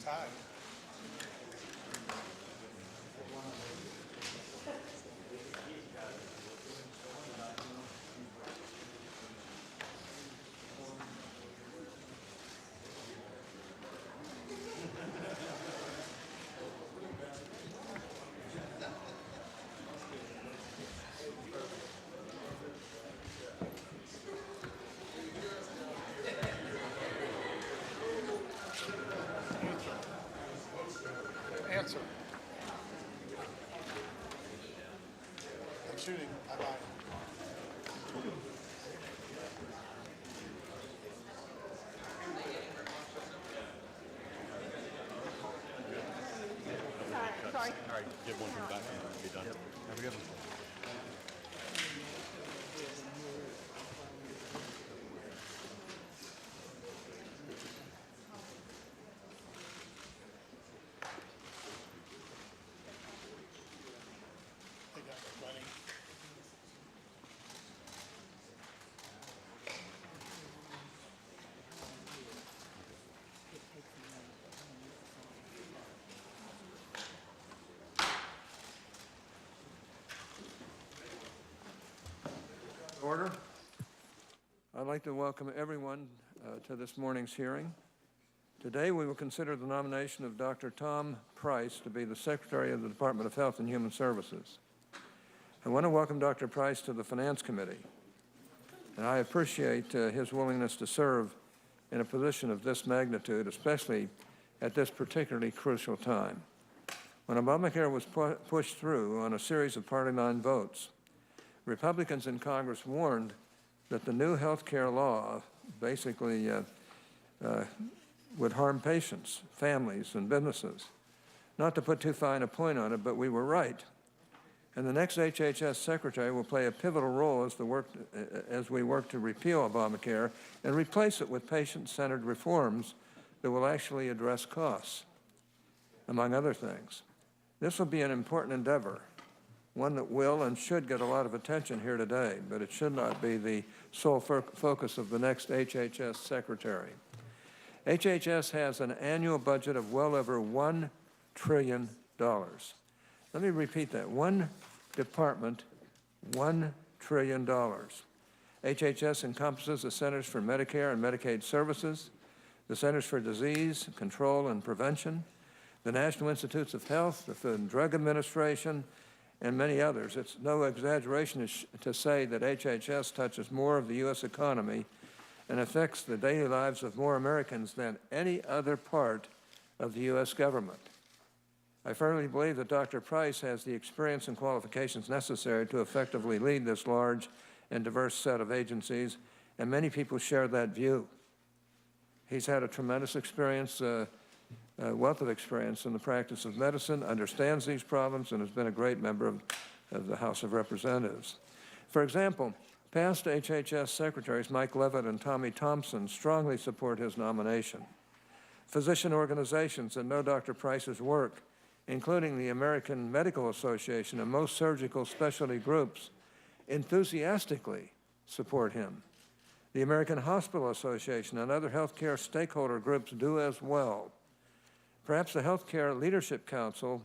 Time. Answer. I'm shooting. I'm on. Sorry. All right, get one from the back and be done. Have a good one. They got plenty. Order. I'd like to welcome everyone to this morning's hearing. Today we will consider the nomination of Dr. Tom Price to be the Secretary of the Department of Health and Human Services. I want to welcome Dr. Price to the Finance Committee, and I appreciate his willingness to serve in a position of this magnitude, especially at this particularly crucial time. When Obamacare was pushed through on a series of party line votes, Republicans in Congress warned that the new health care law basically would harm patients, families, and businesses. Not to put too fine a point on it, but we were right. And the next HHS Secretary will play a pivotal role as we work to repeal Obamacare and replace it with patient-centered reforms that will actually address costs, among other things. This will be an important endeavor, one that will and should get a lot of attention here today, but it should not be the sole focus of the next HHS Secretary. HHS has an annual budget of well over $1 trillion. Let me repeat that. One department, $1 trillion. HHS encompasses the Centers for Medicare and Medicaid Services, the Centers for Disease Control and Prevention, the National Institutes of Health, the Food and Drug Administration, and many others. It's no exaggeration to say that HHS touches more of the U.S. economy and affects the daily lives of more Americans than any other part of the U.S. government. I firmly believe that Dr. Price has the experience and qualifications necessary to effectively lead this large and diverse set of agencies, and many people share that view. He's had a tremendous experience, wealth of experience in the practice of medicine, understands these problems, and has been a great member of the House of Representatives. For example, past HHS Secretaries Mike Leavitt and Tommy Thompson strongly support his nomination. Physician organizations that know Dr. Price's work, including the American Medical Association and most surgical specialty groups, enthusiastically support him. The American Hospital Association and other healthcare stakeholder groups do as well. Perhaps the Healthcare Leadership Council,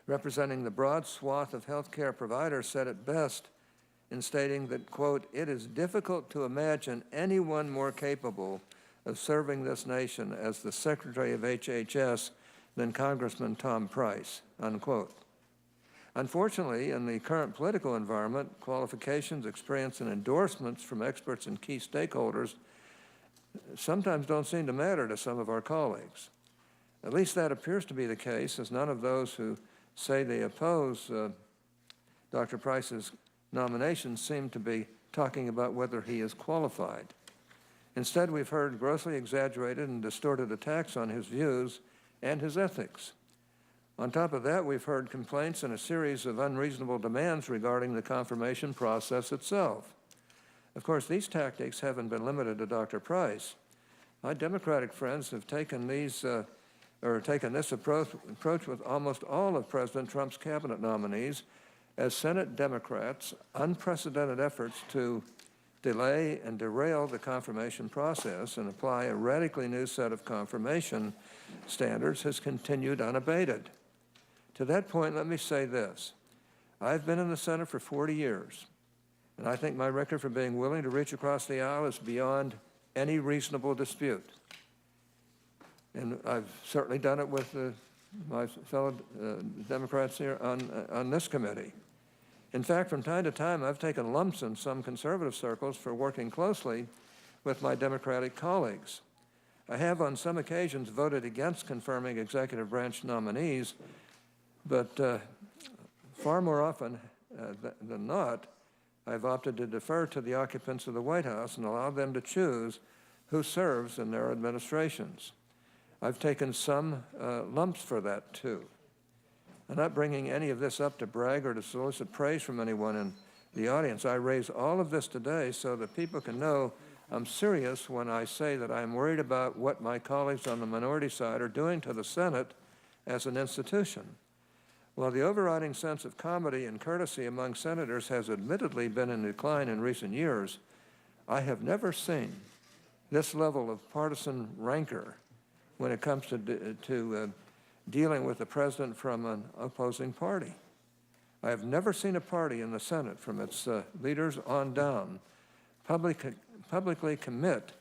representing the broad swath of healthcare providers, said it best in stating that, quote, "It is difficult to imagine anyone more capable of serving this nation as the Secretary of HHS than Congressman Tom Price," unquote. Unfortunately, in the current political environment, qualifications, experience, and endorsements from experts and key stakeholders sometimes don't seem to matter to some of our colleagues. At least that appears to be the case, as none of those who say they oppose Dr. Price's nomination seem to be talking about whether he is qualified. Instead, we've heard grossly exaggerated and distorted attacks on his views and his ethics. On top of that, we've heard complaints and a series of unreasonable demands regarding the confirmation process itself. Of course, these tactics haven't been limited to Dr. Price. My Democratic friends have taken this approach with almost all of President Trump's cabinet nominees as Senate Democrats' unprecedented efforts to delay and derail the confirmation process and apply a radically new set of confirmation standards has continued unabated. To that point, let me say this. I've been in the Senate for 40 years, and I think my record for being willing to reach across the aisle is beyond any reasonable dispute. And I've certainly done it with my fellow Democrats here on this committee. In fact, from time to time, I've taken lumps in some conservative circles for working closely with my Democratic colleagues. I have on some occasions voted against confirming executive branch nominees, but far more often than not, I've opted to defer to the occupants of the White House and allow them to choose who serves in their administrations. I've taken some lumps for that, too. I'm not bringing any of this up to brag or to solicit praise from anyone in the audience. I raise all of this today so that people can know I'm serious when I say that I'm worried about what my colleagues on the minority side are doing to the Senate as an institution. While the overriding sense of comedy and courtesy among senators has admittedly been in decline in recent years, I have never seen this level of partisan rancor when it comes to dealing with the president from an opposing party. I have never seen a party in the Senate, from its leaders on down, publicly commit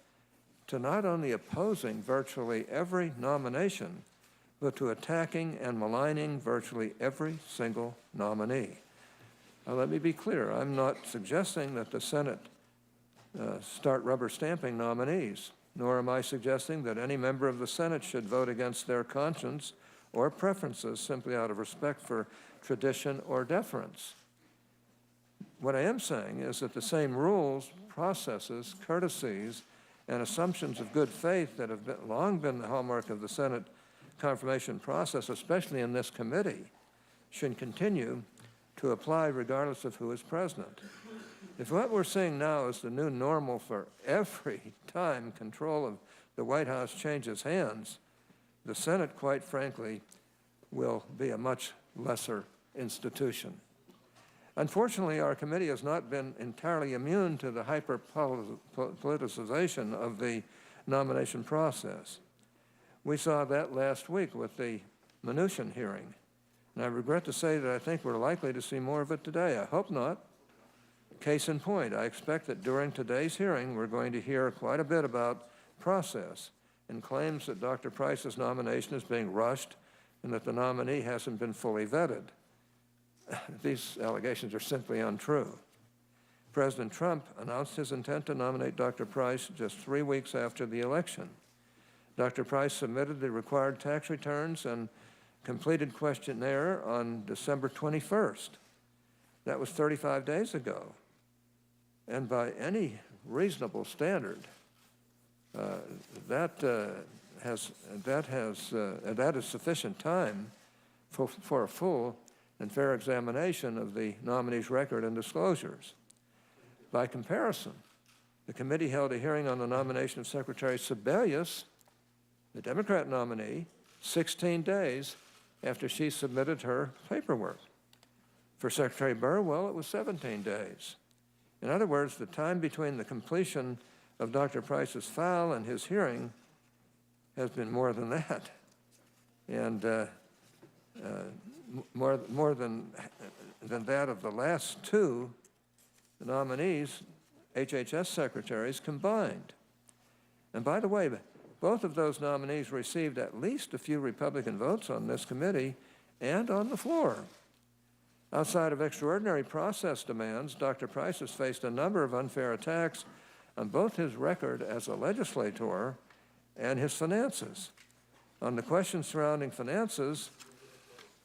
to not only opposing virtually every nomination, but to attacking and maligning virtually every single nominee. Now, let me be clear. I'm not suggesting that the Senate start rubber stamping nominees, nor am I suggesting that any member of the Senate should vote against their conscience or preferences simply out of respect for tradition or deference. What I am saying is that the same rules, processes, courtesies, and assumptions of good faith that have long been the hallmark of the Senate confirmation process, especially in this committee, should continue to apply regardless of who is president. If what we're seeing now is the new normal for every time control of the White House changes hands, the Senate, quite frankly, will be a much lesser institution. Unfortunately, our committee has not been entirely immune to the hyper-politicization of the nomination process. We saw that last week with the Mnuchin hearing, and I regret to say that I think we're likely to see more of it today. I hope not. Case in point, I expect that during today's hearing, we're going to hear quite a bit about process and claims that Dr. Price's nomination is being rushed and that the nominee hasn't been fully vetted. These allegations are simply untrue. President Trump announced his intent to nominate Dr. Price just 3 weeks after the election. Dr. Price submitted the required tax returns and completed questionnaire on December 21st. That was 35 days ago. And by any reasonable standard, that is sufficient time for a full and fair examination of the nominee's record and disclosures. By comparison, the committee held a hearing on the nomination of Secretary Sebelius, the Democrat nominee, 16 days after she submitted her paperwork. For Secretary Burwell, it was 17 days. In other words, the time between the completion of Dr. Price's file and his hearing has been more than that. And more than that of the last two nominees, HHS secretaries combined. And by the way, both of those nominees received at least a few Republican votes on this committee and on the floor. Outside of extraordinary process demands, Dr. Price has faced a number of unfair attacks on both his record as a legislator and his finances. On the questions surrounding finances,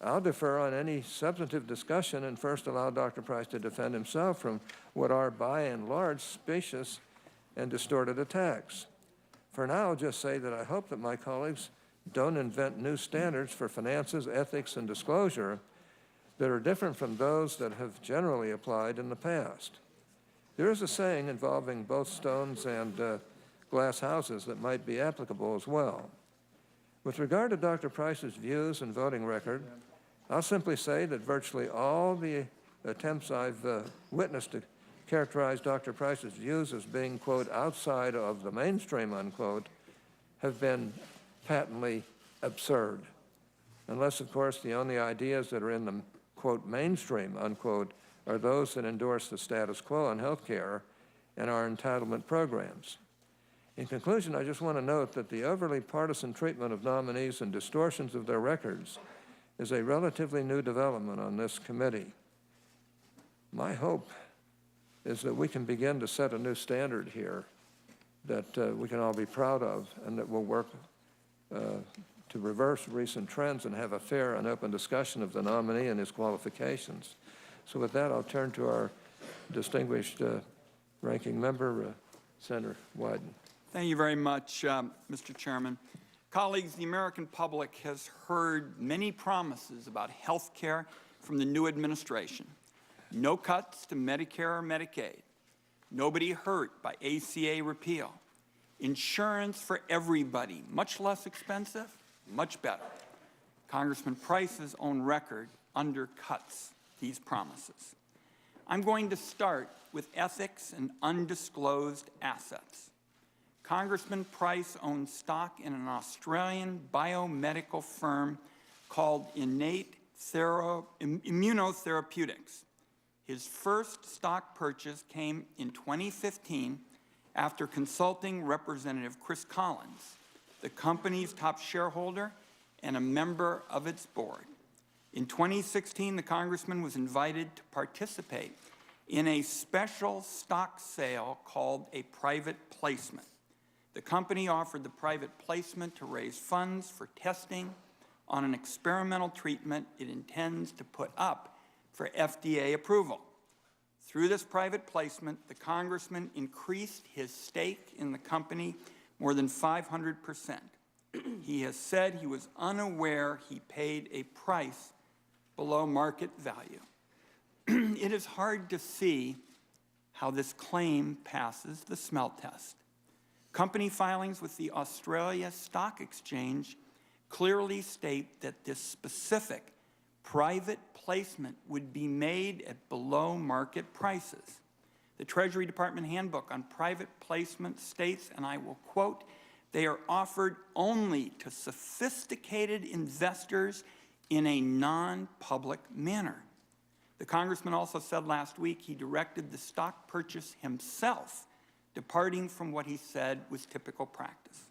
I'll defer on any substantive discussion and first allow Dr. Price to defend himself from what are, by and large, specious and distorted attacks. For now, I'll just say that I hope that my colleagues don't invent new standards for finances, ethics, and disclosure that are different from those that have generally applied in the past. There is a saying involving both stones and glass houses that might be applicable as well. With regard to Dr. Price's views and voting record, I'll simply say that virtually all the attempts I've witnessed to characterize Dr. Price's views as being, quote, outside of the mainstream, unquote, have been patently absurd. Unless, of course, the only ideas that are in the, quote, mainstream, unquote, are those that endorse the status quo on health care and our entitlement programs. In conclusion, I just want to note that the overly partisan treatment of nominees and distortions of their records is a relatively new development on this committee. My hope is that we can begin to set a new standard here that we can all be proud of and that will work to reverse recent trends and have a fair and open discussion of the nominee and his qualifications. So with that, I'll turn to our distinguished ranking member, Senator Wyden. Thank you very much, Mr. Chairman. Colleagues, the American public has heard many promises about health care from the new administration. No cuts to Medicare or Medicaid. Nobody hurt by ACA repeal. Insurance for everybody, much less expensive, much better. Congressman Price's own record undercuts these promises. I'm going to start with ethics and undisclosed assets. Congressman Price owns stock in an Australian biomedical firm called Immunotherapeutics. His first stock purchase came in 2015 after consulting Representative Chris Collins, the company's top shareholder and a member of its board. In 2016, the congressman was invited to participate in a special stock sale called a private placement. The company offered the private placement to raise funds for testing on an experimental treatment it intends to put up for FDA approval. Through this private placement, the congressman increased his stake in the company more than 500%. He has said he was unaware he paid a price below market value. It is hard to see how this claim passes the smell test. Company filings with the Australia Stock Exchange clearly state that this specific private placement would be made at below market prices. The Treasury Department Handbook on Private Placement states, and I will quote, "They are offered only to sophisticated investors in a non-public manner." The congressman also said last week he directed the stock purchase himself, departing from what he said was typical practice.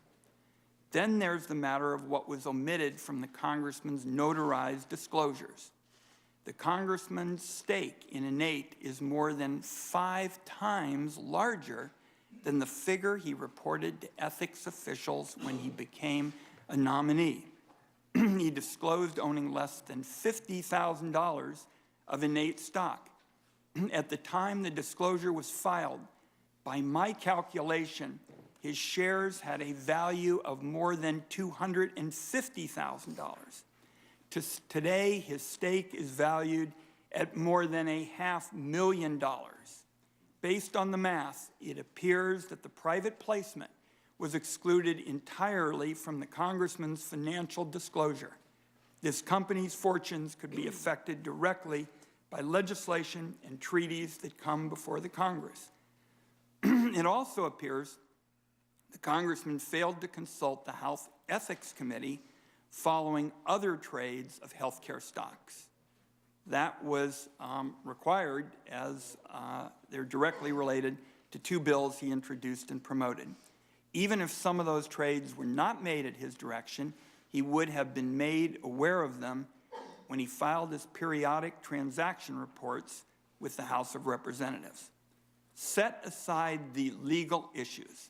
Then there's the matter of what was omitted from the congressman's notarized disclosures. The congressman's stake in Innate is more than 5 times larger than the figure he reported to ethics officials when he became a nominee. He disclosed owning less than $50,000 of Innate stock. At the time the disclosure was filed, by my calculation, his shares had a value of more than $250,000. Today, his stake is valued at more than $500,000. Based on the math, it appears that the private placement was excluded entirely from the congressman's financial disclosure. This company's fortunes could be affected directly by legislation and treaties that come before the Congress. It also appears the congressman failed to consult the House Ethics Committee following other trades of healthcare stocks. That was required as they're directly related to 2 bills he introduced and promoted. Even if some of those trades were not made at his direction, he would have been made aware of them when he filed his periodic transaction reports with the House of Representatives. Set aside the legal issues,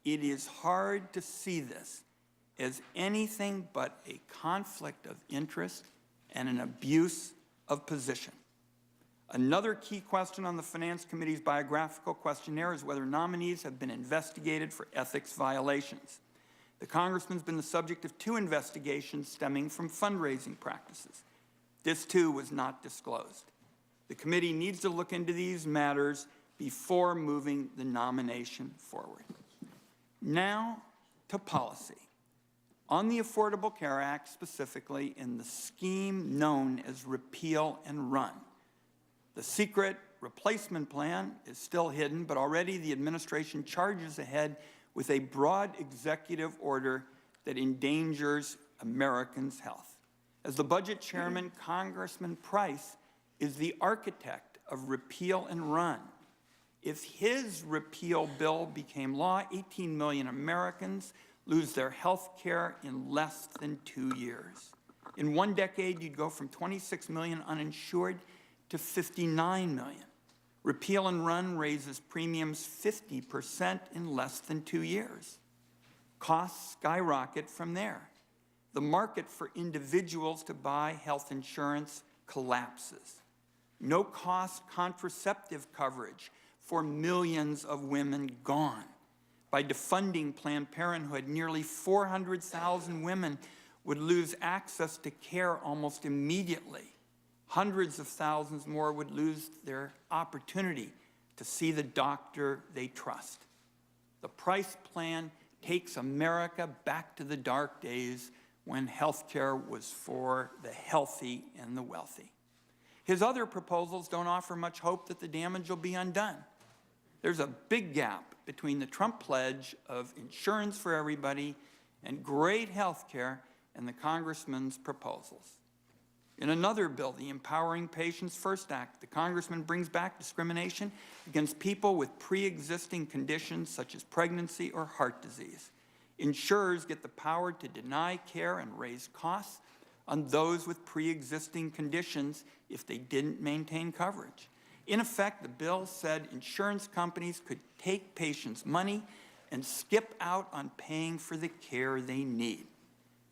it is hard to see this as anything but a conflict of interest and an abuse of position. Another key question on the Finance Committee's biographical questionnaire is whether nominees have been investigated for ethics violations. The congressman's been the subject of 2 investigations stemming from fundraising practices. This, too, was not disclosed. The committee needs to look into these matters before moving the nomination forward. Now to policy. On the Affordable Care Act, specifically in the scheme known as repeal and run, the secret replacement plan is still hidden, but already the administration charges ahead with a broad executive order that endangers Americans' health. As the budget chairman, Congressman Price is the architect of repeal and run. If his repeal bill became law, 18 million Americans lose their health care in less than 2 years. In 1 decade, you'd go from 26 million uninsured to 59 million. Repeal and run raises premiums 50% in less than 2 years. Costs skyrocket from there. The market for individuals to buy health insurance collapses. No-cost contraceptive coverage for millions of women gone. By defunding Planned Parenthood, nearly 400,000 women would lose access to care almost immediately. Hundreds of thousands more would lose their opportunity to see the doctor they trust. The Price plan takes America back to the dark days when health care was for the healthy and the wealthy. His other proposals don't offer much hope that the damage will be undone. There's a big gap between the Trump pledge of insurance for everybody and great health care and the congressman's proposals. In another bill, the Empowering Patients First Act, the congressman brings back discrimination against people with pre-existing conditions such as pregnancy or heart disease. Insurers get the power to deny care and raise costs on those with pre-existing conditions if they didn't maintain coverage. In effect, the bill said insurance companies could take patients' money and skip out on paying for the care they need.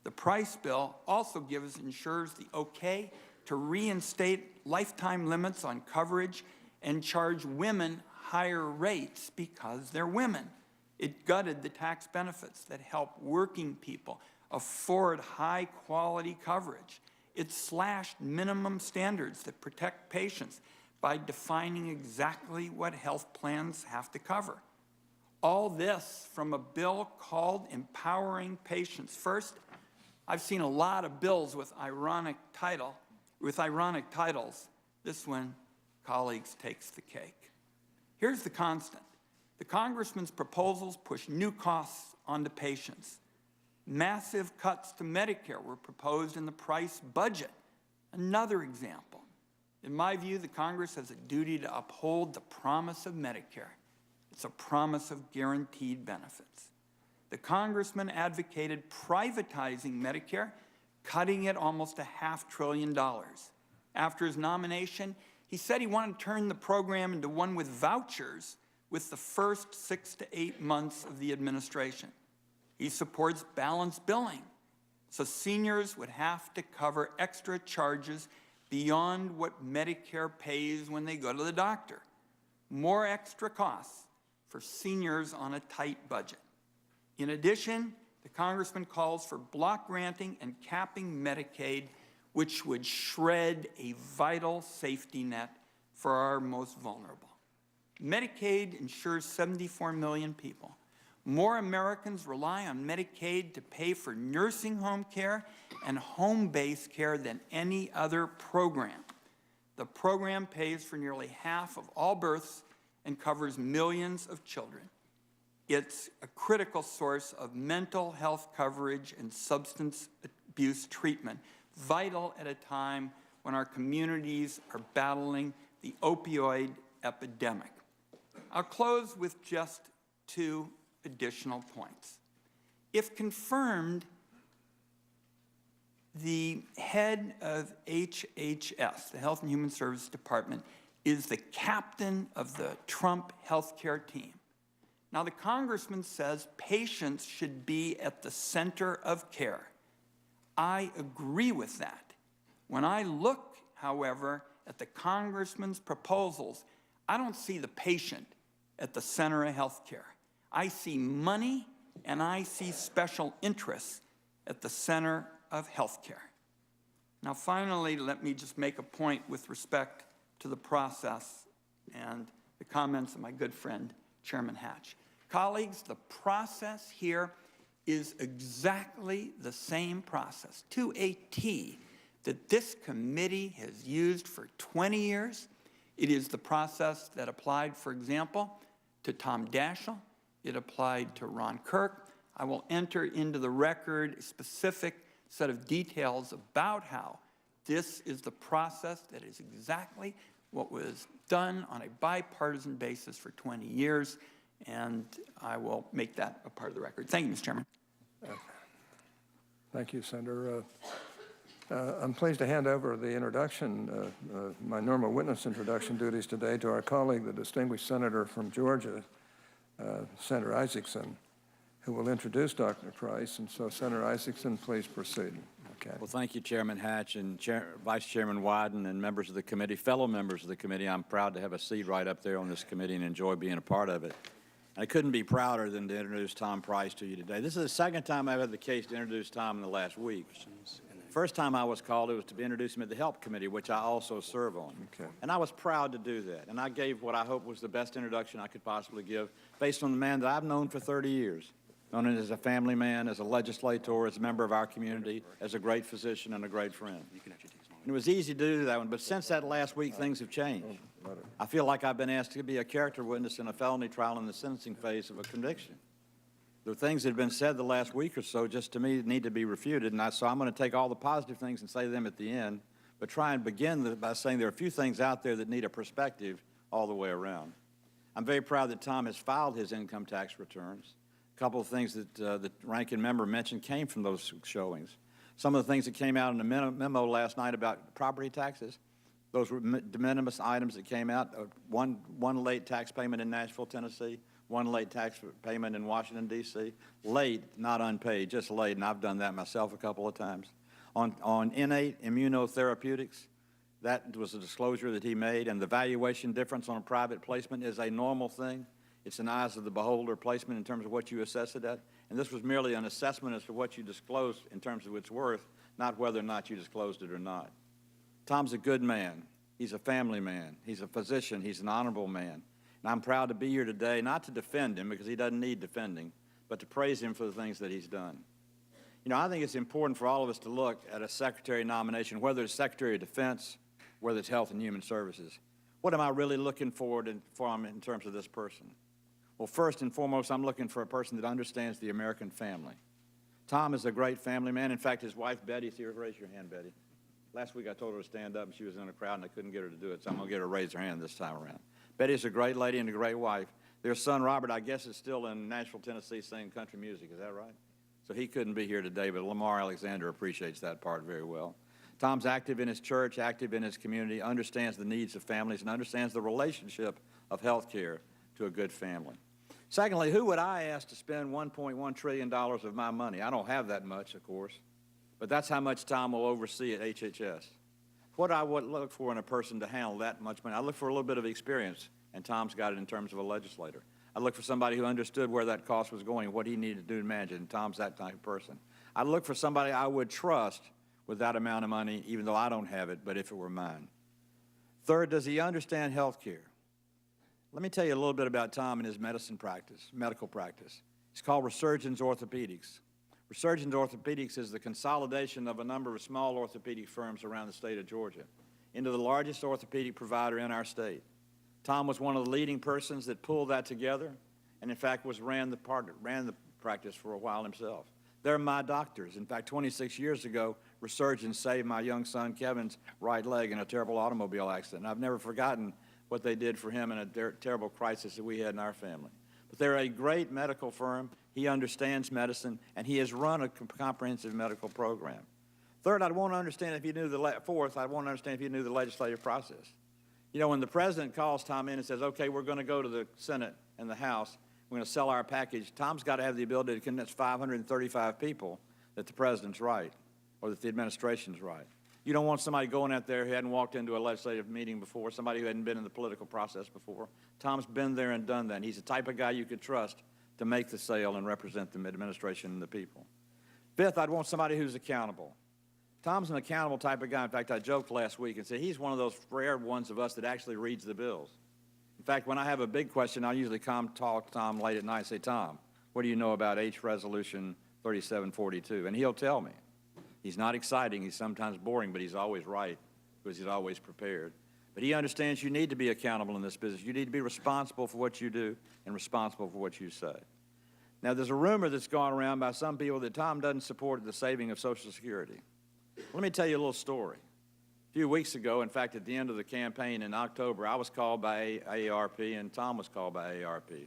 The Price bill also gives insurers the okay to reinstate lifetime limits on coverage and charge women higher rates because they're women. It gutted the tax benefits that help working people afford high-quality coverage. It slashed minimum standards that protect patients by defining exactly what health plans have to cover. All this from a bill called Empowering Patients First. I've seen a lot of bills with ironic titles. This one, colleagues, takes the cake. Here's the constant. The congressman's proposals push new costs onto patients. Massive cuts to Medicare were proposed in the Price budget. Another example. In my view, the Congress has a duty to uphold the promise of Medicare. It's a promise of guaranteed benefits. The congressman advocated privatizing Medicare, cutting it almost $500 billion. After his nomination, he said he wanted to turn the program into one with vouchers with the first 6 to 8 months of the administration. He supports balanced billing, so seniors would have to cover extra charges beyond what Medicare pays when they go to the doctor. More extra costs for seniors on a tight budget. In addition, the congressman calls for block granting and capping Medicaid, which would shred a vital safety net for our most vulnerable. Medicaid insures 74 million people. More Americans rely on Medicaid to pay for nursing home care and home-based care than any other program. The program pays for nearly half of all births and covers millions of children. It's a critical source of mental health coverage and substance abuse treatment, vital at a time when our communities are battling the opioid epidemic. I'll close with just 2 additional points. If confirmed, the head of HHS, the Health and Human Services Department, is the captain of the Trump healthcare team. Now, the congressman says patients should be at the center of care. I agree with that. When I look, however, at the congressman's proposals, I don't see the patient at the center of health care. I see money and I see special interests at the center of health care. Now, finally, let me just make a point with respect to the process and the comments of my good friend, Chairman Hatch. Colleagues, the process here is exactly the same process, to a T, that this committee has used for 20 years, It is the process that applied, for example, to Tom Daschle. It applied to Ron Kirk. I will enter into the record a specific set of details about how this is the process that is exactly what was done on a bipartisan basis for 20 years, and I will make that a part of the record. Thank you, Mr. Chairman. Thank you, Senator. I'm pleased to hand over the introduction, my normal witness introduction duties today, to our colleague, the distinguished senator from Georgia, Senator Isaacson, who will introduce Dr. Price. And so, Senator Isaacson, please proceed. Okay. Well, thank you, Chairman Hatch and Vice Chairman Wyden and members of the committee, fellow members of the committee. I'm proud to have a seat right up there on this committee and enjoy being a part of it. I couldn't be prouder than to introduce Tom Price to you today. This is the second time I've had the case to introduce Tom in the last week. First time I was called, it was to introduce him at the Health Committee, which I also serve on. Okay. And I was proud to do that. And I gave what I hope was the best introduction I could possibly give, based on the man that I've known for 30 years, known as a family man, as a legislator, as a member of our community, as a great physician and a great friend. And it was easy to do that one, but since that last week, things have changed. I feel like I've been asked to be a character witness in a felony trial in the sentencing phase of a conviction. The things that have been said the last week or so, just to me, need to be refuted, and so I'm going to take all the positive things and say them at the end, but try and begin by saying there are a few things out there that need a perspective all the way around. I'm very proud that Tom has filed his income tax returns. A couple of things that the ranking member mentioned came from those showings. Some of the things that came out in the memo last night about property taxes, those were de minimis items that came out, one late tax payment in Nashville, Tennessee, one late tax payment in Washington, D.C. Late, not unpaid, just late, and I've done that myself a couple of times. On innate immunotherapeutics, that was a disclosure that he made, and the valuation difference on a private placement is a normal thing. It's an eyes of the beholder placement in terms of what you assess it at, and this was merely an assessment as to what you disclosed in terms of its worth, not whether or not you disclosed it or not. Tom's a good man. He's a family man. He's a physician. He's an honorable man. And I'm proud to be here today, not to defend him, because he doesn't need defending, but to praise him for the things that he's done. You know, I think it's important for all of us to look at a secretary nomination, whether it's Secretary of Defense, whether it's Health and Human Services. What am I really looking for him in terms of this person? Well, first and foremost, I'm looking for a person that understands the American family. Tom is a great family man. In fact, his wife, Betty's here. Raise your hand, Betty. Last week I told her to stand up, and she was in a crowd, and I couldn't get her to do it, so I'm going to get her to raise her hand this time around. Betty's a great lady and a great wife. Their son, Robert, I guess, is still in Nashville, Tennessee, singing country music. Is that right? So he couldn't be here today, but Lamar Alexander appreciates that part very well. Tom's active in his church, active in his community, understands the needs of families, and understands the relationship of health care to a good family. Secondly, who would I ask to spend $1.1 trillion of my money? I don't have that much, of course, but that's how much Tom will oversee at HHS. What I would look for in a person to handle that much money, I look for a little bit of experience, and Tom's got it in terms of a legislator. I look for somebody who understood where that cost was going, what he needed to do to manage it, and Tom's that type of person. I look for somebody I would trust with that amount of money, even though I don't have it, but if it were mine. Third, does he understand health care? Let me tell you a little bit about Tom and his medical practice. It's called Resurgence Orthopedics. Resurgence Orthopedics is the consolidation of a number of small orthopedic firms around the state of Georgia into the largest orthopedic provider in our state. Tom was one of the leading persons that pulled that together, and in fact ran the practice for a while himself. They're my doctors. In fact, 26 years ago, Resurgence saved my young son Kevin's right leg in a terrible automobile accident. And I've never forgotten what they did for him in a terrible crisis that we had in our family. But they're a great medical firm. He understands medicine, and he has run a comprehensive medical program. Third, I'd want to understand if you knew fourth, I'd want to understand if you knew the legislative process. You know, when the president calls Tom in and says, okay, we're going to go to the Senate and the House, we're going to sell our package, Tom's got to have the ability to convince 535 people that the president's right or that the administration's right. You don't want somebody going out there who hadn't walked into a legislative meeting before, somebody who hadn't been in the political process before. Tom's been there and done that. And he's the type of guy you could trust to make the sale and represent the administration and the people. Fifth, I'd want somebody who's accountable. Tom's an accountable type of guy. In fact, I joked last week and said he's one of those rare ones of us that actually reads the bills. In fact, when I have a big question, I usually talk to Tom late at night and say, Tom, what do you know about H Resolution 3742? And he'll tell me. He's not exciting. He's sometimes boring, but he's always right because he's always prepared. But he understands you need to be accountable in this business. You need to be responsible for what you do and responsible for what you say. Now, there's a rumor that's gone around by some people that Tom doesn't support the saving of Social Security. Let me tell you a little story. A few weeks ago, in fact, at the end of the campaign in October, I was called by AARP and Tom was called by AARP.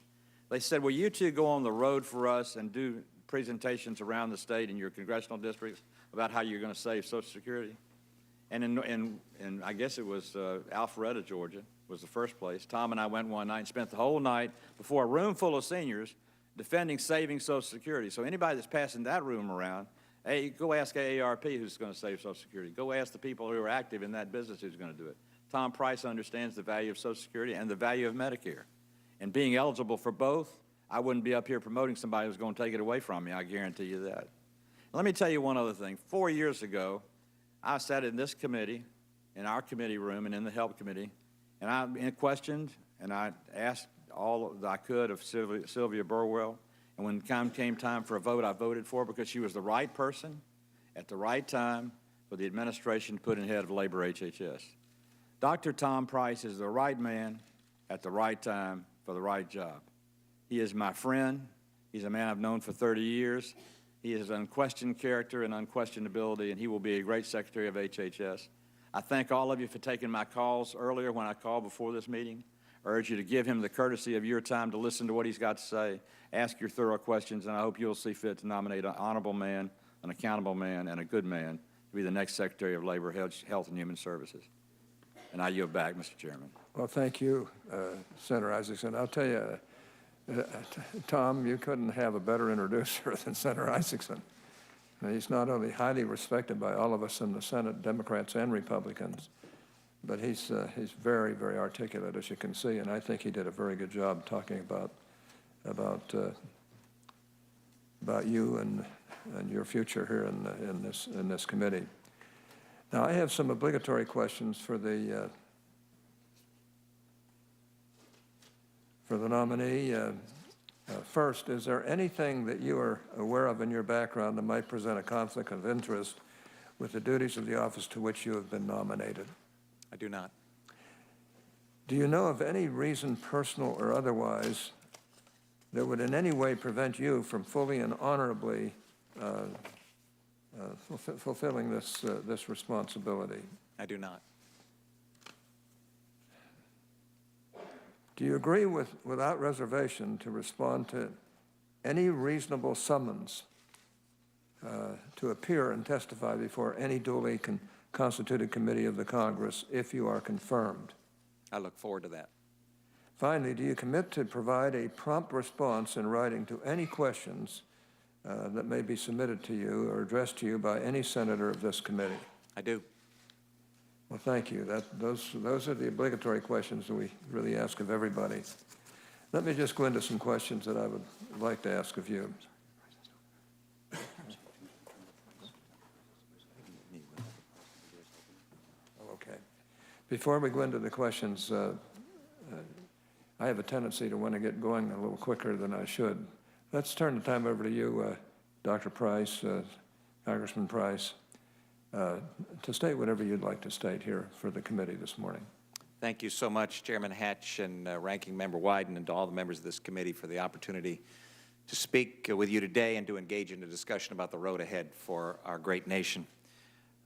They said, will you two go on the road for us and do presentations around the state in your congressional districts about how you're going to save Social Security? And in I guess it was Alpharetta, Georgia, was the first place. Tom and I went one night and spent the whole night before a room full of seniors defending saving Social Security. So anybody that's passing that room around, hey, go ask AARP who's going to save Social Security. Go ask the people who are active in that business who's going to do it. Tom Price understands the value of Social Security and the value of Medicare. And being eligible for both, I wouldn't be up here promoting somebody who's going to take it away from me, I guarantee you that. Let me tell you one other thing. 4 years ago, I sat in this committee, in our committee room and in the Help Committee, and I questioned and I asked all that I could of Sylvia Burwell. And when it came time for a vote, I voted for her because she was the right person at the right time for the administration to put in head of labor HHS. Dr. Tom Price is the right man at the right time for the right job. He is my friend. He's a man I've known for 30 years. He is an unquestioned character and unquestioned ability, and he will be a great Secretary of HHS. I thank all of you for taking my calls earlier when I called before this meeting. I urge you to give him the courtesy of your time to listen to what he's got to say, ask your thorough questions, and I hope you'll see fit to nominate an honorable man, an accountable man, and a good man to be the next Secretary of Labor, Health, and Human Services. And I yield back, Mr. Chairman. Well, thank you, Senator Isaacson. I'll tell you, Tom, you couldn't have a better introducer than Senator Isaacson. He's not only highly respected by all of us in the Senate, Democrats and Republicans, but he's very, very articulate, as you can see, and I think he did a very good job talking about you and your future here in this committee. Now, I have some obligatory questions for the nominee. First, is there anything that you are aware of in your background that might present a conflict of interest with the duties of the office to which you have been nominated? I do not. Do you know of any reason, personal or otherwise, that would in any way prevent you from fully and honorably fulfilling this responsibility? I do not. Do you agree without reservation to respond to any reasonable summons to appear and testify before any duly constituted committee of the Congress if you are confirmed? I look forward to that. Finally, do you commit to provide a prompt response in writing to any questions that may be submitted to you or addressed to you by any senator of this committee? I do. Well, thank you. Those are the obligatory questions that we really ask of everybody. Let me just go into some questions that I would like to ask of you. Okay. Before we go into the questions, I have a tendency to want to get going a little quicker than I should. Let's turn the time over to you, Dr. Price, Congressman Price, to state whatever you'd like to state here for the committee this morning. Thank you so much, Chairman Hatch and Ranking Member Wyden, and to all the members of this committee for the opportunity to speak with you today and to engage in a discussion about the road ahead for our great nation.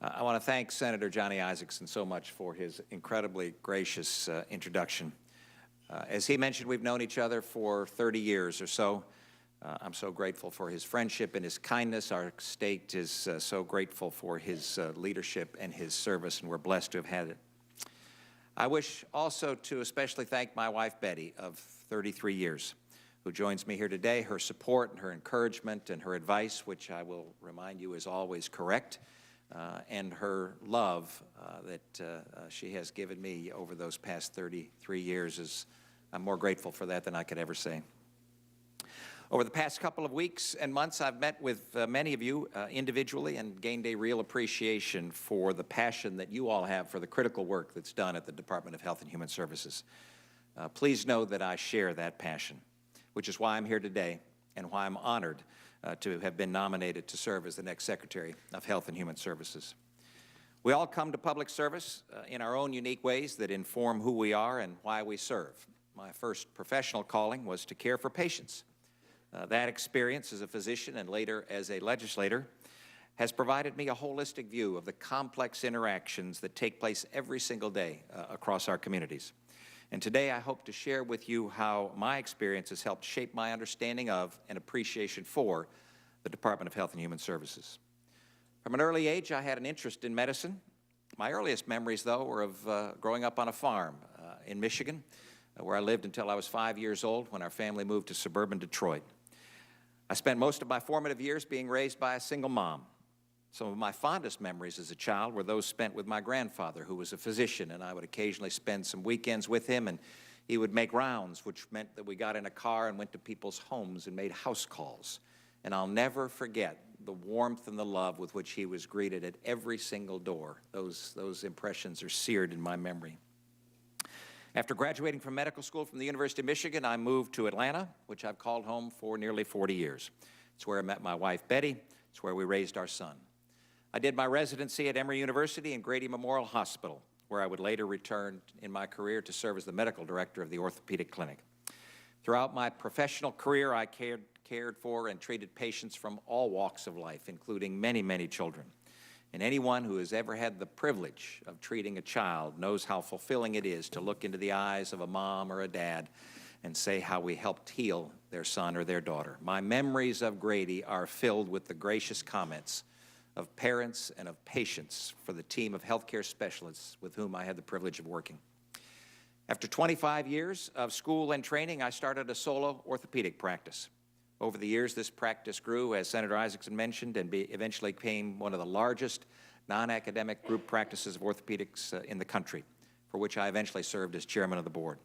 I want to thank Senator Johnny Isaacson so much for his incredibly gracious introduction. As he mentioned, we've known each other for 30 years or so. I'm so grateful for his friendship and his kindness. Our state is so grateful for his leadership and his service, and we're blessed to have had it. I wish also to especially thank my wife, Betty, of 33 years, who joins me here today. Her support and her encouragement and her advice, which I will remind you is always correct, and her love that she has given me over those past 33 years I'm more grateful for that than I could ever say. Over the past couple of weeks and months, I've met with many of you individually and gained a real appreciation for the passion that you all have for the critical work that's done at the Department of Health and Human Services. Please know that I share that passion, which is why I'm here today and why I'm honored to have been nominated to serve as the next Secretary of Health and Human Services. We all come to public service in our own unique ways that inform who we are and why we serve. My first professional calling was to care for patients. That experience as a physician and later as a legislator has provided me a holistic view of the complex interactions that take place every single day across our communities. And today I hope to share with you how my experience has helped shape my understanding of and appreciation for the Department of Health and Human Services. From an early age, I had an interest in medicine. My earliest memories, though, were of growing up on a farm in Michigan, where I lived until I was 5 years old when our family moved to suburban Detroit. I spent most of my formative years being raised by a single mom. Some of my fondest memories as a child were those spent with my grandfather, who was a physician, and I would occasionally spend some weekends with him, and he would make rounds, which meant that we got in a car and went to people's homes and made house calls. And I'll never forget the warmth and the love with which he was greeted at every single door. Those impressions are seared in my memory. After graduating from medical school from the University of Michigan, I moved to Atlanta, which I've called home for nearly 40 years. It's where I met my wife, Betty. It's where we raised our son. I did my residency at Emory University and Grady Memorial Hospital, where I would later return in my career to serve as the medical director of the orthopedic clinic. Throughout my professional career, I cared for and treated patients from all walks of life, including many, many children. And anyone who has ever had the privilege of treating a child knows how fulfilling it is to look into the eyes of a mom or a dad and say how we helped heal their son or their daughter. My memories of Grady are filled with the gracious comments of parents and of patients for the team of healthcare specialists with whom I had the privilege of working. After 25 years of school and training, I started a solo orthopedic practice. Over the years, this practice grew, as Senator Isaacson mentioned, and eventually became one of the largest non-academic group practices of orthopedics in the country, for which I eventually served as chairman of the board.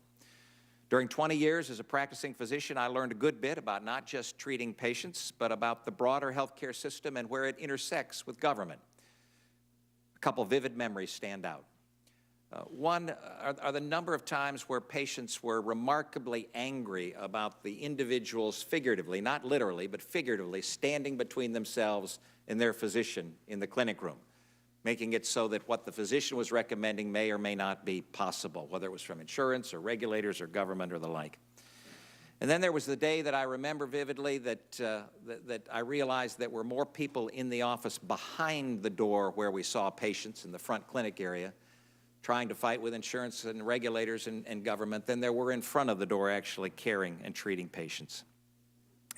During 20 years as a practicing physician, I learned a good bit about not just treating patients, but about the broader healthcare system and where it intersects with government. A couple vivid memories stand out. One are the number of times where patients were remarkably angry about the individuals figuratively, not literally, but figuratively, standing between themselves and their physician in the clinic room, making it so that what the physician was recommending may or may not be possible, whether it was from insurance or regulators or government or the like. And then there was the day that I remember vividly that I realized that were more people in the office behind the door where we saw patients in the front clinic area trying to fight with insurance and regulators and government than there were in front of the door actually caring and treating patients.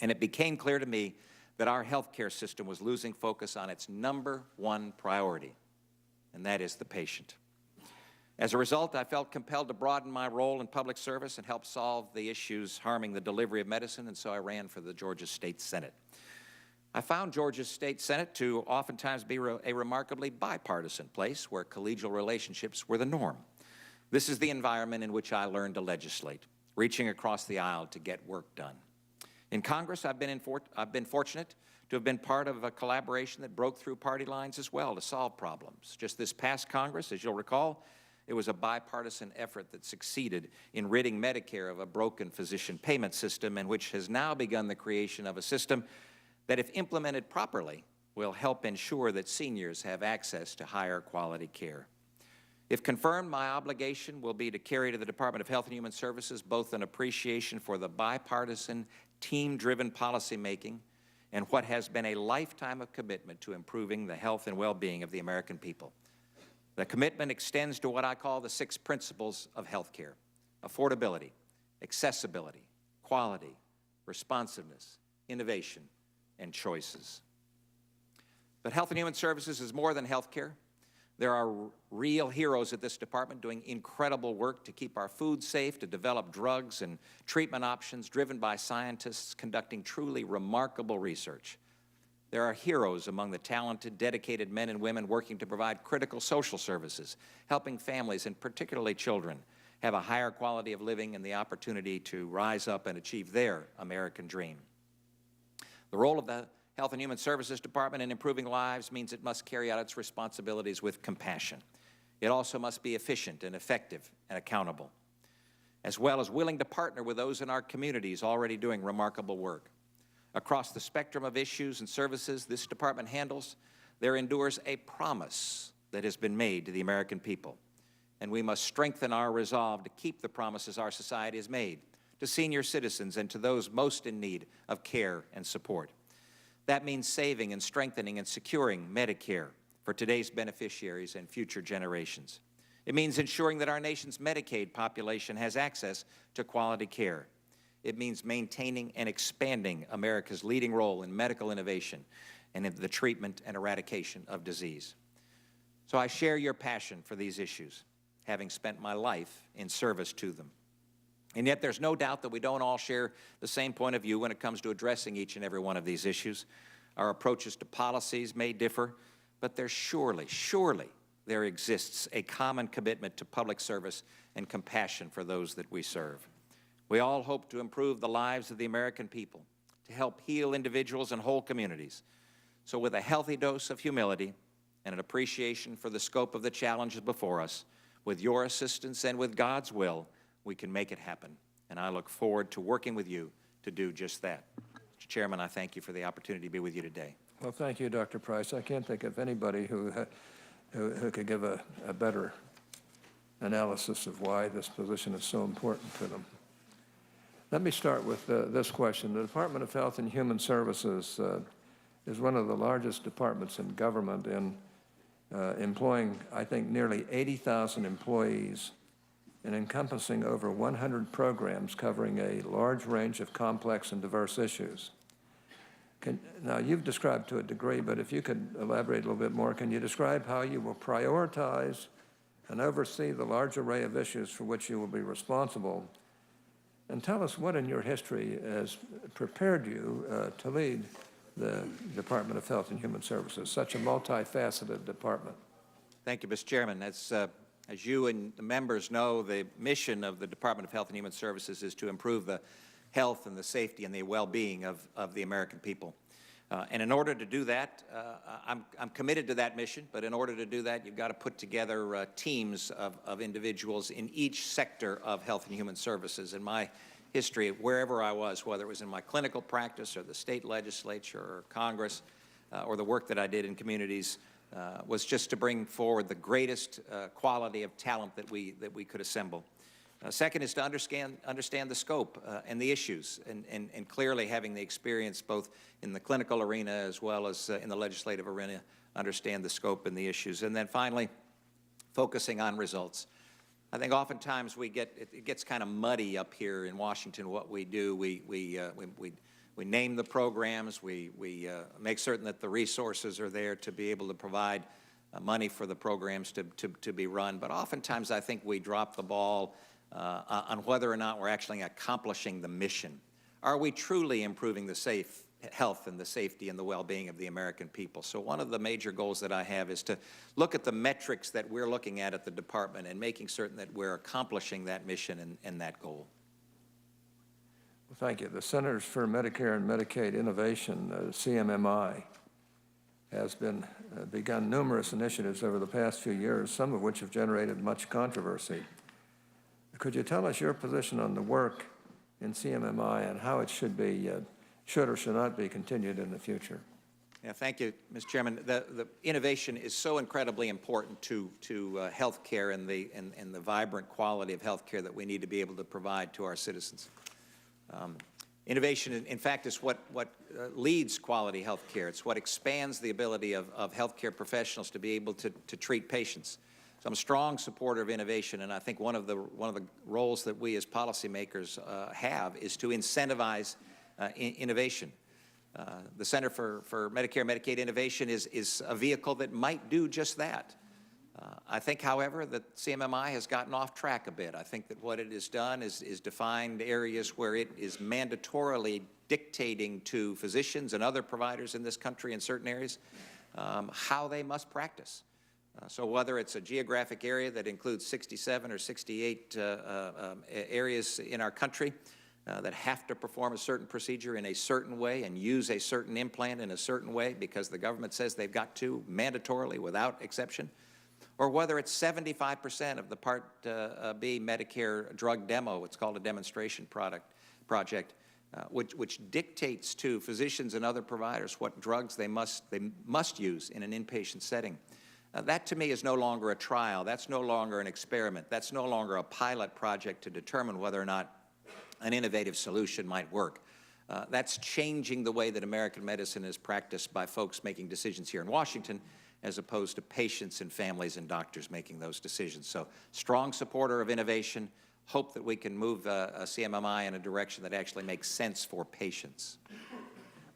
And it became clear to me that our healthcare system was losing focus on its number one priority, and that is the patient. As a result, I felt compelled to broaden my role in public service and help solve the issues harming the delivery of medicine, and so I ran for the Georgia State Senate. I found Georgia's State Senate to oftentimes be a remarkably bipartisan place where collegial relationships were the norm. This is the environment in which I learned to legislate, reaching across the aisle to get work done. In Congress, I've been fortunate to have been part of a collaboration that broke through party lines as well to solve problems. Just this past Congress, as you'll recall, it was a bipartisan effort that succeeded in ridding Medicare of a broken physician payment system, and which has now begun the creation of a system that, if implemented properly, will help ensure that seniors have access to higher quality care. If confirmed, my obligation will be to carry to the Department of Health and Human Services both an appreciation for the bipartisan, team-driven policymaking and what has been a lifetime of commitment to improving the health and well-being of the American people. The commitment extends to what I call the 6 principles of health care: affordability, accessibility, quality, responsiveness, innovation, and choices. But Health and Human Services is more than health care. There are real heroes at this department doing incredible work to keep our food safe, to develop drugs and treatment options driven by scientists conducting truly remarkable research. There are heroes among the talented, dedicated men and women working to provide critical social services, helping families, and particularly children, have a higher quality of living and the opportunity to rise up and achieve their American dream. The role of the Health and Human Services Department in improving lives means it must carry out its responsibilities with compassion. It also must be efficient and effective and accountable, as well as willing to partner with those in our communities already doing remarkable work. Across the spectrum of issues and services this department handles, there endures a promise that has been made to the American people, and we must strengthen our resolve to keep the promises our society has made to senior citizens and to those most in need of care and support. That means saving and strengthening and securing Medicare for today's beneficiaries and future generations. It means ensuring that our nation's Medicaid population has access to quality care. It means maintaining and expanding America's leading role in medical innovation and in the treatment and eradication of disease. So I share your passion for these issues, having spent my life in service to them. And yet there's no doubt that we don't all share the same point of view when it comes to addressing each and every one of these issues. Our approaches to policies may differ, but there's surely there exists a common commitment to public service and compassion for those that we serve. We all hope to improve the lives of the American people, to help heal individuals and whole communities. So with a healthy dose of humility and an appreciation for the scope of the challenges before us, with your assistance and with God's will, we can make it happen. And I look forward to working with you to do just that. Mr. Chairman, I thank you for the opportunity to be with you today. Well, thank you, Dr. Price. I can't think of anybody who could give a better analysis of why this position is so important to them. Let me start with this question. The Department of Health and Human Services is one of the largest departments in government in employing, I think, nearly 80,000 employees and encompassing over 100 programs covering a large range of complex and diverse issues. Now, you've described to a degree, but if you could elaborate a little bit more, can you describe how you will prioritize and oversee the large array of issues for which you will be responsible? And tell us what in your history has prepared you to lead the Department of Health and Human Services, such a multifaceted department. Thank you, Mr. Chairman. As you and the members know, the mission of the Department of Health and Human Services is to improve the health and the safety and the well-being of the American people. And in order to do that, I'm committed to that mission, but in order to do that, you've got to put together teams of individuals in each sector of health and human services. In my history, wherever I was, whether it was in my clinical practice or the state legislature or Congress or the work that I did in communities, was just to bring forward the greatest quality of talent that we could assemble. Second is to understand the scope and the issues, and clearly having the experience both in the clinical arena as well as in the legislative arena, understand the scope and the issues. And then finally, focusing on results. I think oftentimes it gets kind of muddy up here in Washington what we do. We name the programs, we make certain that the resources are there to be able to provide money for the programs to be run. But oftentimes I think we drop the ball on whether or not we're actually accomplishing the mission. Are we truly improving the health and the safety and the well-being of the American people? So one of the major goals that I have is to look at the metrics that we're looking at the department and making certain that we're accomplishing that mission and that goal. Well, thank you. The Centers for Medicare and Medicaid Innovation, CMMI, has begun numerous initiatives over the past few years, some of which have generated much controversy. Could you tell us your position on the work in CMMI and how it should or should not be continued in the future? Yeah, thank you, Mr. Chairman. The innovation is so incredibly important to health care and the vibrant quality of health care that we need to be able to provide to our citizens. Innovation, in fact, is what leads quality health care. It's what expands the ability of health care professionals to be able to treat patients. So I'm a strong supporter of innovation, and I think one of the roles that we as policymakers have is to incentivize innovation. The Center for Medicare and Medicaid Innovation is a vehicle that might do just that. I think, however, that CMMI has gotten off track a bit. I think that what it has done is defined areas where it is mandatorily dictating to physicians and other providers in this country in certain areas how they must practice. So whether it's a geographic area that includes 67 or 68 areas in our country that have to perform a certain procedure in a certain way and use a certain implant in a certain way because the government says they've got to mandatorily without exception, or whether it's 75% of the Part B Medicare drug demo, it's called a demonstration project, which dictates to physicians and other providers what drugs they must use in an inpatient setting. That, to me, is no longer a trial. That's no longer an experiment. That's no longer a pilot project to determine whether or not an innovative solution might work. That's changing the way that American medicine is practiced by folks making decisions here in Washington, as opposed to patients and families and doctors making those decisions. So, strong supporter of innovation, hope that we can move a CMMI in a direction that actually makes sense for patients.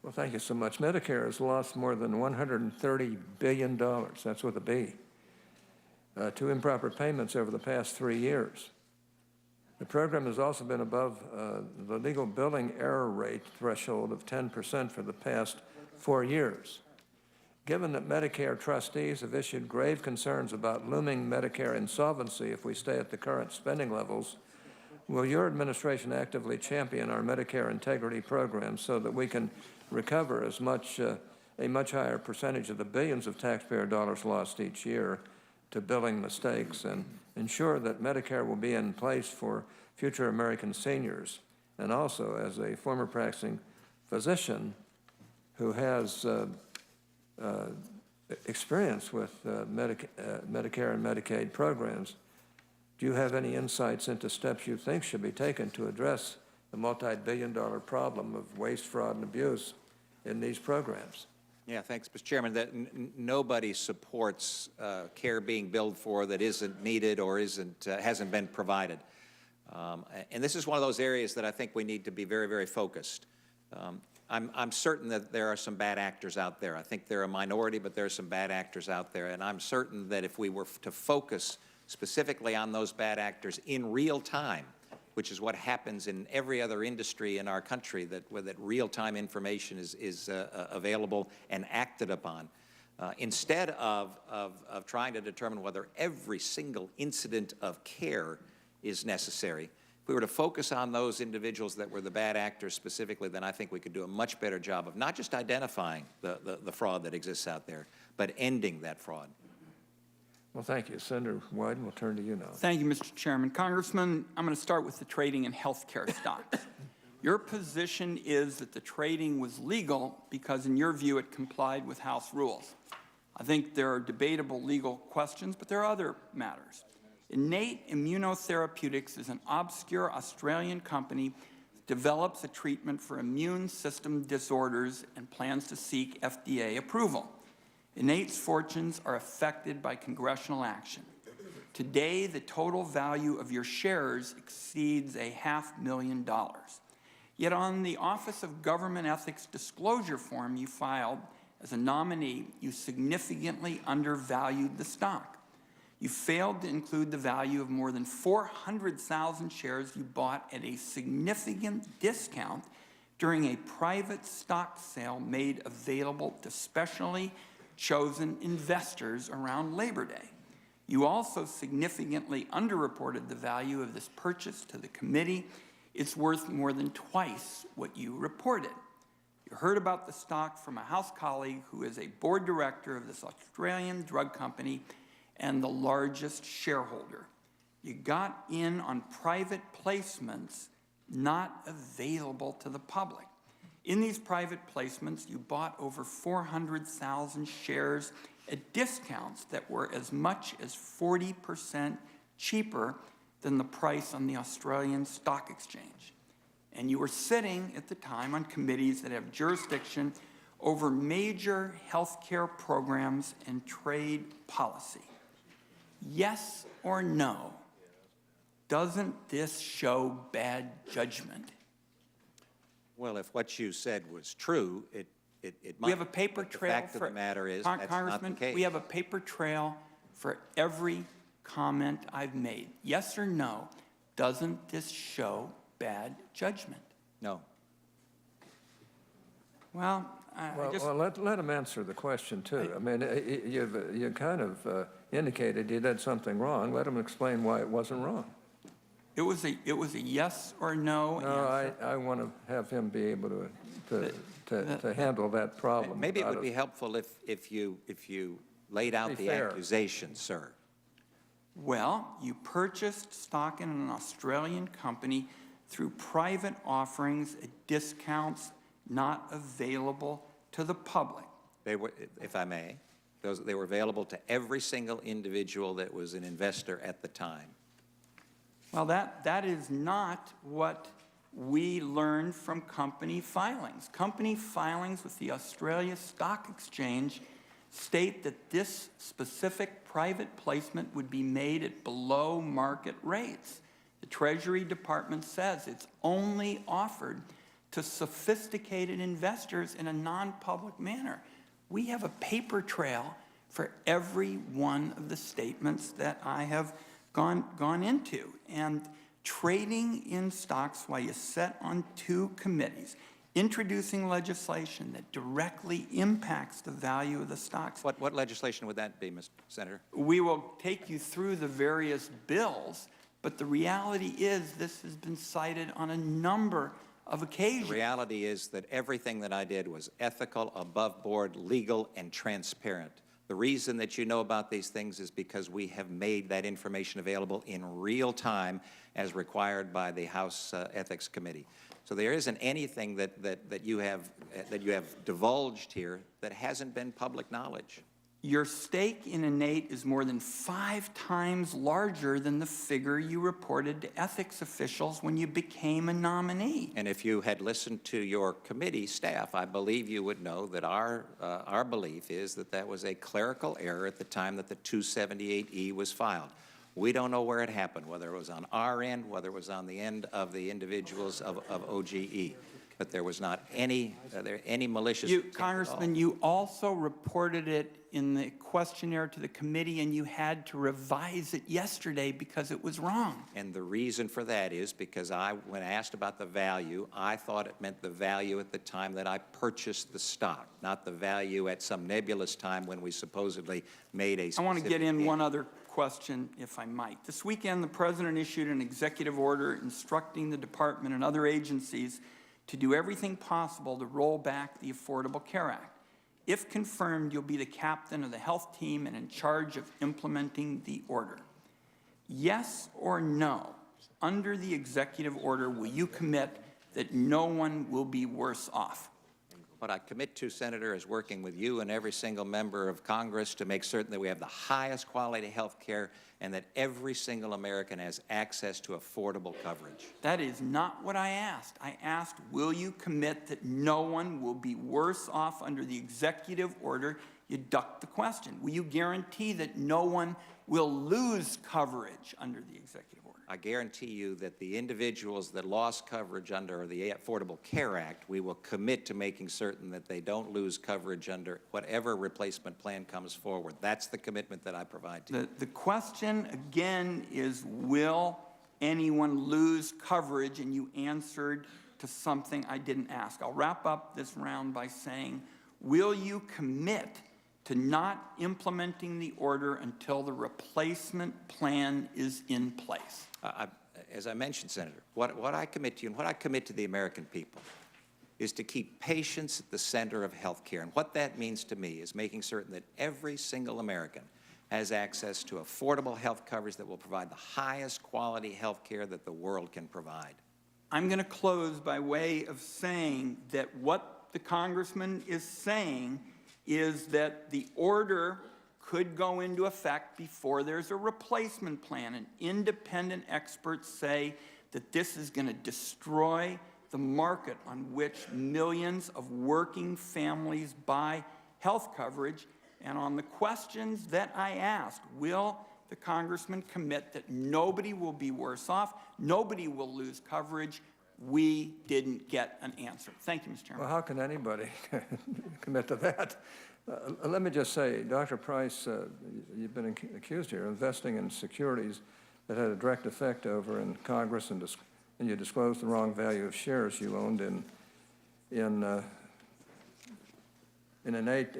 Well, thank you so much. Medicare has lost more than $130 billion, that's with a B, to improper payments over the past 3 years. The program has also been above the legal billing error rate threshold of 10% for the past 4 years. Given that Medicare trustees have issued grave concerns about looming Medicare insolvency if we stay at the current spending levels, will your administration actively champion our Medicare integrity program so that we can recover a much higher percentage of the billions of taxpayer dollars lost each year to billing mistakes, and ensure that Medicare will be in place for future American seniors? And also, as a former practicing physician who has experience with Medicare and Medicaid programs, do you have any insights into steps you think should be taken to address the multi-billion-dollar problem of waste, fraud, and abuse in these programs? Yeah, thanks, Mr. Chairman. That nobody supports care being billed for that isn't needed or hasn't been provided. And this is one of those areas that I think we need to be very, very focused. I'm certain that there are some bad actors out there. I think they're a minority, but there are some bad actors out there. And I'm certain that if we were to focus specifically on those bad actors in real time, which is what happens in every other industry in our country, that real-time information is available and acted upon, instead of trying to determine whether every single incident of care is necessary. If we were to focus on those individuals that were the bad actors specifically, then I think we could do a much better job of not just identifying the fraud that exists out there, but ending that fraud. Well, thank you. Senator Wyden, we'll turn to you now. Thank you, Mr. Chairman. Congressman, I'm going to start with the trading in health care stocks. Your position is that the trading was legal because, in your view, it complied with House rules. I think there are debatable legal questions, but there are other matters. Innate Immunotherapeutics is an obscure Australian company that develops a treatment for immune system disorders and plans to seek FDA approval. Innate's fortunes are affected by congressional action. Today, the total value of your shares exceeds $500,000. Yet on the Office of Government Ethics disclosure form you filed as a nominee, you significantly undervalued the stock. You failed to include the value of more than 400,000 shares you bought at a significant discount during a private stock sale made available to specially chosen investors around Labor Day. You also significantly underreported the value of this purchase to the committee. It's worth more than twice what you reported. You heard about the stock from a House colleague who is a board director of this Australian drug company and the largest shareholder. You got in on private placements not available to the public. In these private placements, you bought over 400,000 shares at discounts that were as much as 40% cheaper than the price on the Australian Stock Exchange. And you were sitting at the time on committees that have jurisdiction over major healthcare programs and trade policy. Yes or no, doesn't this show bad judgment? Well, if what you said was true, it might. We have a paper trail. The fact of the matter is that's not the case. We have a paper trail for every comment I've made. Yes or no, doesn't this show bad judgment? No. Well, let him answer the question, too. I mean, you kind of indicated you did something wrong. Let him explain why it wasn't wrong. It was a yes or no answer. I want to have him be able to handle that problem. Maybe it would be helpful if you laid out the accusation, sir. Well, you purchased stock in an Australian company through private offerings at discounts not available to the public. They were, if I may. They were available to every single individual that was an investor at the time. Well, that is not what we learned from company filings. Company filings with the Australia Stock Exchange state that this specific private placement would be made at below market rates. The Treasury Department says it's only offered to sophisticated investors in a non-public manner. We have a paper trail for every one of the statements that I have gone into. And trading in stocks while you sit on two committees, introducing legislation that directly impacts the value of the stocks. What legislation would that be, Mr. Senator? We will take you through the various bills, but the reality is this has been cited on a number of occasions. The reality is that everything that I did was ethical, above board, legal, and transparent. The reason that you know about these things is because we have made that information available in real time as required by the House Ethics Committee. So there isn't anything that you have divulged here that hasn't been public knowledge. Your stake in Innate is more than 5 times larger than the figure you reported to ethics officials when you became a nominee. And if you had listened to your committee staff, I believe you would know that our belief is that that was a clerical error at the time that the 278E was filed. We don't know where it happened, whether it was on our end, whether it was on the end of the individuals of OGE. But there was not any malicious intent at all. Congressman, you also reported it in the questionnaire to the committee, and you had to revise it yesterday because it was wrong. And the reason for that is because when asked about the value, I thought it meant the value at the time that I purchased the stock, not the value at some nebulous time when we supposedly made a specific I want to get in gain. one other question, if I might. This weekend, the President issued an executive order instructing the Department and other agencies to do everything possible to roll back the Affordable Care Act. If confirmed, you'll be the captain of the health team and in charge of implementing the order. Yes or no, under the executive order, will you commit that no one will be worse off? What I commit to, Senator, is working with you and every single member of Congress to make certain that we have the highest quality health care and that every single American has access to affordable coverage. That is not what I asked. I asked, will you commit that no one will be worse off under the executive order? You ducked the question. Will you guarantee that no one will lose coverage under the executive order? I guarantee you that the individuals that lost coverage under the Affordable Care Act, we will commit to making certain that they don't lose coverage under whatever replacement plan comes forward. That's the commitment that I provide to you. The question, again, is will anyone lose coverage? And you answered to something I didn't ask. I'll wrap up this round by saying, will you commit to not implementing the order until the replacement plan is in place? As I mentioned, Senator, what I commit to you and what I commit to the American people is to keep patients at the center of health care. And what that means to me is making certain that every single American has access to affordable health coverage that will provide the highest quality health care that the world can provide. I'm going to close by way of saying that what the congressman is saying is that the order could go into effect before there's a replacement plan. And independent experts say that this is going to destroy the market on which millions of working families buy health coverage. And on the questions that I asked, will the congressman commit that nobody will be worse off, nobody will lose coverage? We didn't get an answer. Thank you, Mr. Chairman. Well, how can anybody commit to that? Let me just say, Dr. Price, you've been accused here of investing in securities that had a direct effect over in Congress, and you disclosed the wrong value of shares you owned in Innate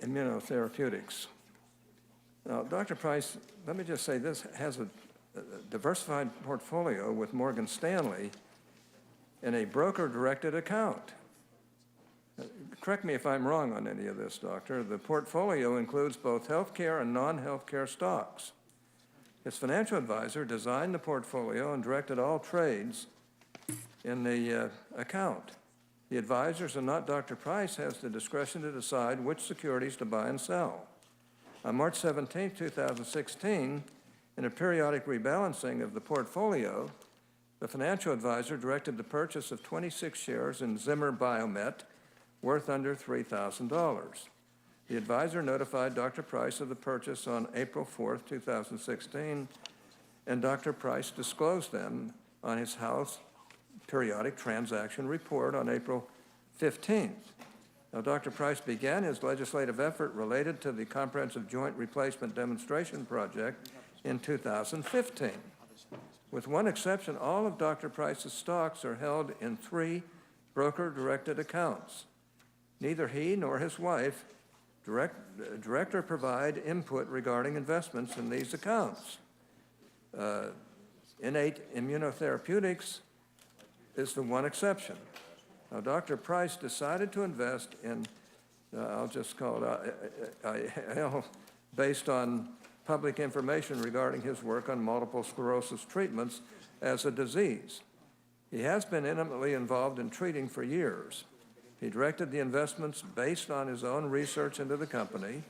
Immunotherapeutics. Now, Dr. Price, let me just say this has a diversified portfolio with Morgan Stanley in a broker-directed account. Correct me if I'm wrong on any of this, Doctor. The portfolio includes both healthcare and non-healthcare stocks. His financial advisor designed the portfolio and directed all trades in the account. The advisors, and not Dr. Price, has the discretion to decide which securities to buy and sell. On March 17, 2016, in a periodic rebalancing of the portfolio, the financial advisor directed the purchase of 26 shares in Zimmer Biomet worth under $3,000. The advisor notified Dr. Price of the purchase on April 4, 2016, and Dr. Price disclosed them on his House periodic transaction report on April 15th. Now, Dr. Price began his legislative effort related to the Comprehensive Joint Replacement Demonstration Project in 2015. With one exception, all of Dr. Price's stocks are held in 3 broker-directed accounts. Neither he nor his wife direct or provide input regarding investments in these accounts. Innate immunotherapeutics is the one exception. Now, Dr. Price decided to invest in, I'll just call it IL, based on public information regarding his work on multiple sclerosis treatments as a disease. He has been intimately involved in treating for years. He directed the investments based on his own research into the company.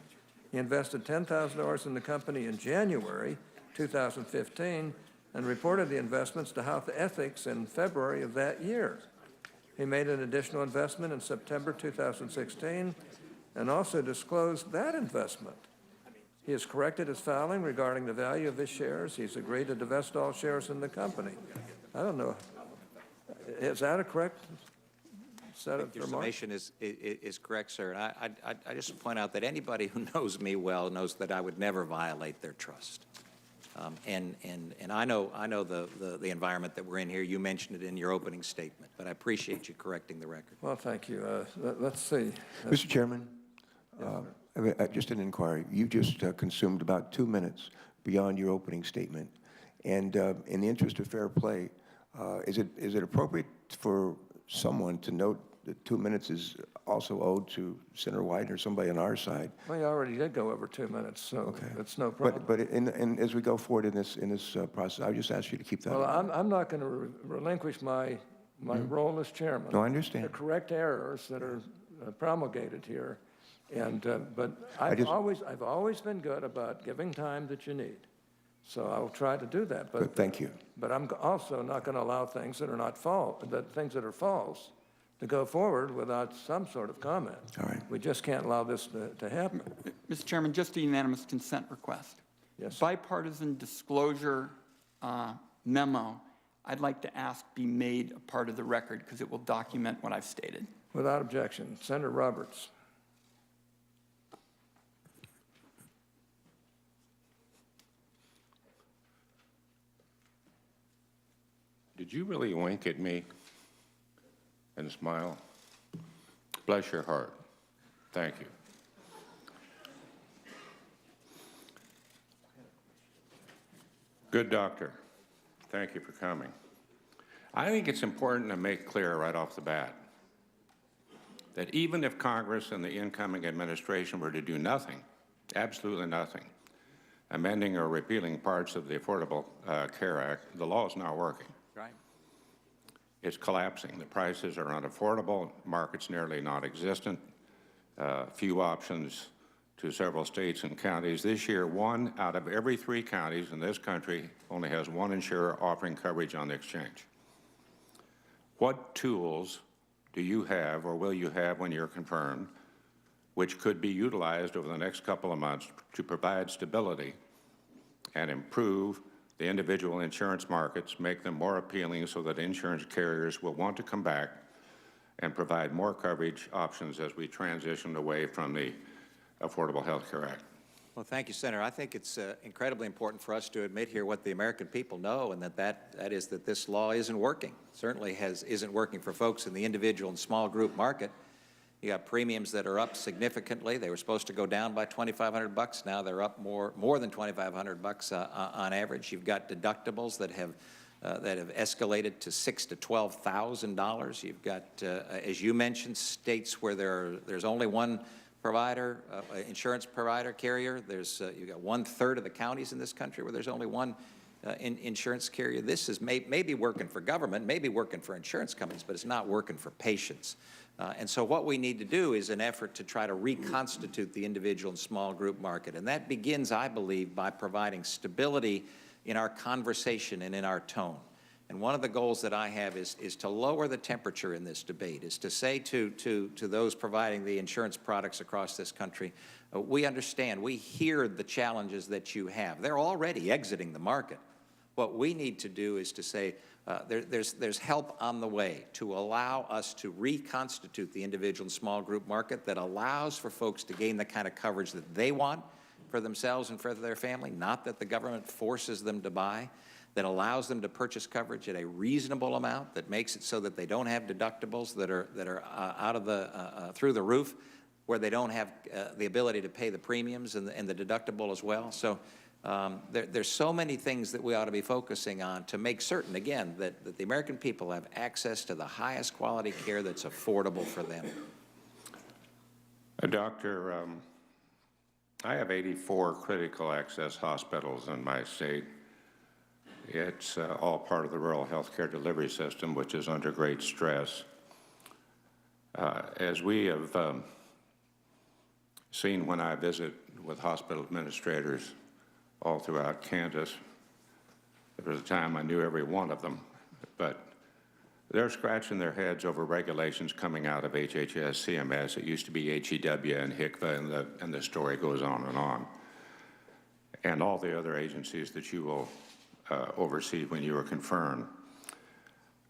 He invested $10,000 in the company in January 2015 and reported the investments to Health Ethics in February of that year. He made an additional investment in September 2016 and also disclosed that investment. He has corrected his filing regarding the value of his shares. He's agreed to divest all shares in the company. I don't know. Is that a correct set of Your remarks? summation is correct, sir. And I just point out that anybody who knows me well knows that I would never violate their trust. And I know the environment that we're in here. You mentioned it in your opening statement, but I appreciate you correcting the record. Well, thank you. Let's see. Mr. Chairman, just an inquiry. You just consumed about 2 minutes beyond your opening statement. And in the interest of fair play, is it appropriate for someone to note that 2 minutes is also owed to Senator Wyden or somebody on our side? Well, you already did go over 2 minutes, so Okay. that's no problem. But as we go forward in this process, I would just ask you to keep that. Well, in mind. I'm not going to relinquish my role as chairman. No, I understand. To correct errors that are promulgated here, and but I've always been good about giving time that you need. So I'll try to do that. But Thank you. But I'm also not going to allow things that are not false, things that are false, to go forward without some sort of comment. All right. We just can't allow this to happen. Mr. Chairman, just a unanimous consent request. Yes. Bipartisan disclosure memo, I'd like to ask be made a part of the record because it will document what I've stated. Without objection. Senator Roberts. Did you really wink at me and smile? Bless your heart. Thank you. Good doctor. Thank you for coming. I think it's important to make clear right off the bat that even if Congress and the incoming administration were to do nothing, absolutely nothing, amending or repealing parts of the Affordable Care Act, the law is not working. Right. It's collapsing. The prices are unaffordable, markets nearly non-existent, few options to several states and counties. This year, 1 out of every 3 counties in this country only has 1 insurer offering coverage on the exchange. What tools do you have or will you have when you're confirmed, which could be utilized over the next couple of months to provide stability and improve the individual insurance markets, make them more appealing so that insurance carriers will want to come back and provide more coverage options as we transition away from the Affordable Health Care Act? Well, thank you, Senator. I think it's incredibly important for us to admit here what the American people know, and that is that this law isn't working. Certainly isn't working for folks in the individual and small group market. You got premiums that are up significantly. They were supposed to go down by $2,500. Now they're up more than $2,500 on average. You've got deductibles that have escalated to $6,000 to $12,000. You've got, as you mentioned, states where there's only one provider, insurance provider carrier. You've got 1/3 of the counties in this country where there's only one insurance carrier. This is maybe working for government, maybe working for insurance companies, but it's not working for patients. And so what we need to do is an effort to try to reconstitute the individual and small group market. And that begins, I believe, by providing stability in our conversation and in our tone. And one of the goals that I have is to lower the temperature in this debate, is to say to those providing the insurance products across this country, we understand, we hear the challenges that you have. They're already exiting the market. What we need to do is to say, there's help on the way to allow us to reconstitute the individual and small group market that allows for folks to gain the kind of coverage that they want for themselves and for their family, not that the government forces them to buy, that allows them to purchase coverage at a reasonable amount, that makes it so that they don't have deductibles that are out of the through the roof, where they don't have the ability to pay the premiums and the deductible as well. So there's so many things that we ought to be focusing on to make certain, again, that the American people have access to the highest quality care that's affordable for them. Doctor, I have 84 critical access hospitals in my state. It's all part of the rural health care delivery system, which is under great stress. As we have seen when I visit with hospital administrators all throughout Kansas, there was a time I knew every one of them, but they're scratching their heads over regulations coming out of HHS, CMS. It used to be HEW and HCFA, and the story goes on, and all the other agencies that you will oversee when you are confirmed.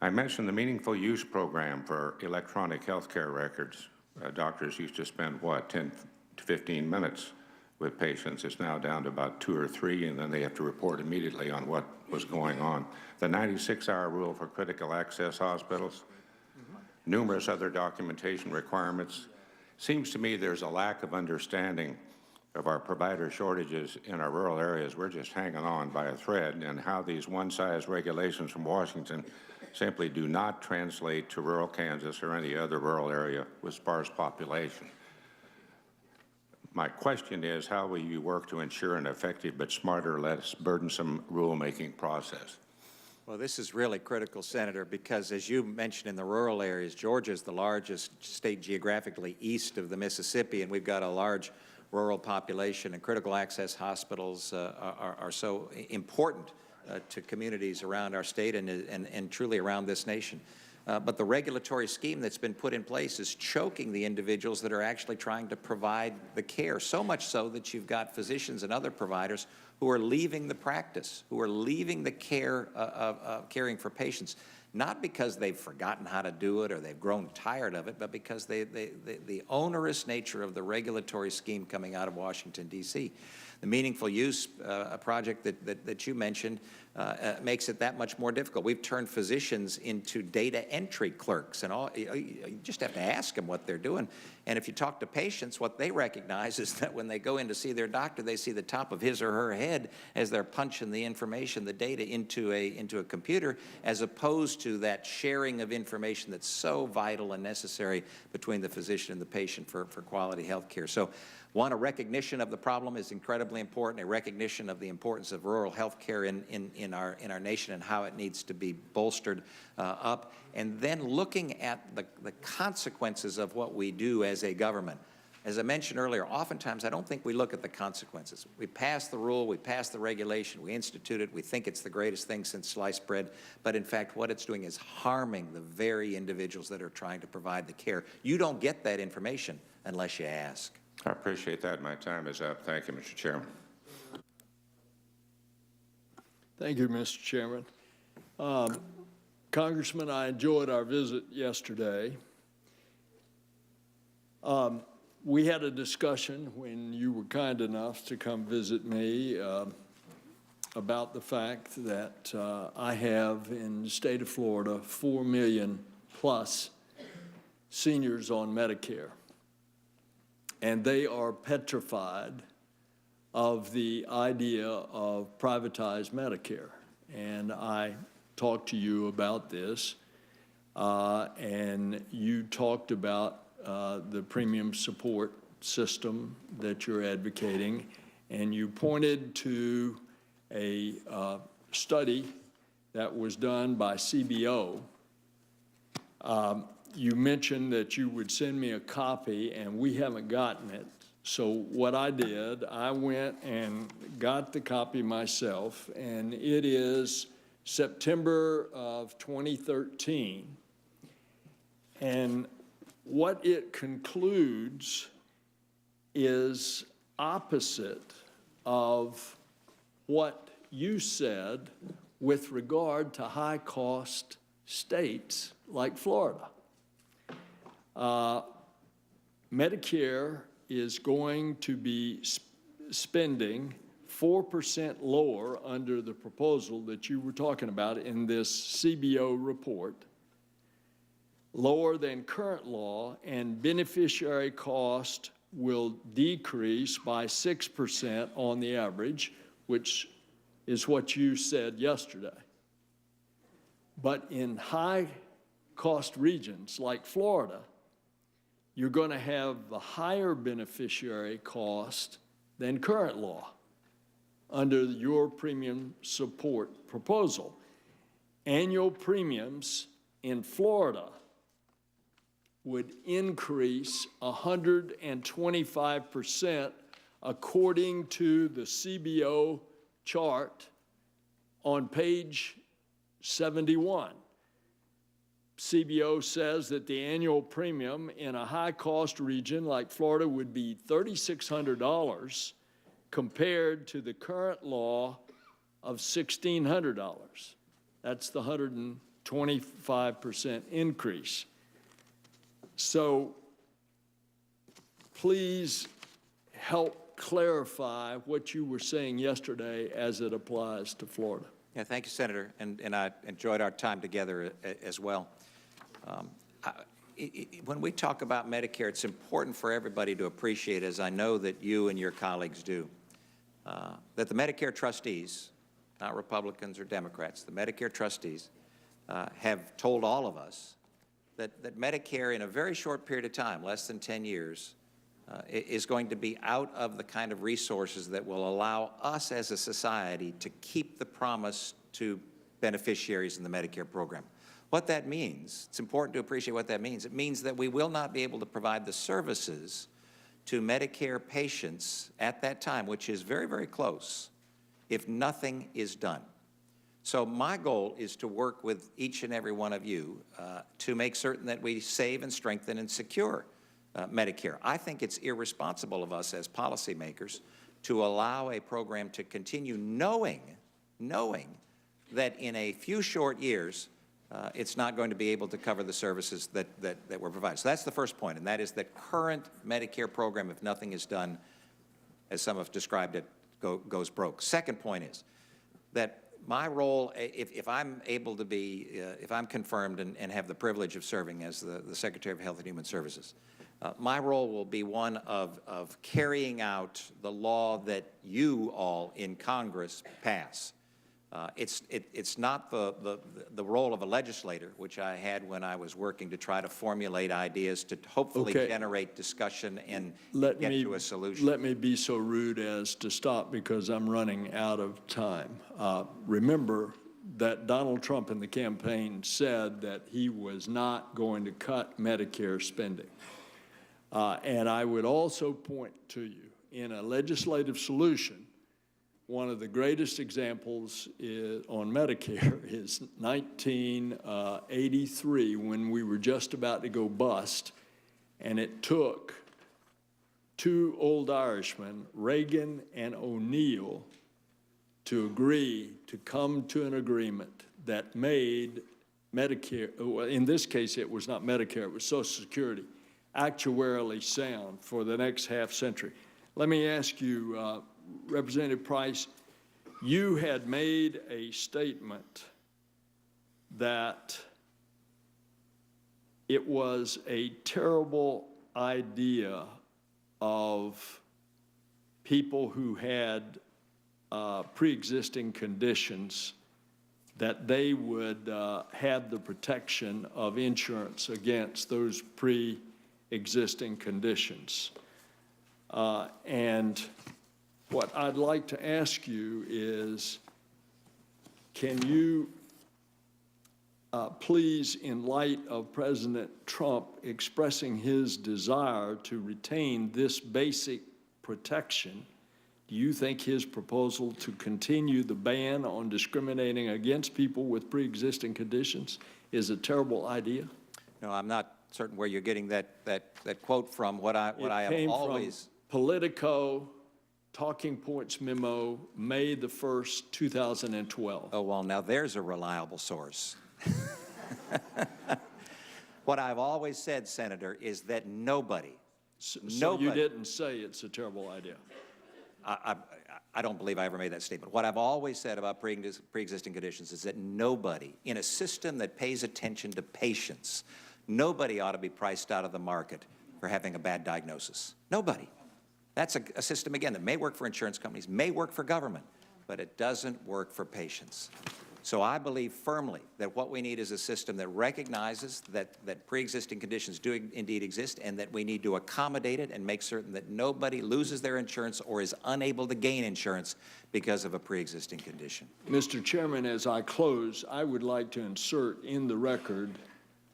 I mentioned the Meaningful Use Program for electronic health care records. Doctors used to spend, what, 10 to 15 minutes with patients. It's now down to about 2 or 3, and then they have to report immediately on what was going on. The 96-hour rule for critical access hospitals, numerous other documentation requirements. Seems to me there's a lack of understanding of our provider shortages in our rural areas. We're just hanging on by a thread, and how these one-size regulations from Washington simply do not translate to rural Kansas or any other rural area with sparse population. My question is, how will you work to ensure an effective but smarter, less burdensome rulemaking process? Well, this is really critical, Senator, because as you mentioned in the rural areas, Georgia is the largest state geographically east of the Mississippi, and we've got a large rural population, and critical access hospitals are so important to communities around our state and truly around this nation. But the regulatory scheme that's been put in place is choking the individuals that are actually trying to provide the care, so much so that you've got physicians and other providers who are leaving the practice, who are leaving the care of caring for patients, not because they've forgotten how to do it or they've grown tired of it, but because the onerous nature of the regulatory scheme coming out of Washington, D.C. The Meaningful Use project that you mentioned makes it that much more difficult. We've turned physicians into data entry clerks, and all. You just have to ask them what they're doing. And if you talk to patients, what they recognize is that when they go in to see their doctor, they see the top of his or her head as they're punching the information, the data into a computer, as opposed to that sharing of information that's so vital and necessary between the physician and the patient for quality health care. So, one, a recognition of the problem is incredibly important, a recognition of the importance of rural health care in our nation and how it needs to be bolstered up, and then looking at the consequences of what we do as a government. As I mentioned earlier, oftentimes I don't think we look at the consequences. We pass the rule, we pass the regulation, we institute it, we think it's the greatest thing since sliced bread, but in fact what it's doing is harming the very individuals that are trying to provide the care. You don't get that information unless you ask. I appreciate that. My time is up. Thank you, Mr. Chairman. Thank you, Mr. Chairman. Congressman, I enjoyed our visit yesterday. We had a discussion when you were kind enough to come visit me about the fact that I have in the state of Florida 4 million plus seniors on Medicare. And they are petrified of the idea of privatized Medicare. And I talked to you about this, and you talked about the premium support system that you're advocating, and you pointed to a study that was done by CBO You mentioned that you would send me a copy, and we haven't gotten it. So what I did, I went and got the copy myself, and it is September of 2013. And what it concludes is opposite of what you said with regard to high-cost states like Florida. Medicare is going to be spending 4% lower under the proposal that you were talking about in this CBO report, lower than current law, and beneficiary cost will decrease by 6% on the average, which is what you said yesterday. But in high-cost regions like Florida, you're going to have the higher beneficiary cost than current law under your premium support proposal. Annual premiums in Florida would increase 125% according to the CBO chart on page 71. CBO says that the annual premium in a high-cost region like Florida would be $3,600 compared to the current law of $1,600. That's the 125% increase. So please help clarify what you were saying yesterday as it applies to Florida. Yeah, thank you, Senator, and I enjoyed our time together as well. When we talk about Medicare, it's important for everybody to appreciate, as I know that you and your colleagues do, that the Medicare trustees, not Republicans or Democrats, the Medicare trustees have told all of us that Medicare in a very short period of time, less than 10 years, is going to be out of the kind of resources that will allow us as a society to keep the promise to beneficiaries in the Medicare program. What that means, it's important to appreciate what that means. It means that we will not be able to provide the services to Medicare patients at that time, which is very, very close, if nothing is done. So my goal is to work with each and every one of you to make certain that we save and strengthen and secure Medicare. I think it's irresponsible of us as policymakers to allow a program to continue knowing that in a few short years, it's not going to be able to cover the services that we're providing. So that's the first point, and that is that current Medicare program, if nothing is done, as some have described it, goes broke. Second point is that my role, if I'm able to be, if I'm confirmed and have the privilege of serving as the Secretary of Health and Human Services, my role will be one of carrying out the law that you all in Congress pass. It's not the role of a legislator, which I had when I was working to try to formulate ideas to hopefully generate discussion and get to a solution. Let me be so rude as to stop because I'm running out of time. Remember that Donald Trump in the campaign said that he was not going to cut Medicare spending. And I would also point to you, in a legislative solution, one of the greatest examples on Medicare is 1983, when we were just about to go bust, and it took two old Irishmen, Reagan and O'Neill, to agree to come to an agreement that made Medicare, in this case it was not Medicare, it was Social Security, actuarially sound for the next half century. Let me ask you, Representative Price, you had made a statement that it was a terrible idea of people who had pre-existing conditions that they would have the protection of insurance against those pre-existing conditions. And what I'd like to ask you is, can you please, in light of President Trump expressing his desire to retain this basic protection, do you think his proposal to continue the ban on discriminating against people with pre-existing conditions is a terrible idea? No, I'm not certain where you're getting that quote from. What I have It came always... from Politico, Talking Points memo, May the 1st, 2012. Oh, well, now there's a reliable source. What I've always said, Senator, is that nobody, So nobody... you didn't say it's a terrible idea? I don't believe I ever made that statement. What I've always said about pre-existing conditions is that nobody, in a system that pays attention to patients, nobody ought to be priced out of the market for having a bad diagnosis. Nobody. That's a system, again, that may work for insurance companies, may work for government, but it doesn't work for patients. So I believe firmly that what we need is a system that recognizes that pre-existing conditions do indeed exist, and that we need to accommodate it and make certain that nobody loses their insurance or is unable to gain insurance because of a pre-existing condition. Mr. Chairman, as I close, I would like to insert in the record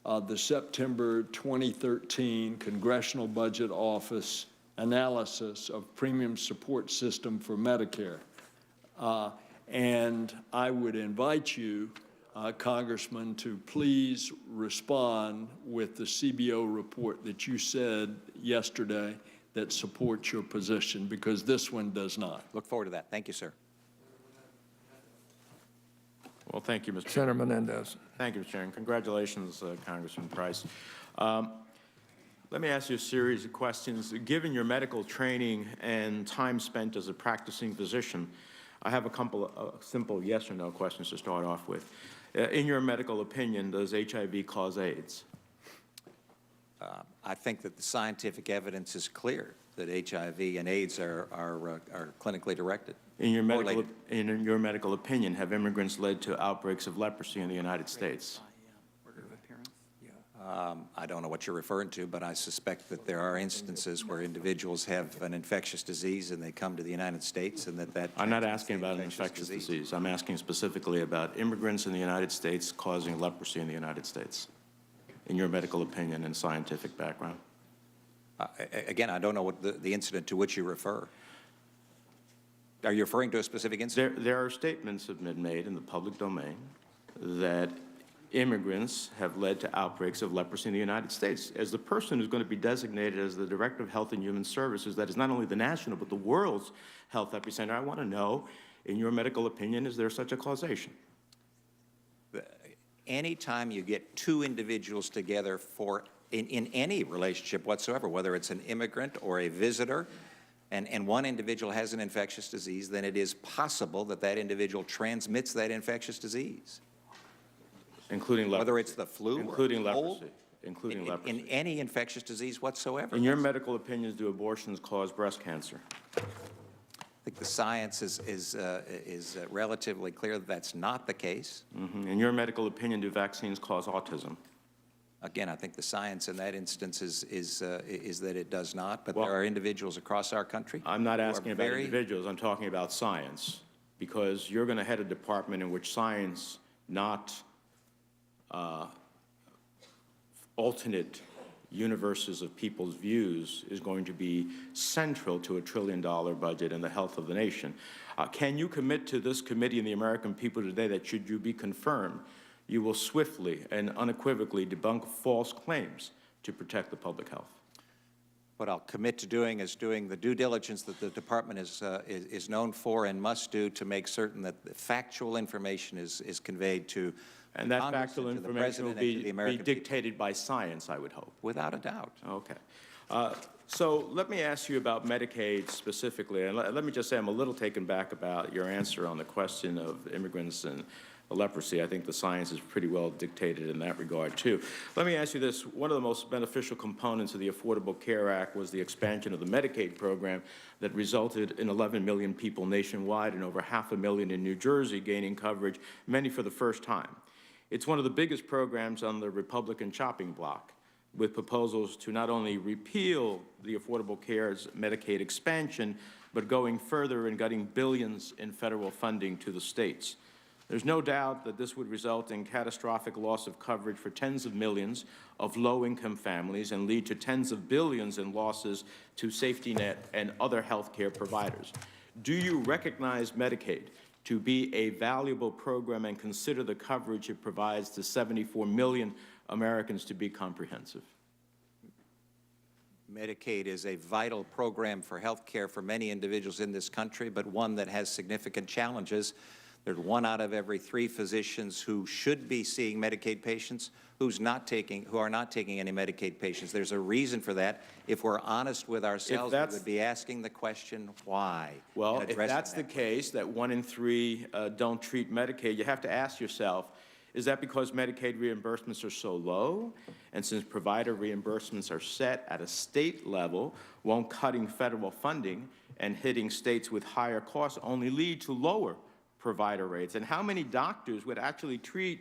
the September 2013 Congressional Budget Office analysis of premium support system for Medicare. And I would invite you, Congressman, to please respond with the CBO report that you said yesterday that supports your position, because this one does not. Look forward to that. Thank you, sir. Well, thank you, Mr. Senator Menendez. Thank you, Mr. Chairman. Congratulations, Congressman Price. Let me ask you a series of questions. Given your medical training and time spent as a practicing physician, I have a couple of simple yes or no questions to start off with. In your medical opinion, does HIV cause AIDS? I think that the scientific evidence is clear that HIV and AIDS are clinically directed. In your medical opinion, have immigrants led to outbreaks of leprosy in the United States? I don't know what you're referring to, but I suspect that there are instances where individuals have an infectious disease and they come to the United States, and that I'm not asking about an infectious disease. I'm asking specifically about immigrants in the United States causing leprosy in the United States, in your medical opinion and scientific background. Again, I don't know what the incident to which you refer. Are you referring to a specific incident? There are statements that have been made in the public domain that immigrants have led to outbreaks of leprosy in the United States. As the person who's going to be designated as the Director of Health and Human Services, that is not only the national but the world's health epicenter, I want to know, in your medical opinion, is there such a causation? Anytime you get two individuals together in any relationship whatsoever, whether it's an immigrant or a visitor, and one individual has an infectious disease, then it is possible that that individual transmits that infectious disease. Including leprosy. Whether it's the flu including or cold, leprosy. Including leprosy. In any infectious disease whatsoever. In your medical opinions, do abortions cause breast cancer? I think the science is relatively clear that that's not the case. Mm-hmm. In your medical opinion, do vaccines cause autism? Again, I think the science in that instance is that it does not, but there are individuals across our country. I'm not asking about individuals, I'm talking about science, because you're going to head a department in which science, not alternate universes of people's views, is going to be central to $1 trillion budget and the health of the nation. Can you commit to this committee and the American people today that should you be confirmed, you will swiftly and unequivocally debunk false claims to protect the public health? What I'll commit to doing is doing the due diligence that the department is known for and must do to make certain that the factual information is conveyed to and that factual information will be dictated by science, I would hope. Without a doubt. Okay. So let me ask you about Medicaid specifically. And let me just say I'm a little taken back about your answer on the question of immigrants and leprosy. I think the science is pretty well dictated in that regard, too. Let me ask you this. One of the most beneficial components of the Affordable Care Act was the expansion of the Medicaid program that resulted in 11 million people nationwide and over 500,000 in New Jersey gaining coverage, many for the first time. It's one of the biggest programs on the Republican chopping block, with proposals to not only repeal the Affordable Care's Medicaid expansion, but going further and gutting billions in federal funding to the states. There's no doubt that this would result in catastrophic loss of coverage for tens of millions of low-income families and lead to tens of billions in losses to safety net and other health care providers. Do you recognize Medicaid to be a valuable program and consider the coverage it provides to 74 million Americans to be comprehensive? Medicaid is a vital program for health care for many individuals in this country, but one that has significant challenges. There's 1 out of every 3 physicians who should be seeing Medicaid patients who are not taking any Medicaid patients. There's a reason for that. If we're honest with ourselves, we would be asking the question, why? Well, if that's the case, that 1 in 3 don't treat Medicaid, you have to ask yourself, is that because Medicaid reimbursements are so low? And since provider reimbursements are set at a state level, won't cutting federal funding and hitting states with higher costs only lead to lower provider rates? And how many doctors would actually treat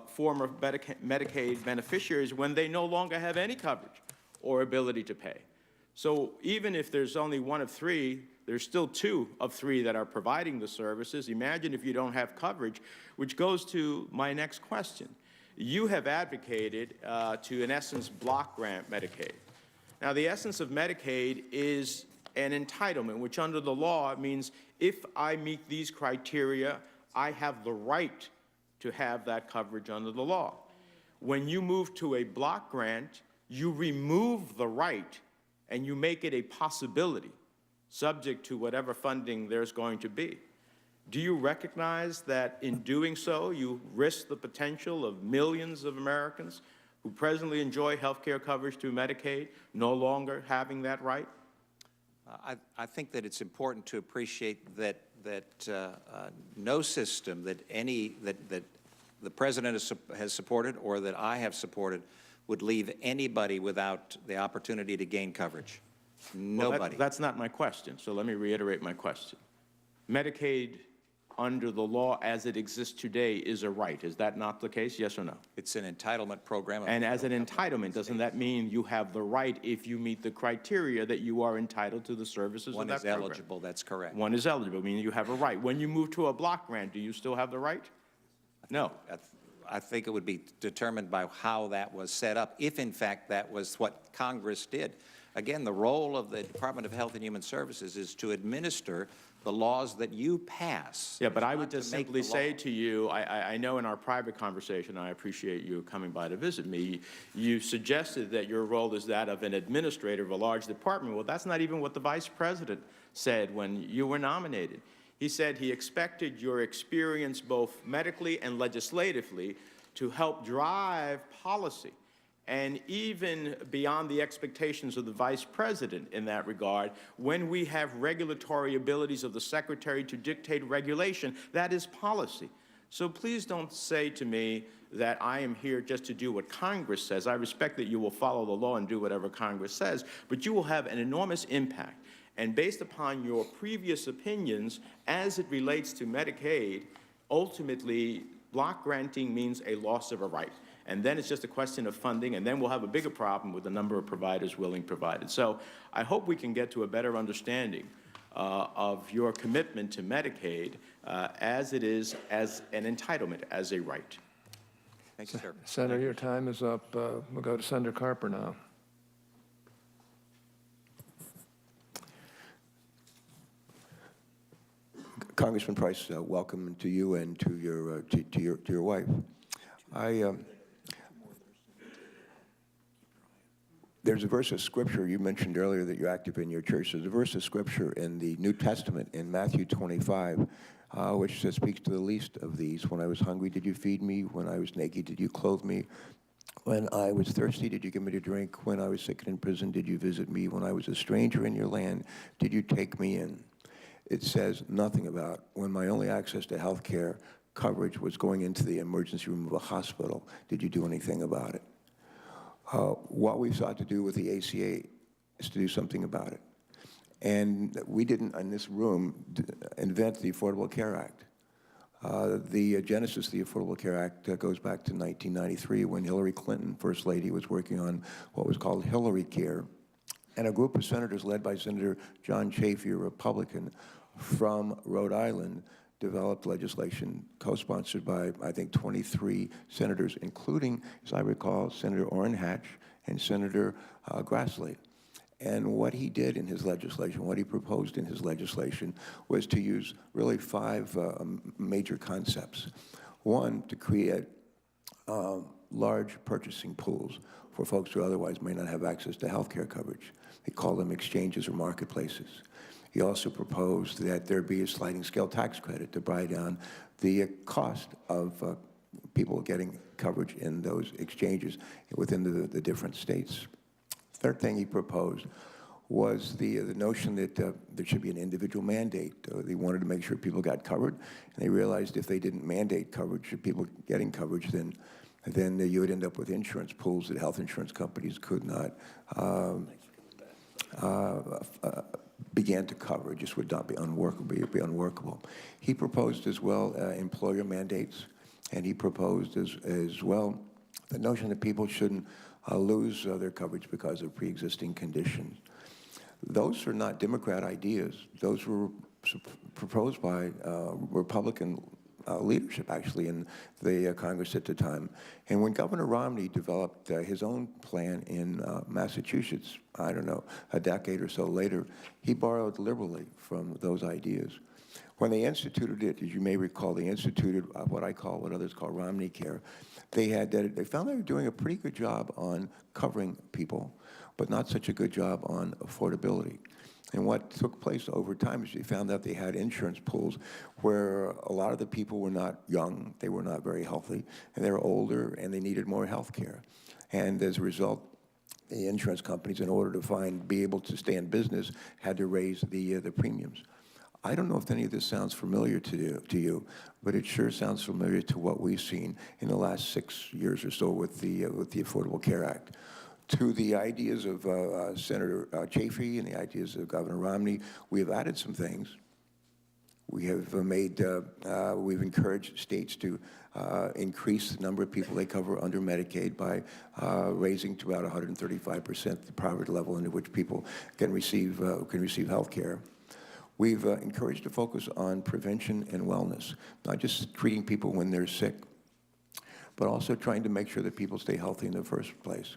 former Medicaid beneficiaries when they no longer have any coverage or ability to pay? So even if there's only 1 of 3, there's still 2 of 3 that are providing the services. Imagine if you don't have coverage, which goes to my next question. You have advocated to, in essence, block grant Medicaid. Now, the essence of Medicaid is an entitlement, which under the law means if I meet these criteria, I have the right to have that coverage under the law. When you move to a block grant, you remove the right and you make it a possibility, subject to whatever funding there's going to be. Do you recognize that in doing so, you risk the potential of millions of Americans who presently enjoy health care coverage through Medicaid no longer having that right? I think that it's important to appreciate that no system that the President has supported or that I have supported would leave anybody without the opportunity to gain coverage. Nobody. Well, that's not my question, so let me reiterate my question. Medicaid, under the law as it exists today, is a right. Is that not the case, yes or no? It's an entitlement program. And as an entitlement, doesn't that mean you have the right if you meet the criteria that you are entitled to the services of that program? One is eligible, that's correct. One is eligible, meaning you have a right. When you move to a block grant, do you still have the right? No. I think it would be determined by how that was set up, if in fact that was what Congress did. Again, the role of the Department of Health and Human Services is to administer the laws that you pass. Yeah, but I would just simply say to you, I know in our private conversation, I appreciate you coming by to visit me, you suggested that your role is that of an administrator of a large department. Well, that's not even what the Vice President said when you were nominated. He said he expected your experience both medically and legislatively to help drive policy, and even beyond the expectations of the Vice President in that regard, when we have regulatory abilities of the Secretary to dictate regulation, that is policy. So please don't say to me that I am here just to do what Congress says. I respect that you will follow the law and do whatever Congress says, but you will have an enormous impact. And based upon your previous opinions, as it relates to Medicaid, ultimately, block granting means a loss of a right. And then it's just a question of funding, and then we'll have a bigger problem with the number of providers willing provided. So I hope we can get to a better understanding of your commitment to Medicaid as it is as an entitlement, as a right. Thank you, sir. Senator, your time is up. We'll go to Senator Carper now. Congressman Price, welcome to you and to your wife. There's a verse of Scripture you mentioned earlier that you're active in your church. There's a verse of Scripture in the New Testament in Matthew 25, which speaks to the least of these. When I was hungry, did you feed me? When I was naked, did you clothe me? When I was thirsty, did you give me to drink? When I was sick and in prison, did you visit me? When I was a stranger in your land, did you take me in? It says nothing about when my only access to health care coverage was going into the emergency room of a hospital. Did you do anything about it? What we've sought to do with the ACA is to do something about it. And we didn't, in this room, invent the Affordable Care Act. The genesis of the Affordable Care Act goes back to 1993 when Hillary Clinton, First Lady, was working on what was called Hillary Care. And a group of senators led by Senator John Chafee, a Republican from Rhode Island, developed legislation co-sponsored by, I think, 23 senators, including, as I recall, Senator Orrin Hatch and Senator Grassley. And what he did in his legislation, what he proposed in his legislation, was to use really 5 major concepts. One, to create large purchasing pools for folks who otherwise may not have access to health care coverage. He called them exchanges or marketplaces. He also proposed that there be a sliding scale tax credit to buy down the cost of people getting coverage in those exchanges within the different states. Third thing he proposed was the notion that there should be an individual mandate. They wanted to make sure people got covered, and they realized if they didn't mandate coverage, if people getting coverage, then you would end up with insurance pools that health insurance companies could not began to cover. It just would not be unworkable. He proposed as well employer mandates, and he proposed as well the notion that people shouldn't lose their coverage because of pre-existing conditions. Those are not Democrat ideas. Those were proposed by Republican leadership, actually, in the Congress at the time. And when Governor Romney developed his own plan in Massachusetts, I don't know, a decade or so later, he borrowed liberally from those ideas. When they instituted it, as you may recall, they instituted what others call Romney Care. They found they were doing a pretty good job on covering people, but not such a good job on affordability. And what took place over time is they found out they had insurance pools where a lot of the people were not young, they were not very healthy, and they were older, and they needed more health care. And as a result, the insurance companies, in order to be able to stay in business, had to raise the premiums. I don't know if any of this sounds familiar to you, but it sure sounds familiar to what we've seen in the last 6 years or so with the Affordable Care Act. To the ideas of Senator Chafee and the ideas of Governor Romney, we have added some things. We have we've encouraged states to increase the number of people they cover under Medicaid by raising to about 135% the poverty level under which people can receive health care. We've encouraged to focus on prevention and wellness, not just treating people when they're sick, but also trying to make sure that people stay healthy in the first place.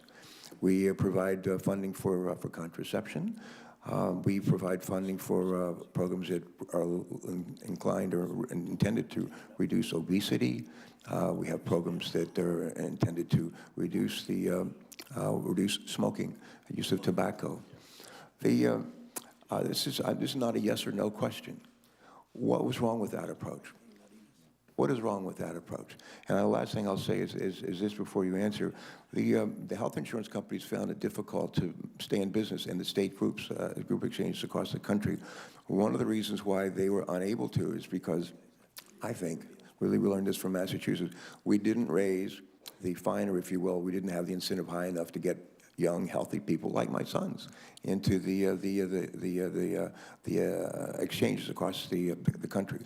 We provide funding for contraception. We provide funding for programs that are inclined or intended to reduce obesity. We have programs that are intended to reduce smoking, use of tobacco. This is not a yes or no question. What was wrong with that approach? What is wrong with that approach? And the last thing I'll say is this before you answer. The health insurance companies found it difficult to stay in business in the state group exchanges across the country. One of the reasons why they were unable to is because, I think, really we learned this from Massachusetts, we didn't raise the finer, if you will. We didn't have the incentive high enough to get young, healthy people like my sons into the exchanges across the country.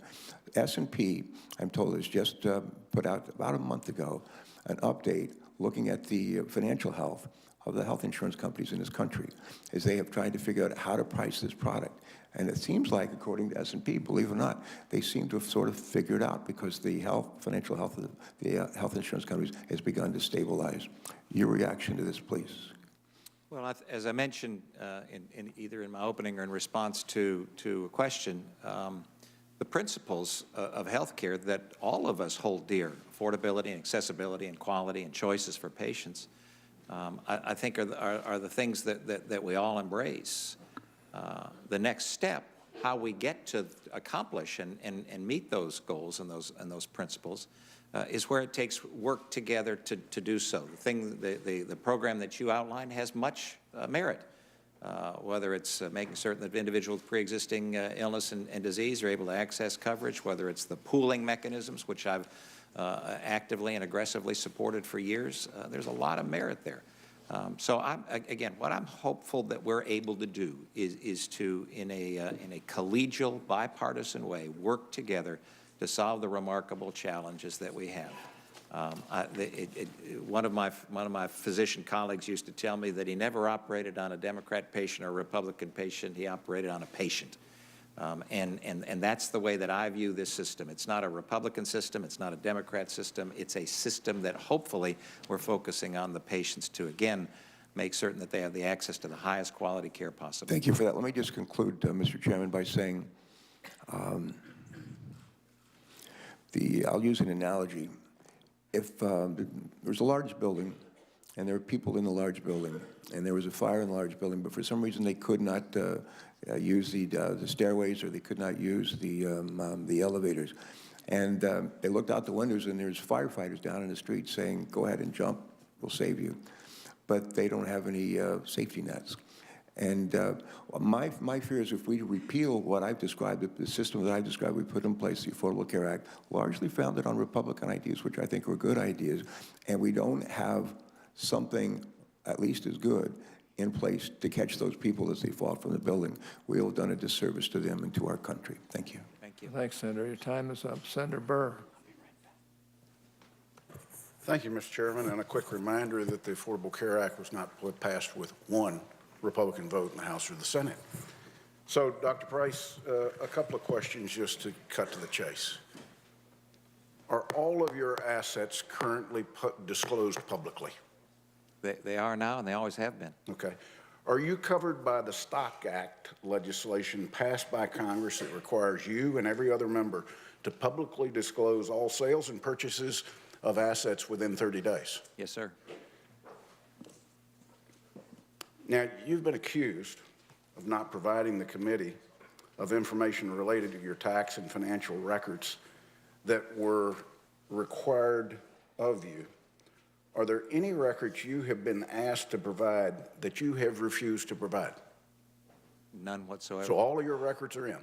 S&P, I'm told, has just put out about a month ago an update looking at the financial health of the health insurance companies in this country as they have tried to figure out how to price this product. And it seems like, according to S&P, believe it or not, they seem to have sort of figured out because the financial health of the health insurance companies has begun to stabilize. Your reaction to this, please. Well, as I mentioned either in my opening or in response to a question, the principles of healthcare that all of us hold dear, affordability and accessibility and quality and choices for patients, I think are the things that we all embrace. The next step, how we get to accomplish and meet those goals and those principles, is where it takes work together to do so. The program that you outlined has much merit, whether it's making certain that individuals with pre-existing illness and disease are able to access coverage, whether it's the pooling mechanisms, which I've actively and aggressively supported for years. There's a lot of merit there. So again, what I'm hopeful that we're able to do is to, in a collegial, bipartisan way, work together to solve the remarkable challenges that we have. One of my physician colleagues used to tell me that he never operated on a Democrat patient or a Republican patient. He operated on a patient. And that's the way that I view this system. It's not a Republican system. It's not a Democrat system. It's a system that hopefully we're focusing on the patients to, again, make certain that they have the access to the highest quality care possible. Thank you for that. Let me just conclude, Mr. Chairman, by saying I'll use an analogy. If there's a large building and there are people in the large building and there was a fire in the large building, but for some reason they could not use the stairways or they could not use the elevators. And they looked out the windows and there's firefighters down in the street saying, go ahead and jump, we'll save you. But they don't have any safety nets. And my fear is if we repeal what I've described, the system that I've described, we put in place the Affordable Care Act, largely founded on Republican ideas, which I think are good ideas, and we don't have something at least as good in place to catch those people as they fall from the building, we will have done a disservice to them and to our country. Thank you. Thank you. Thanks, Senator. Your time is up. Senator Burr. Thank you, Mr. Chairman, and a quick reminder that the Affordable Care Act was not passed with one Republican vote in the House or the Senate. So, Dr. Price, a couple of questions just to cut to the chase. Are all of your assets currently disclosed publicly? They are now, and they always have been. Okay. Are you covered by the Stock Act legislation passed by Congress that requires you and every other member to publicly disclose all sales and purchases of assets within 30 days? Yes, sir. Now, you've been accused of not providing the committee of information related to your tax and financial records that were required of you. Are there any records you have been asked to provide that you have refused to provide? None whatsoever. So all of your records are in?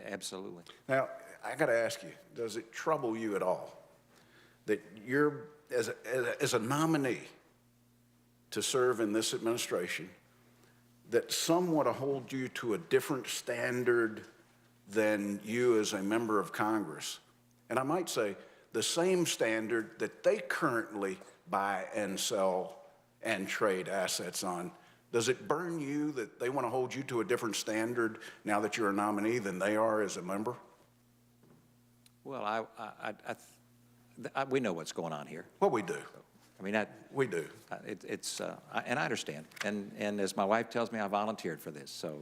Absolutely. Now, I got to ask you, does it trouble you at all that you're, as a nominee to serve in this administration, that some want to hold you to a different standard than you as a member of Congress? And I might say the same standard that they currently buy and sell and trade assets on. Does it burn you that they want to hold you to a different standard now that you're a nominee than they are as a member? Well, we know what's going on here. Well, we do. I mean, We do. and I understand. And as my wife tells me, I volunteered for this, so.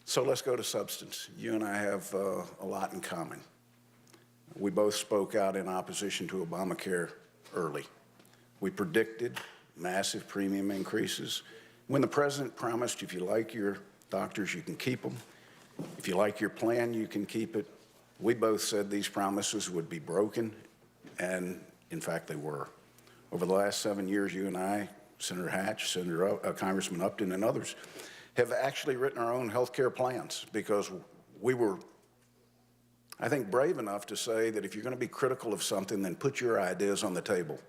So let's go to substance. You and I have a lot in common. We both spoke out in opposition to Obamacare early. We predicted massive premium increases. When the president promised, if you like your doctors, you can keep them. If you like your plan, you can keep it. We both said these promises would be broken, and in fact, they were. Over the last 7 years, you and I, Senator Hatch, Congressman Upton, and others, have actually written our own health care plans because we were, I think, brave enough to say that if you're going to be critical of something, then put your ideas on the table.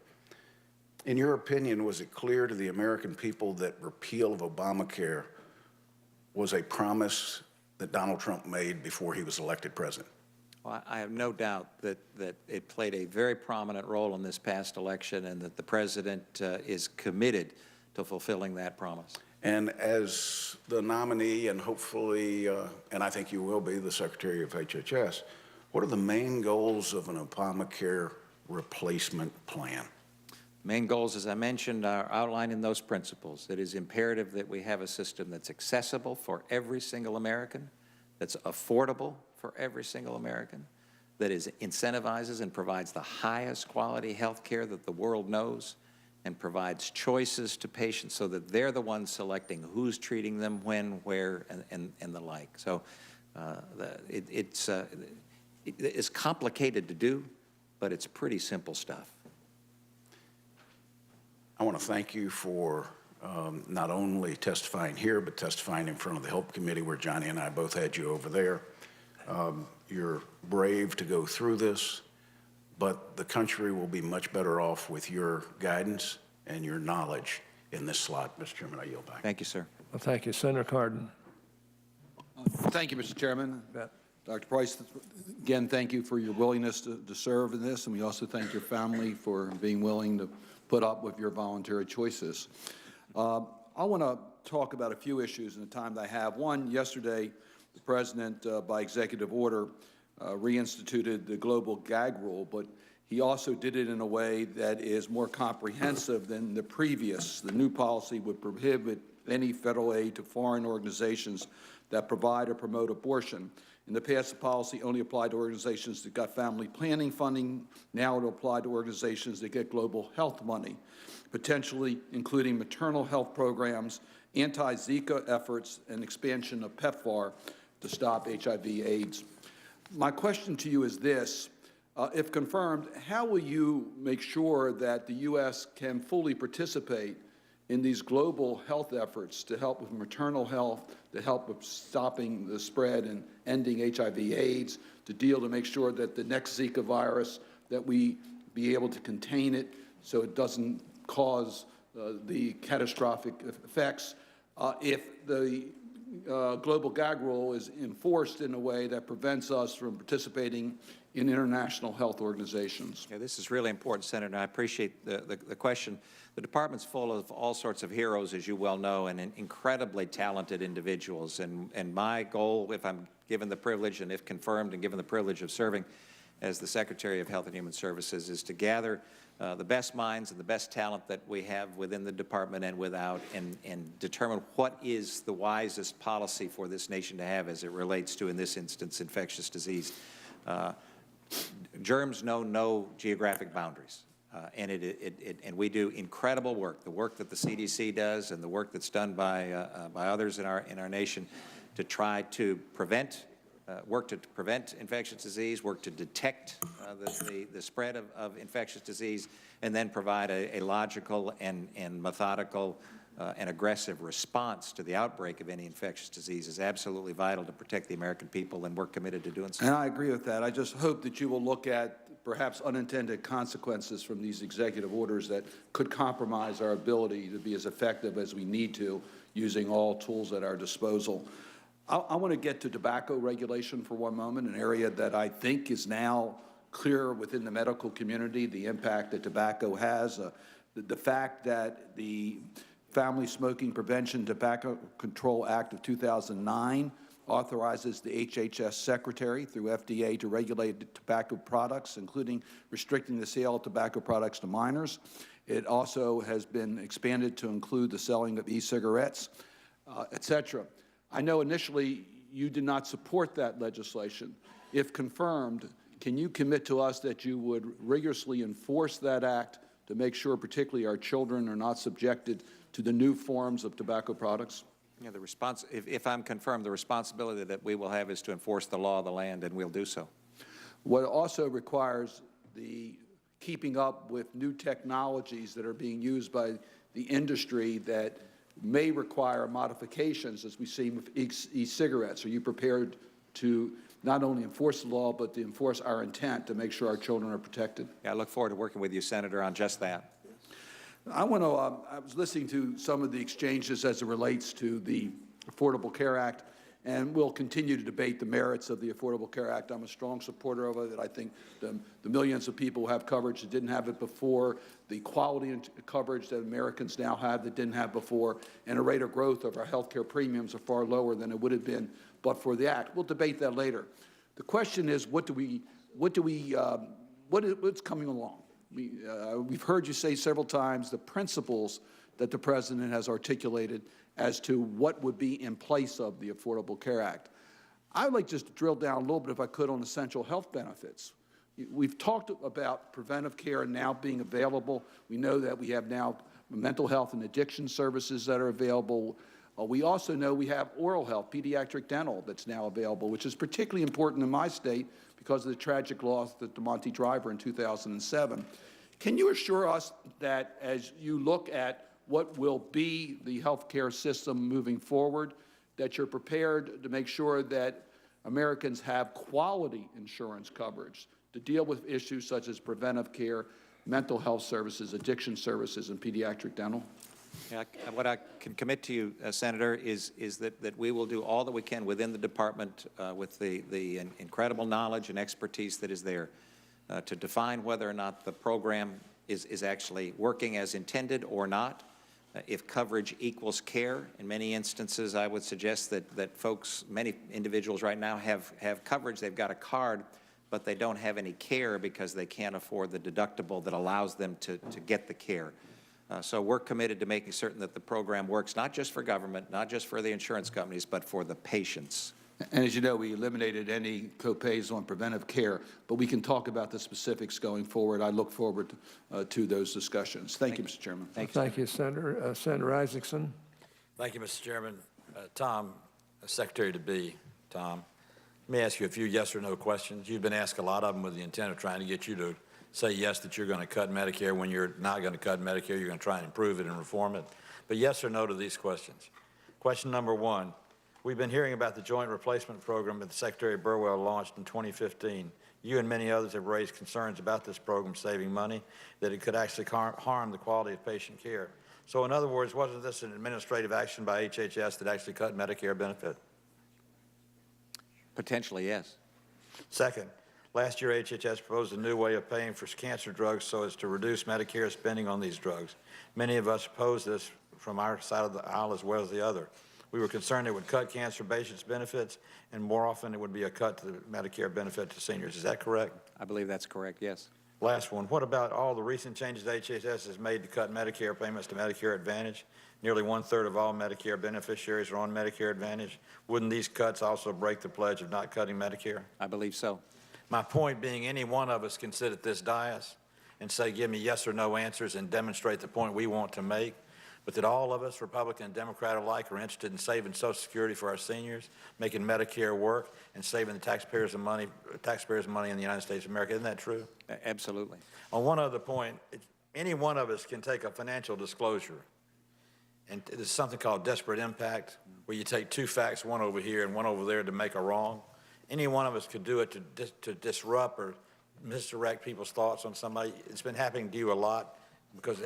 In your opinion, was it clear to the American people that repeal of Obamacare was a promise that Donald Trump made before he was elected president? Well, I have no doubt that it played a very prominent role in this past election and that the president is committed to fulfilling that promise. And as the nominee and hopefully, and I think you will be, the Secretary of HHS, what are the main goals of an Obamacare replacement plan? Main goals, as I mentioned, are outlined in those principles. It is imperative that we have a system that's accessible for every single American, that's affordable for every single American, that incentivizes and provides the highest quality health care that the world knows, and provides choices to patients so that they're the ones selecting who's treating them, when, where, and the like. So it's complicated to do, but it's pretty simple stuff. I want to thank you for not only testifying here, but testifying in front of the Help Committee where Johnny and I both had you over there. You're brave to go through this, but the country will be much better off with your guidance and your knowledge in this slot. Mr. Chairman, I yield back. Thank you, sir. Well, thank you. Senator Cardin. Thank you, Mr. Chairman. Dr. Price, again, thank you for your willingness to serve in this, and we also thank your family for being willing to put up with your voluntary choices. I want to talk about a few issues in the time that I have. One, yesterday, the President, by executive order, reinstituted the global gag rule, but he also did it in a way that is more comprehensive than the previous. The new policy would prohibit any federal aid to foreign organizations that provide or promote abortion. In the past, the policy only applied to organizations that got family planning funding. Now it will apply to organizations that get global health money, potentially including maternal health programs, anti-Zika efforts, and expansion of PEPFAR to stop HIV/AIDS. My question to you is this. If confirmed, how will you make sure that the U.S. can fully participate in these global health efforts to help with maternal health, to help with stopping the spread and ending HIV/AIDS, to make sure that the next Zika virus, that we be able to contain it so it doesn't cause the catastrophic effects, if the global gag rule is enforced in a way that prevents us from participating in international health organizations? Yeah, this is really important, Senator, and I appreciate the question. The Department's full of all sorts of heroes, as you well know, and incredibly talented individuals. And my goal, if I'm given the privilege and if confirmed and given the privilege of serving as the Secretary of Health and Human Services, is to gather the best minds and the best talent that we have within the Department and without, and determine what is the wisest policy for this nation to have as it relates to, in this instance, infectious disease. Germs know no geographic boundaries, and we do incredible work. The work that the CDC does, and the work that's done by others in our nation, to try to prevent, work to prevent infectious disease, work to detect the spread of infectious disease, and then provide a logical and methodical and aggressive response to the outbreak of any infectious disease is absolutely vital to protect the American people, and we're committed to doing so. And I agree with that. I just hope that you will look at perhaps unintended consequences from these executive orders that could compromise our ability to be as effective as we need to, using all tools at our disposal. I want to get to tobacco regulation for one moment, an area that I think is now clear within the medical community, the impact that tobacco has, the fact that the Family Smoking Prevention Tobacco Control Act of 2009 authorizes the HHS Secretary through FDA to regulate tobacco products, including restricting the sale of tobacco products to minors. It also has been expanded to include the selling of e-cigarettes, et cetera. I know initially you did not support that legislation. If confirmed, can you commit to us that you would rigorously enforce that act to make sure particularly our children are not subjected to the new forms of tobacco products? Yeah, if I'm confirmed, the responsibility that we will have is to enforce the law of the land, and we'll do so. What also requires the keeping up with new technologies that are being used by the industry that may require modifications, as we see with e-cigarettes. Are you prepared to not only enforce the law, but to enforce our intent to make sure our children are protected? Yeah, I look forward to working with you, Senator, on just that. I was listening to some of the exchanges as it relates to the Affordable Care Act, and we'll continue to debate the merits of the Affordable Care Act. I'm a strong supporter of it. I think the millions of people who have coverage that didn't have it before, the quality and coverage that Americans now have that didn't have before, and a rate of growth of our health care premiums are far lower than it would have been but for the act. We'll debate that later. The question is, what's coming along? We've heard you say several times the principles that the President has articulated as to what would be in place of the Affordable Care Act. I would like just to drill down a little bit, if I could, on essential health benefits. We've talked about preventive care now being available. We know that we have now mental health and addiction services that are available. We also know we have oral health, pediatric dental that's now available, which is particularly important in my state because of the tragic loss of the DeMonte driver in 2007. Can you assure us that as you look at what will be the health care system moving forward, that you're prepared to make sure that Americans have quality insurance coverage to deal with issues such as preventive care, mental health services, addiction services, and pediatric dental? Yeah, what I can commit to you, Senator, is that we will do all that we can within the Department with the incredible knowledge and expertise that is there to define whether or not the program is actually working as intended or not, If coverage equals care, in many instances, I would suggest that folks, many individuals right now have coverage, they've got a card, but they don't have any care because they can't afford the deductible that allows them to get the care. So we're committed to making certain that the program works not just for government, not just for the insurance companies, but for the patients. And as you know, we eliminated any copays on preventive care, but we can talk about the specifics going forward. I look forward to those discussions. Thank you, Mr. Chairman. Thank you, Senator. Senator Isaacson. Thank you, Mr. Chairman. Tom, Secretary-to-be, Tom, let me ask you a few yes or no questions. You've been asked a lot of them with the intent of trying to get you to say yes that you're going to cut Medicare when you're not going to cut Medicare. You're going to try and improve it and reform it. But yes or no to these questions. Question number one. We've been hearing about the joint replacement program that Secretary Burwell launched in 2015. You and many others have raised concerns about this program saving money, that it could actually harm the quality of patient care. So in other words, wasn't this an administrative action by HHS that actually cut Medicare benefit? Potentially, yes. Second, last year HHS proposed a new way of paying for cancer drugs so as to reduce Medicare spending on these drugs. Many of us opposed this from our side of the aisle as well as the other. We were concerned it would cut cancer patients' benefits, and more often it would be a cut to the Medicare benefit to seniors. Is that correct? I believe that's correct, yes. Last one. What about all the recent changes HHS has made to cut Medicare payments to Medicare Advantage? Nearly 1/3 of all Medicare beneficiaries are on Medicare Advantage. Wouldn't these cuts also break the pledge of not cutting Medicare? I believe so. My point being, any one of us can sit at this dais and say, give me yes or no answers and demonstrate the point we want to make. But that all of us, Republican and Democrat alike, are interested in saving Social Security for our seniors, making Medicare work, and saving the taxpayers' money in the United States of America. Isn't that true? Absolutely. On one other point, any one of us can take a financial disclosure, and there's something called desperate impact, where you take two facts, one over here and one over there, to make a wrong. Any one of us could do it to disrupt or misdirect people's thoughts on somebody. It's been happening to you a lot, because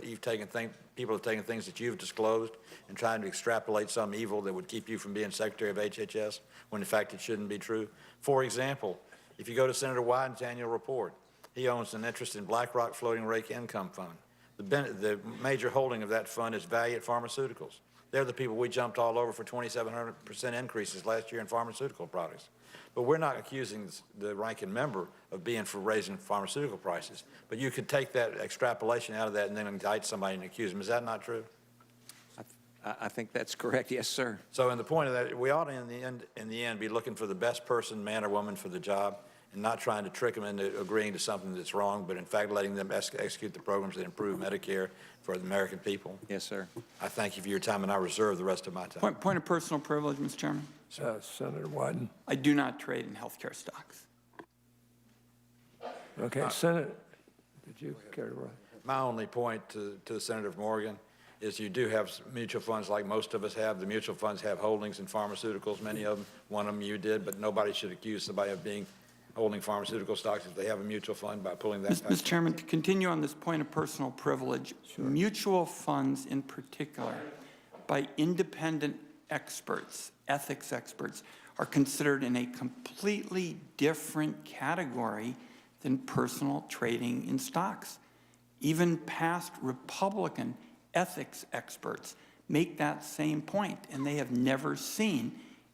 people have taken things that you've disclosed and trying to extrapolate some evil that would keep you from being Secretary of HHS, when in fact it shouldn't be true. For example, if you go to Senator Wyden's annual report, he owns an interest in BlackRock Floating Rate Income Fund. The major holding of that fund is Valiant Pharmaceuticals. They're the people we jumped all over for 2,700% increases last year in pharmaceutical products. But we're not accusing the ranking member of being for raising pharmaceutical prices. But you could take that extrapolation out of that and then indict somebody and accuse them. Is that not true? I think that's correct. Yes, sir. So in the point of that, we ought to, in the end, be looking for the best person, man or woman, for the job, and not trying to trick them into agreeing to something that's wrong, but in fact letting them execute the programs that improve Medicare for the American people. Yes, sir. I thank you for your time, and I reserve the rest of my time. Point of personal privilege, Mr. Chairman. Senator Wyden. I do not trade in healthcare stocks. Okay, Senator, did you care to write? My only point to Senator Morgan is you do have mutual funds like most of us have. The mutual funds have holdings in pharmaceuticals, many of them. One of them you did, but nobody should accuse somebody of holding pharmaceutical stocks if they have a mutual fund by pulling that. Mr. Chairman, to continue on this point of personal privilege, sure. Mutual funds in particular, by independent experts, ethics experts, are considered in a completely different category than personal trading in stocks. Even past Republican ethics experts make that same point, and they have never seen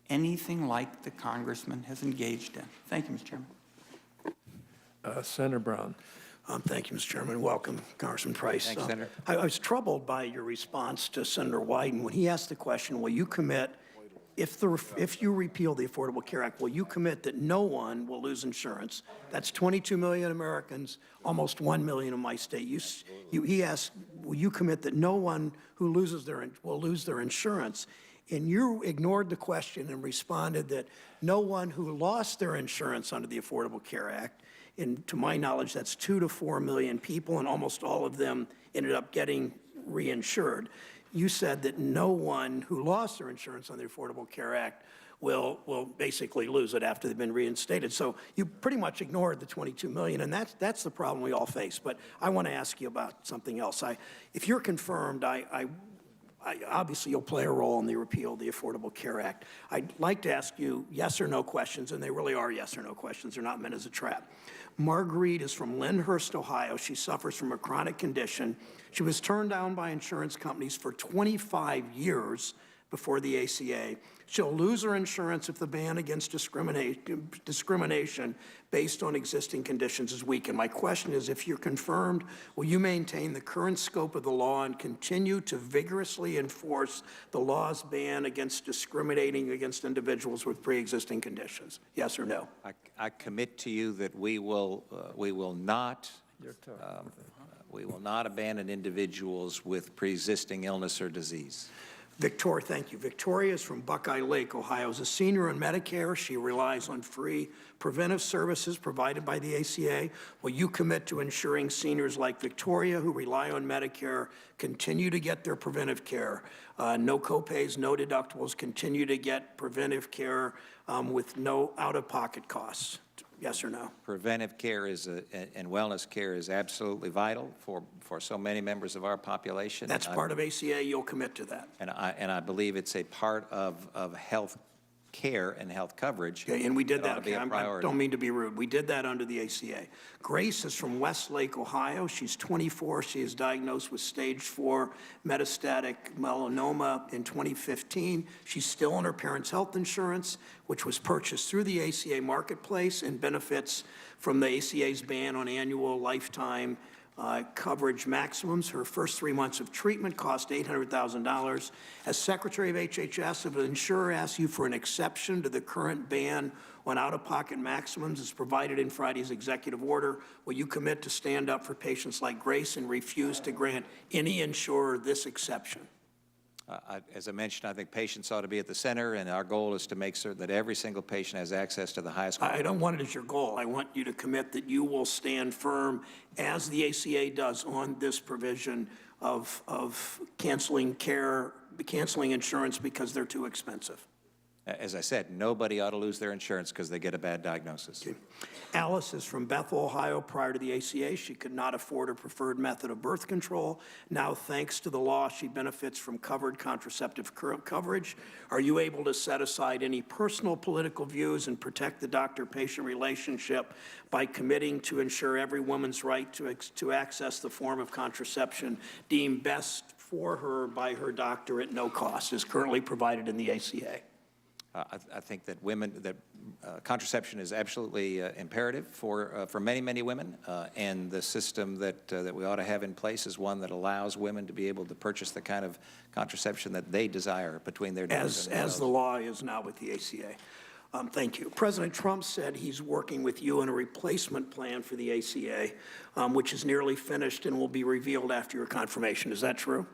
anything like the congressman has engaged in. Thank you, Mr. Chairman. Senator Brown. Thank you, Mr. Chairman. Welcome, Congressman Price. Thanks, Senator. I was troubled by your response to Senator Wyden when he asked the question, will you commit, if you repeal the Affordable Care Act, will you commit that no one will lose insurance? That's 22 million Americans, almost 1 million in my state. He asked, will you commit that no one who will lose their insurance? And you ignored the question and responded that no one who lost their insurance under the Affordable Care Act, and to my knowledge, that's 2 to 4 million people, and almost all of them ended up getting reinsured. You said that no one who lost their insurance under the Affordable Care Act will basically lose it after they've been reinstated. So you pretty much ignored the 22 million, and that's the problem we all face. But I want to ask you about something else. If you're confirmed, I obviously you'll play a role in the repeal of the Affordable Care Act. I'd like to ask you yes or no questions, and they really are yes or no questions. They're not meant as a trap. Marguerite is from Lyndhurst, Ohio. She suffers from a chronic condition. She was turned down by insurance companies for 25 years before the ACA. She'll lose her insurance if the ban against discrimination based on existing conditions is weakened. My question is, if you're confirmed, will you maintain the current scope of the law and continue to vigorously enforce the law's ban against discriminating against individuals with pre-existing conditions? Yes or no? I commit to you that we will not abandon individuals with pre-existing illness or disease. Victoria, thank you. Victoria is from Buckeye Lake, Ohio. As a senior on Medicare, she relies on free preventive services provided by the ACA. Will you commit to ensuring seniors like Victoria who rely on Medicare continue to get their preventive care? No copays, no deductibles, continue to get preventive care with no out-of-pocket costs? Yes or no? Preventive care and wellness care is absolutely vital for so many members of our population. That's part of ACA. You'll commit to that. And I believe it's a part of health care and health coverage. Okay, and we did that. Okay, I don't mean to be rude. We did that under the ACA. Grace is from Westlake, Ohio. She's 24. She is diagnosed with stage 4 metastatic melanoma in 2015. She's still on her parents' health insurance, which was purchased through the ACA marketplace and benefits from the ACA's ban on annual lifetime coverage maximums. Her first 3 months of treatment cost $800,000. As Secretary of HHS, if an insurer asks you for an exception to the current ban on out-of-pocket maximums as provided in Friday's executive order, will you commit to stand up for patients like Grace and refuse to grant any insurer this exception? As I mentioned, I think patients ought to be at the center, and our goal is to make certain that every single patient has access to the highest quality. I don't want it as your goal. I want you to commit that you will stand firm, as the ACA does, on this provision of canceling insurance because they're too expensive. As I said, nobody ought to lose their insurance because they get a bad diagnosis. Okay. Alice is from Bethel, Ohio. Prior to the ACA, she could not afford her preferred method of birth control. Now, thanks to the law, she benefits from covered contraceptive coverage. Are you able to set aside any personal political views and protect the doctor-patient relationship by committing to ensure every woman's right to access the form of contraception deemed best for her by her doctor at no cost, as currently provided in the ACA? I think that contraception is absolutely imperative for many, many women, and the system that we ought to have in place is one that allows women to be able to purchase the kind of contraception that they desire between their doctors and as the law is now with the ACA. Thank you. President Trump said he's working with you on a replacement plan for the ACA, which is nearly finished and will be revealed after your confirmation. Is that true?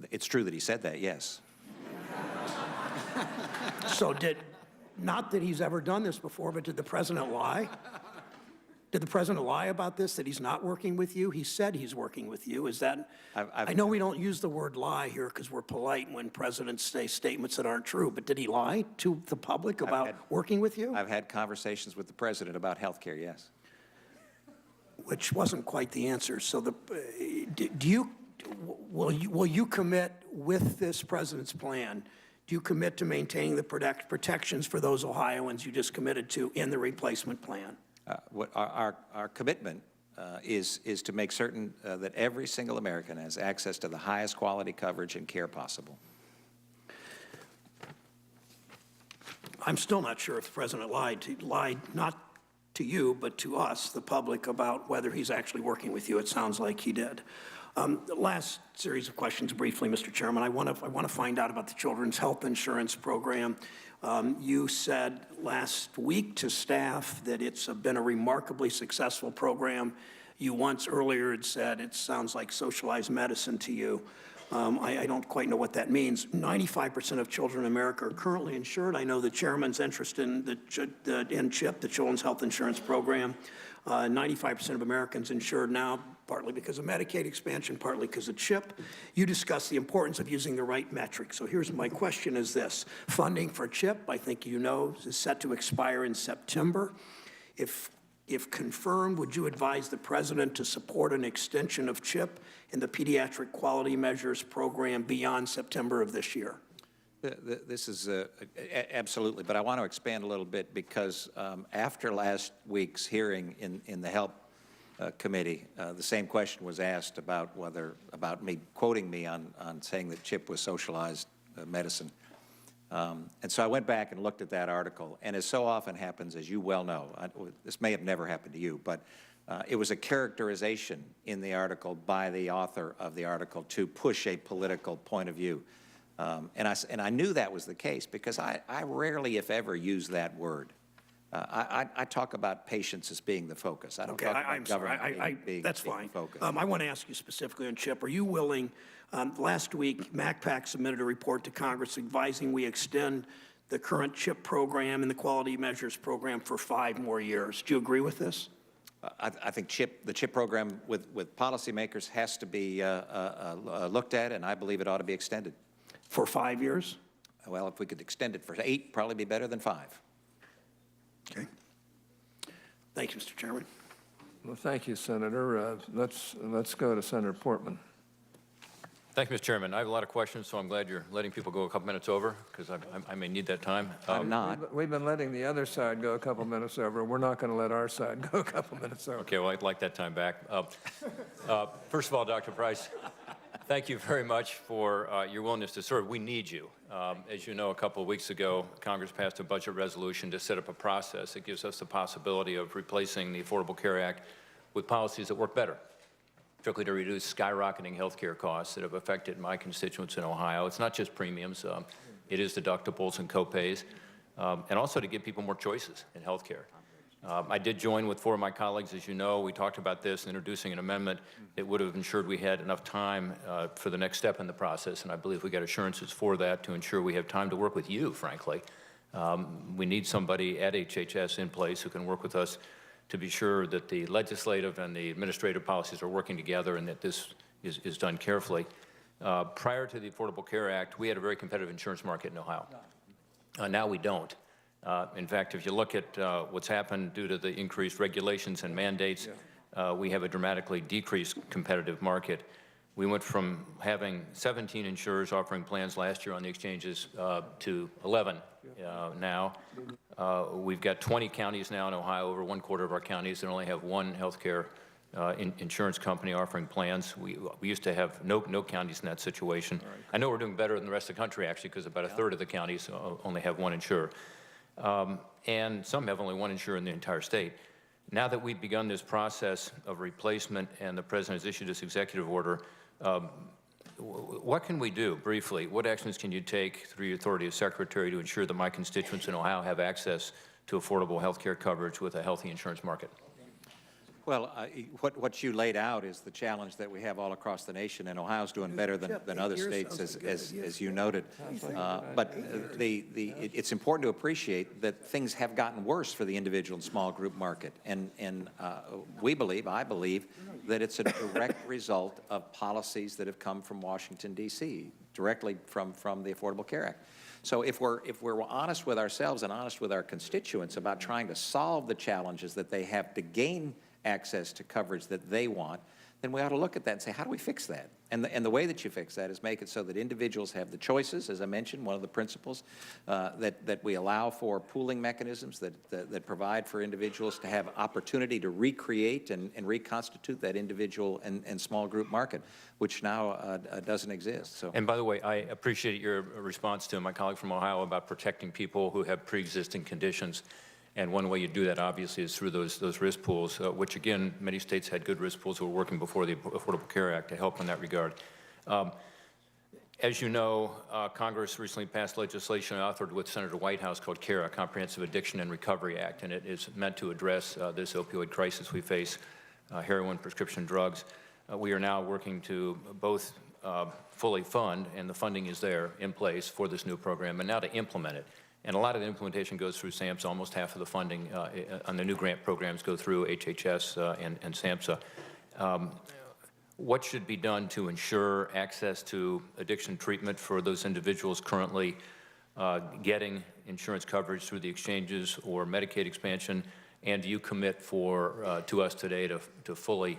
It's true that he said that, yes. So not that he's ever done this before, but did the president lie? Did the president lie about this, that he's not working with you? He said he's working with you. Is that, I know we don't use the word lie here because we're polite when presidents say statements that aren't true, but did he lie to the public about working with you? I've had conversations with the president about health care, yes. Which wasn't quite the answer. So will you commit with this president's plan? Do you commit to maintaining the protections for those Ohioans you just committed to in the replacement plan? Our commitment is to make certain that every single American has access to the highest quality coverage and care possible. I'm still not sure if the president lied not to you, but to us, the public, about whether he's actually working with you. It sounds like he did. The last series of questions, briefly, Mr. Chairman. I want to find out about the Children's Health Insurance Program. You said last week to staff that it's been a remarkably successful program. You once earlier had said it sounds like socialized medicine to you. I don't quite know what that means. 95% of children in America are currently insured. I know the chairman's interest in CHIP, the Children's Health Insurance Program. 95% of Americans insured now, partly because of Medicaid expansion, partly because of CHIP. You discussed the importance of using the right metric. So here's my question is this. Funding for CHIP, I think you know, is set to expire in September. If If confirmed, would you advise the President to support an extension of CHIP in the Pediatric Quality Measures Program beyond September of this year? This is absolutely, but I want to expand a little bit because after last week's hearing in the Help Committee, the same question was asked about me quoting me on saying that CHIP was socialized medicine. And so I went back and looked at that article, and as so often happens, as you well know, this may have never happened to you, but it was a characterization in the article by the author of the article to push a political point of view. And I knew that was the case because I rarely, if ever, use that word. I talk about patients as being the focus. I don't talk about government being that's the fine. focus. I want to ask you specifically on CHIP. Are you willing, last week, MacPac submitted a report to Congress advising we extend the current CHIP program and the Quality Measures Program for 5 more years. Do you agree with this? I think the CHIP program with policymakers has to be looked at, and I believe it ought to be extended. For 5 years? Well, if we could extend it for 8, probably be better than 5. Okay. Thank you, Mr. Chairman. Well, thank you, Senator. Let's go to Senator Portman. Thank you, Mr. Chairman. I have a lot of questions, so I'm glad you're letting people go a couple minutes over because I may need that time. I'm not. We've been letting the other side go a couple minutes over. We're not going to let our side go a couple minutes over. Okay, well, I'd like that time back. First of all, Dr. Price, thank you very much for your willingness to serve. We need you. As you know, a couple of weeks ago, Congress passed a budget resolution to set up a process that gives us the possibility of replacing the Affordable Care Act with policies that work better, particularly to reduce skyrocketing health care costs that have affected my constituents in Ohio. It's not just premiums. It is deductibles and copays, and also to give people more choices in health care. I did join with 4 of my colleagues, as you know. We talked about this, introducing an amendment that would have ensured we had enough time for the next step in the process, and I believe we got assurances for that to ensure we have time to work with you, frankly. We need somebody at HHS in place who can work with us to be sure that the legislative and the administrative policies are working together and that this is done carefully. Prior to the Affordable Care Act, we had a very competitive insurance market in Ohio. Now we don't. In fact, if you look at what's happened due to the increased regulations and mandates, we have a dramatically decreased competitive market. We went from having 17 insurers offering plans last year on the exchanges to 11 now. We've got 20 counties now in Ohio, over 1/4 of our counties, that only have 1 healthcare insurance company offering plans. We used to have no counties in that situation. I know we're doing better than the rest of the country, actually, because about 1/3 of the counties only have 1 insurer. And some have only 1 insurer in the entire state. Now that we've begun this process of replacement and the President has issued this executive order, what can we do, briefly? What actions can you take through your authority as Secretary to ensure that my constituents in Ohio have access to affordable health care coverage with a healthy insurance market? Well, what you laid out is the challenge that we have all across the nation, and Ohio's doing better than other states, as you noted. But it's important to appreciate that things have gotten worse for the individual and small group market, and I believe, that it's a direct result of policies that have come from Washington, D.C., directly from the Affordable Care Act. So if we're honest with ourselves and honest with our constituents about trying to solve the challenges that they have to gain access to coverage that they want, then we ought to look at that and say, how do we fix that? And the way that you fix that is make it so that individuals have the choices, as I mentioned, one of the principles, that we allow for pooling mechanisms that provide for individuals to have opportunity to recreate and reconstitute that individual and small group market, which now doesn't exist. So. And by the way, I appreciate your response to my colleague from Ohio about protecting people who have pre-existing conditions. And one way you do that, obviously, is through those risk pools, which, again, many states had good risk pools who were working before the Affordable Care Act to help in that regard. As you know, Congress recently passed legislation authored with Senator Whitehouse called CARE, a Comprehensive Addiction and Recovery Act, and it is meant to address this opioid crisis we face, heroin, prescription drugs. We are now working to both fully fund, and the funding is there in place for this new program, and now to implement it. And a lot of the implementation goes through SAMHSA. Almost half of the funding on the new grant programs go through HHS and SAMHSA. What should be done to ensure access to addiction treatment for those individuals currently getting insurance coverage through the exchanges or Medicaid expansion? And do you commit to us today to fully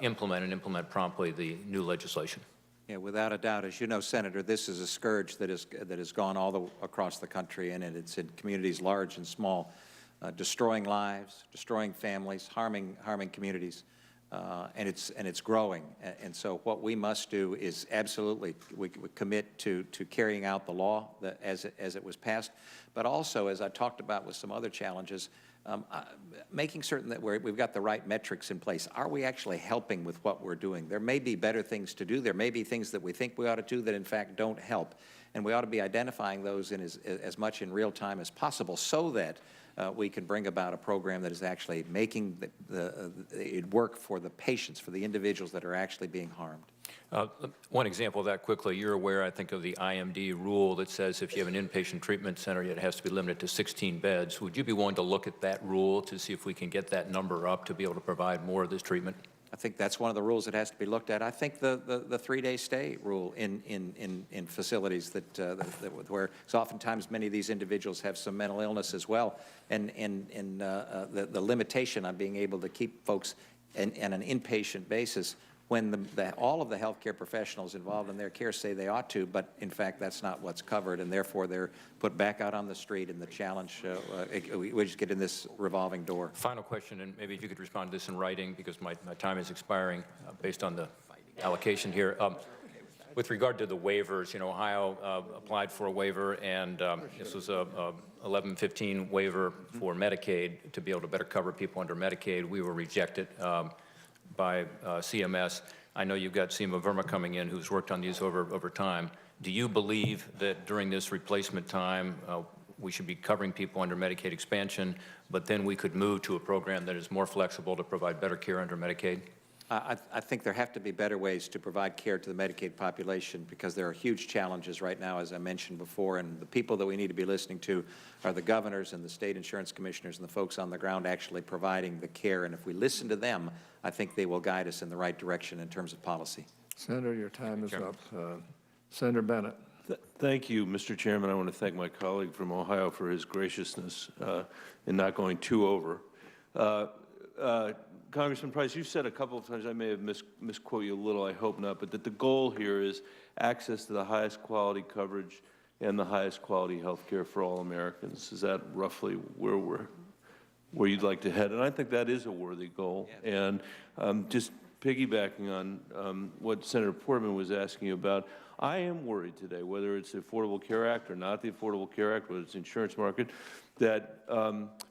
implement promptly the new legislation? Yeah, without a doubt. As you know, Senator, this is a scourge that has gone across the country, and it's in communities large and small, destroying lives, destroying families, harming communities, and it's growing. And so what we must do is absolutely we commit to carrying out the law as it was passed, but also, as I talked about with some other challenges, making certain that we've got the right metrics in place. Are we actually helping with what we're doing? There may be better things to do. There may be things that we think we ought to do that in fact don't help. And we ought to be identifying those in as much in real time as possible so that we can bring about a program that is actually making it work for the patients, for the individuals that are actually being harmed. One example of that quickly, you're aware, I think, of the IMD rule that says if you have an inpatient treatment center, it has to be limited to 16 beds. Would you be willing to look at that rule to see if we can get that number up to be able to provide more of this treatment? I think that's one of the rules that has to be looked at. I think the 3-day stay rule in facilities where so oftentimes many of these individuals have some mental illness as well, and the limitation on being able to keep folks on an inpatient basis when all of the healthcare professionals involved in their care say they ought to, but in fact that's not what's covered, and therefore they're put back out on the street, and the challenge, we just get in this revolving door. Final question, and maybe if you could respond to this in writing, because my time is expiring based on the allocation here. With regard to the waivers, you know, Ohio applied for a waiver, and this was a 1115 waiver for Medicaid to be able to better cover people under Medicaid. We were rejected by CMS. I know you've got Seema Verma coming in, who's worked on these over time. Do you believe that during this replacement time, we should be covering people under Medicaid expansion, but then we could move to a program that is more flexible to provide better care under Medicaid? I think there have to be better ways to provide care to the Medicaid population because there are huge challenges right now, as I mentioned before, and the people that we need to be listening to are the governors and the state insurance commissioners and the folks on the ground actually providing the care. And if we listen to them, I think they will guide us in the right direction in terms of policy. Senator, your time is up. Senator Bennett. Thank you, Mr. Chairman. I want to thank my colleague from Ohio for his graciousness in not going too over. Congressman Price, you said a couple of times, I may have misquoted you a little, I hope not, but that the goal here is access to the highest quality coverage and the highest quality health care for all Americans. Is that roughly where you'd like to head? And I think that is a worthy goal. Yeah. And just piggybacking on what Senator Portman was asking you about, I am worried today, whether it's the Affordable Care Act or not the Affordable Care Act, whether it's the insurance market, that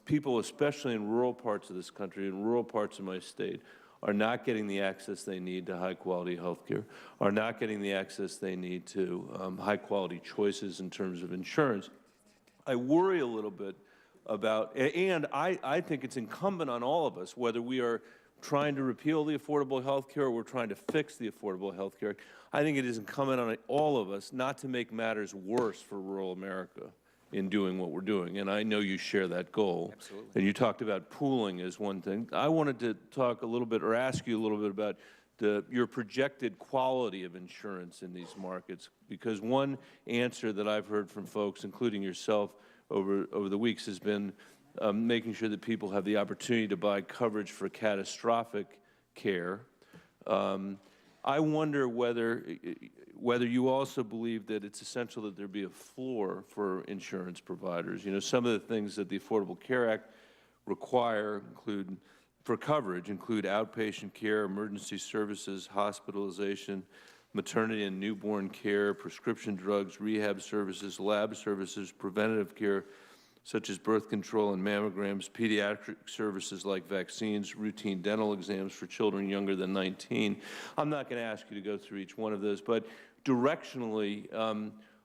people, especially in rural parts of this country, in rural parts of my state, are not getting the access they need to high-quality health care, are not getting the access they need to high-quality choices in terms of insurance. I worry a little bit about, and I think it's incumbent on all of us, whether we are trying to repeal the Affordable Health Care or we're trying to fix the Affordable Health Care, I think it is incumbent on all of us not to make matters worse for rural America in doing what we're doing. And I know you share that goal. Absolutely. And you talked about pooling as one thing. I wanted to talk a little bit or ask you a little bit about your projected quality of insurance in these markets, because one answer that I've heard from folks, including yourself, over the weeks has been making sure that people have the opportunity to buy coverage for catastrophic care. I wonder whether you also believe that it's essential that there be a floor for insurance providers. You know, some of the things that the Affordable Care Act require for coverage include outpatient care, emergency services, hospitalization, maternity and newborn care, prescription drugs, rehab services, lab services, preventative care, such as birth control and mammograms, pediatric services like vaccines, routine dental exams for children younger than 19. I'm not going to ask you to go through each one of those, but directionally,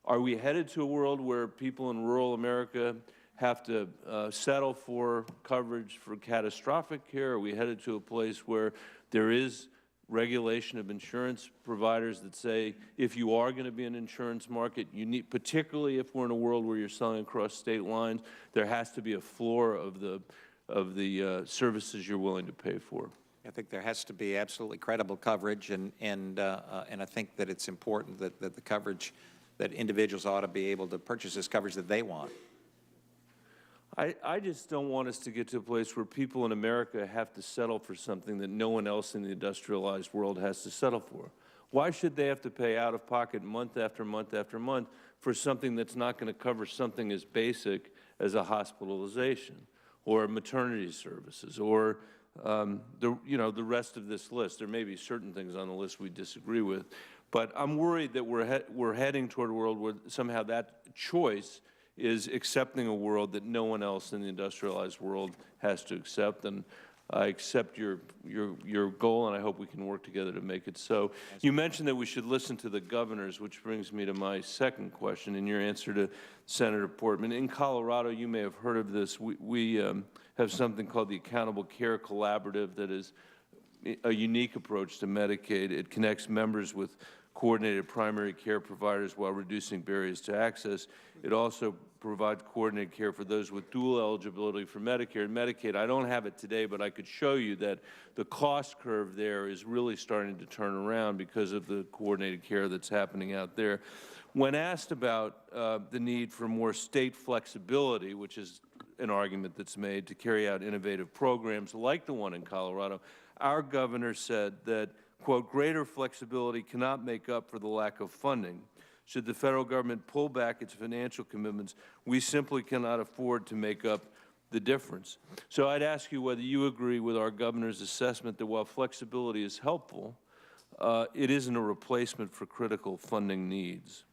are we headed to a world where people in rural America have to settle for coverage for catastrophic care? Are we headed to a place where there is regulation of insurance providers that say if you are going to be in an insurance market, you need, particularly if we're in a world where you're selling across state lines, there has to be a floor of the services you're willing to pay for? I think there has to be absolutely credible coverage, and I think that it's important that the coverage, that individuals ought to be able to purchase this coverage that they want. I just don't want us to get to a place where people in America have to settle for something that no one else in the industrialized world has to settle for. Why should they have to pay out of pocket month after month after month for something that's not going to cover something as basic as a hospitalization or maternity services or the rest of this list? There may be certain things on the list we disagree with, but I'm worried that we're heading toward a world where somehow that choice is accepting a world that no one else in the industrialized world has to accept. And I accept your goal, and I hope we can work together to make it so. You mentioned that we should listen to the governors, which brings me to my second question in your answer to Senator Portman. In Colorado, you may have heard of this, we have something called the Accountable Care Collaborative that is a unique approach to Medicaid. It connects members with coordinated primary care providers while reducing barriers to access. It also provides coordinated care for those with dual eligibility for Medicare and Medicaid. I don't have it today, but I could show you that the cost curve there is really starting to turn around because of the coordinated care that's happening out there. When asked about the need for more state flexibility, which is an argument that's made to carry out innovative programs like the one in Colorado, our governor said that, quote, greater flexibility cannot make up for the lack of funding. Should the federal government pull back its financial commitments, we simply cannot afford to make up the difference. So I'd ask you whether you agree with our governor's assessment that while flexibility is helpful, it isn't a replacement for critical funding needs.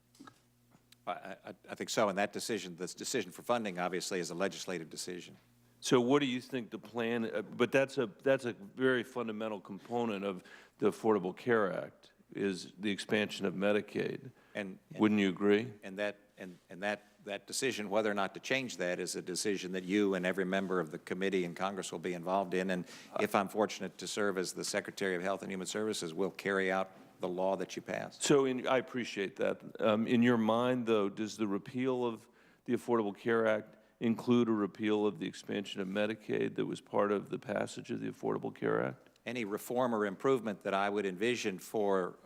I think so, and that decision, this decision for funding, obviously, is a legislative decision. So what do you think the plan, but that's a very fundamental component of the Affordable Care Act, is the expansion of Medicaid. And wouldn't you agree? And that decision, whether or not to change that, is a decision that you and every member of the committee in Congress will be involved in. And if I'm fortunate to serve as the Secretary of Health and Human Services, we'll carry out the law that you passed. So I appreciate that. In your mind, though, does the repeal of the Affordable Care Act include a repeal of the expansion of Medicaid that was part of the passage of the Affordable Care Act? Any reform or improvement that I would envision for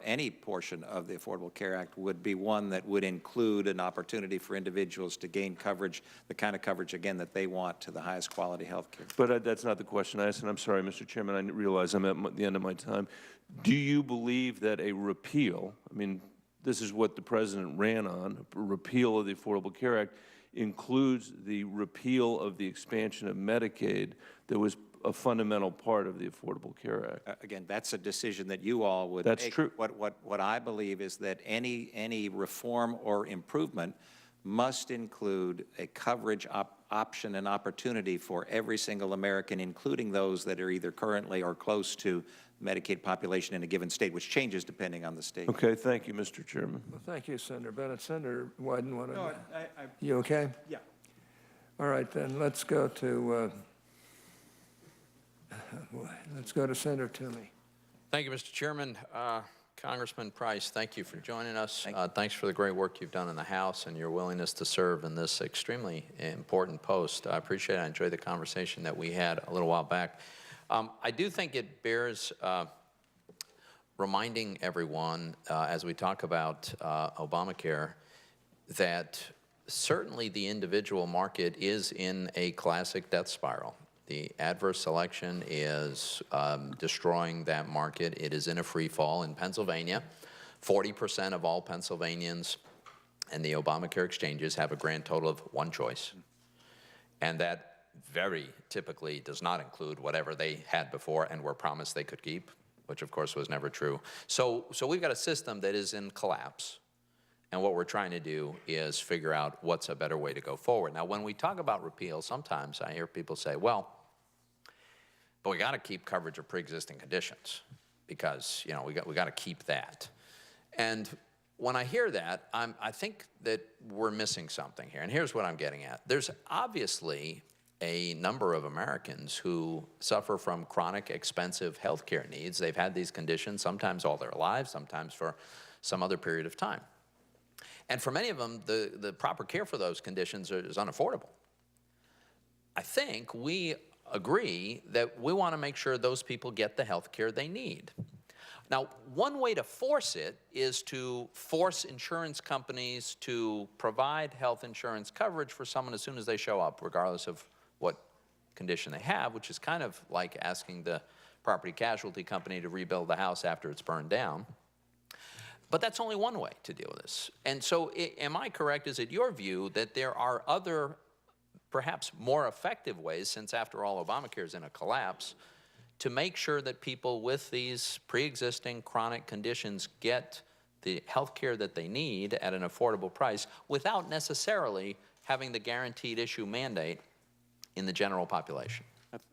any portion of the Affordable Care Act would be one that would include an opportunity for individuals to gain coverage, the kind of coverage, again, that they want to the highest quality health care. But that's not the question I asked, and I'm sorry, Mr. Chairman, I realize I'm at the end of my time. Do you believe that a repeal, I mean, this is what the President ran on, a repeal of the Affordable Care Act, includes the repeal of the expansion of Medicaid that was a fundamental part of the Affordable Care Act? Again, that's a decision that you all would That's make. true. What I believe is that any reform or improvement must include a coverage option and opportunity for every single American, including those that are either currently or close to Medicaid population in a given state, which changes depending on the state. Okay, thank you, Mr. Chairman. Well, thank you, Senator Bennett. Senator Wyden, you okay? Yeah. All right, then let's go to Senator Toomey. Thank you, Mr. Chairman. Congressman Price, thank you for joining us. Thanks for the great work you've done in the House and your willingness to serve in this extremely important post. I appreciate it. I enjoyed the conversation that we had a little while back. I do think it bears reminding everyone, as we talk about Obamacare, that certainly the individual market is in a classic death spiral. The adverse selection is destroying that market. It is in a free fall. In Pennsylvania, 40% of all Pennsylvanians and the Obamacare exchanges have a grand total of one choice. And that very typically does not include whatever they had before and were promised they could keep, which of course was never true. So we've got a system that is in collapse. And what we're trying to do is figure out what's a better way to go forward. Now, when we talk about repeal, sometimes I hear people say, well, but we got to keep coverage of pre-existing conditions because, you know, we got to keep that. And when I hear that, I think that we're missing something here. And here's what I'm getting at. There's obviously a number of Americans who suffer from chronic, expensive health care needs. They've had these conditions sometimes all their lives, sometimes for some other period of time. And for many of them, the proper care for those conditions is unaffordable. I think we agree that we want to make sure those people get the health care they need. Now, one way to force it is to force insurance companies to provide health insurance coverage for someone as soon as they show up, regardless of what condition they have, which is kind of like asking the property casualty company to rebuild the house after it's burned down. But that's only one way to deal with this. And so am I correct, is it your view that there are other, perhaps more effective ways, since after all Obamacare is in a collapse, to make sure that people with these pre-existing chronic conditions get the health care that they need at an affordable price without necessarily having the guaranteed issue mandate in the general population?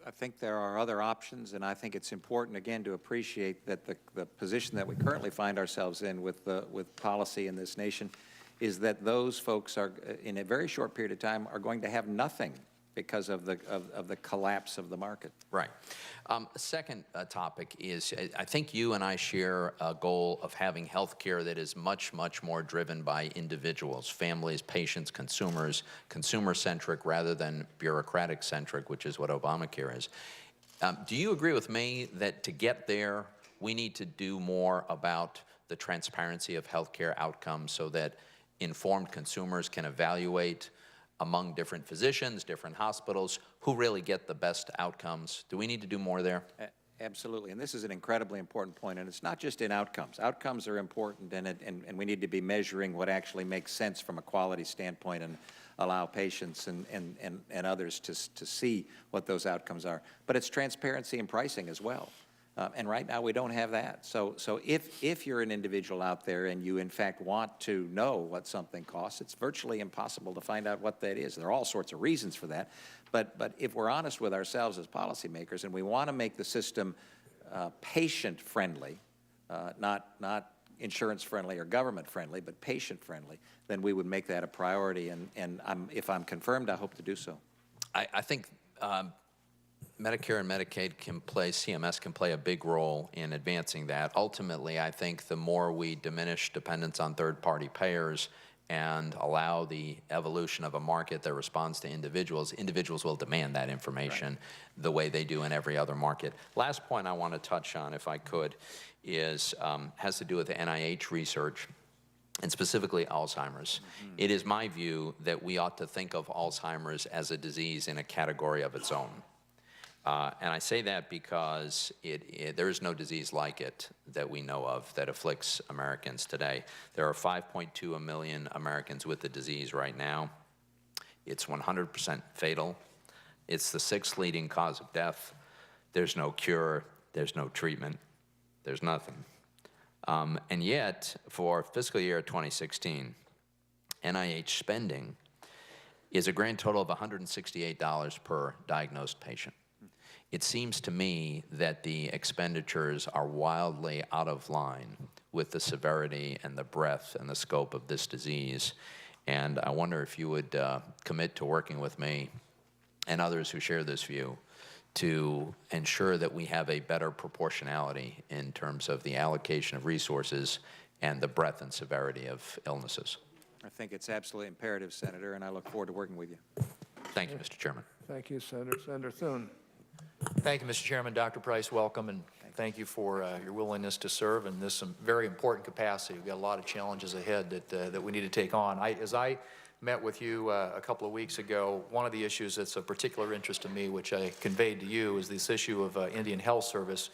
I think there are other options, and I think it's important, again, to appreciate that the position that we currently find ourselves in with policy in this nation is that those folks are, in a very short period of time, are going to have nothing because of the collapse of the market. Right. Second topic is, I think you and I share a goal of having health care that is much, much more driven by individuals, families, patients, consumers, consumer-centric rather than bureaucratic-centric, which is what Obamacare is. Do you agree with me that to get there, we need to do more about the transparency of health care outcomes so that informed consumers can evaluate among different physicians, different hospitals, who really get the best outcomes? Do we need to do more there? Absolutely, and this is an incredibly important point, and it's not just in outcomes. Outcomes are important, and we need to be measuring what actually makes sense from a quality standpoint and allow patients and others to see what those outcomes are. But it's transparency in pricing as well. And right now we don't have that. So if you're an individual out there and you in fact want to know what something costs, it's virtually impossible to find out what that is. There are all sorts of reasons for that. But if we're honest with ourselves as policymakers and we want to make the system patient-friendly, not insurance-friendly or government-friendly, but patient-friendly, then we would make that a priority. And if I'm confirmed, I hope to do so. I think Medicare and Medicaid can play, CMS can play a big role in advancing that. Ultimately, I think the more we diminish dependence on third-party payers and allow the evolution of a market that responds to individuals, individuals will demand that information the way they do in every other market. Last point I want to touch on, if I could, is has to do with the NIH research, and specifically Alzheimer's. It is my view that we ought to think of Alzheimer's as a disease in a category of its own. And I say that because there is no disease like it that we know of that afflicts Americans today. There are 5.2 million Americans with the disease right now. It's 100% fatal. It's the 6th leading cause of death. There's no cure. There's no treatment. There's nothing. And yet, for fiscal year 2016, NIH spending is a grand total of $168 per diagnosed patient. It seems to me that the expenditures are wildly out of line with the severity and the breadth and the scope of this disease. And I wonder if you would commit to working with me and others who share this view to ensure that we have a better proportionality in terms of the allocation of resources and the breadth and severity of illnesses. I think it's absolutely imperative, Senator, and I look forward to working with you. Thank you, Mr. Chairman. Thank you, Senator. Senator Thune. Thank you, Mr. Chairman. Dr. Price, welcome, and thank you for your willingness to serve in this very important capacity. We've got a lot of challenges ahead that we need to take on. As I met with you a couple of weeks ago, one of the issues that's of particular interest to me, which I conveyed to you, is this issue of Indian Health Service.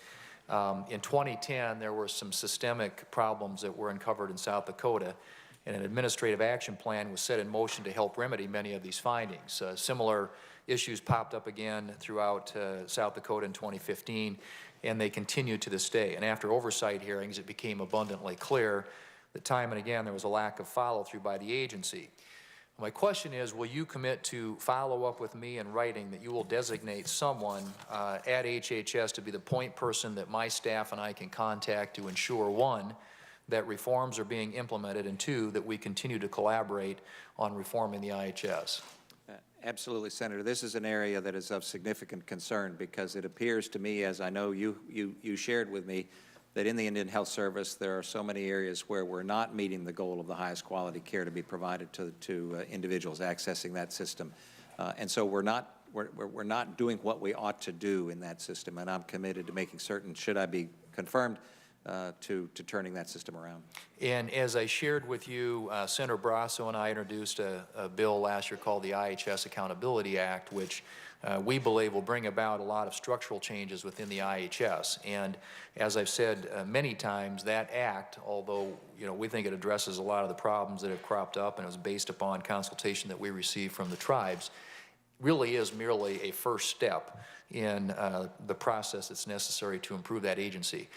In 2010, there were some systemic problems that were uncovered in South Dakota, and an administrative action plan was set in motion to help remedy many of these findings. Similar issues popped up again throughout South Dakota in 2015, and they continue to this day. And after oversight hearings, it became abundantly clear that time and again there was a lack of follow-through by the agency. My question is, will you commit to follow up with me in writing that you will designate someone at HHS to be the point person that my staff and I can contact to ensure, one, that reforms are being implemented, and two, that we continue to collaborate on reforming the IHS? Absolutely, Senator. This is an area that is of significant concern because it appears to me, as I know you shared with me, that in the Indian Health Service there are so many areas where we're not meeting the goal of the highest quality care to be provided to individuals accessing that system. And so we're not doing what we ought to do in that system, and I'm committed to making certain, should I be confirmed, to turning that system around. And as I shared with you, Senator Brasso and I introduced a bill last year called the IHS Accountability Act, which we believe will bring about a lot of structural changes within the IHS. And as I've said many times, that act, although we think it addresses a lot of the problems that have cropped up and it was based upon consultation that we received from the tribes, really is merely a first step in the process that's necessary to improve that agency.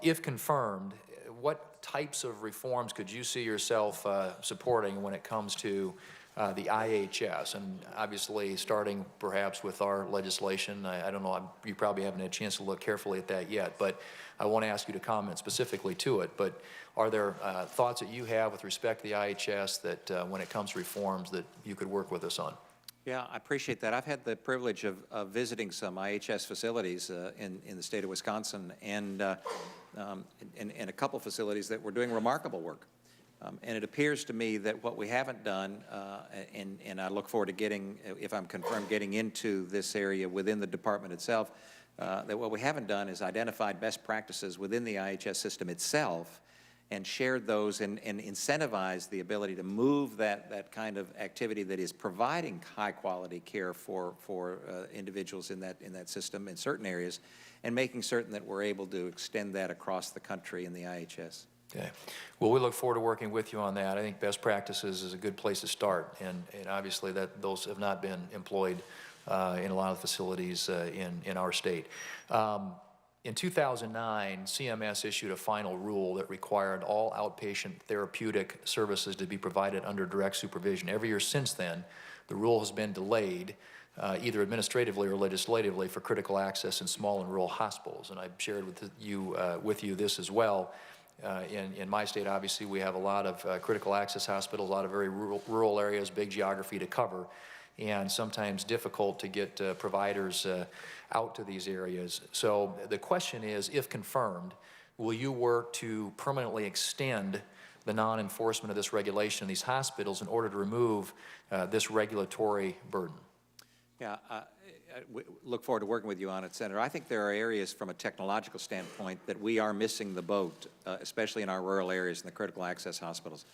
If confirmed, what types of reforms could you see yourself supporting when it comes to the IHS? And obviously, starting perhaps with our legislation, I don't know, you probably haven't had a chance to look carefully at that yet, but I won't ask you to comment specifically to it. But are there thoughts that you have with respect to the IHS that when it comes to reforms that you could work with us on? Yeah, I appreciate that. I've had the privilege of visiting some IHS facilities in the state of Wisconsin and a couple facilities that were doing remarkable work. And it appears to me that what we haven't done, and I look forward to getting, if I'm confirmed, getting into this area within the department itself, that what we haven't done is identified best practices within the IHS system itself and shared those and incentivized the ability to move that kind of activity that is providing high-quality care for individuals in that system in certain areas, and making certain that we're able to extend that across the country in the IHS. Okay. Well, we look forward to working with you on that. I think best practices is a good place to start, and obviously those have not been employed in a lot of facilities in our state. In 2009, CMS issued a final rule that required all outpatient therapeutic services to be provided under direct supervision. Every year since then, the rule has been delayed, either administratively or legislatively, for critical access in small and rural hospitals. And I've shared with you this as well. In my state, obviously, we have a lot of critical access hospitals, a lot of very rural areas, big geography to cover, and sometimes difficult to get providers out to these areas. So the question is, if confirmed, will you work to permanently extend the non-enforcement of this regulation in these hospitals in order to remove this regulatory burden? Yeah, I look forward to working with you on it, Senator. I think there are areas from a technological standpoint that we are missing the boat, especially in our rural areas and the critical access hospitals.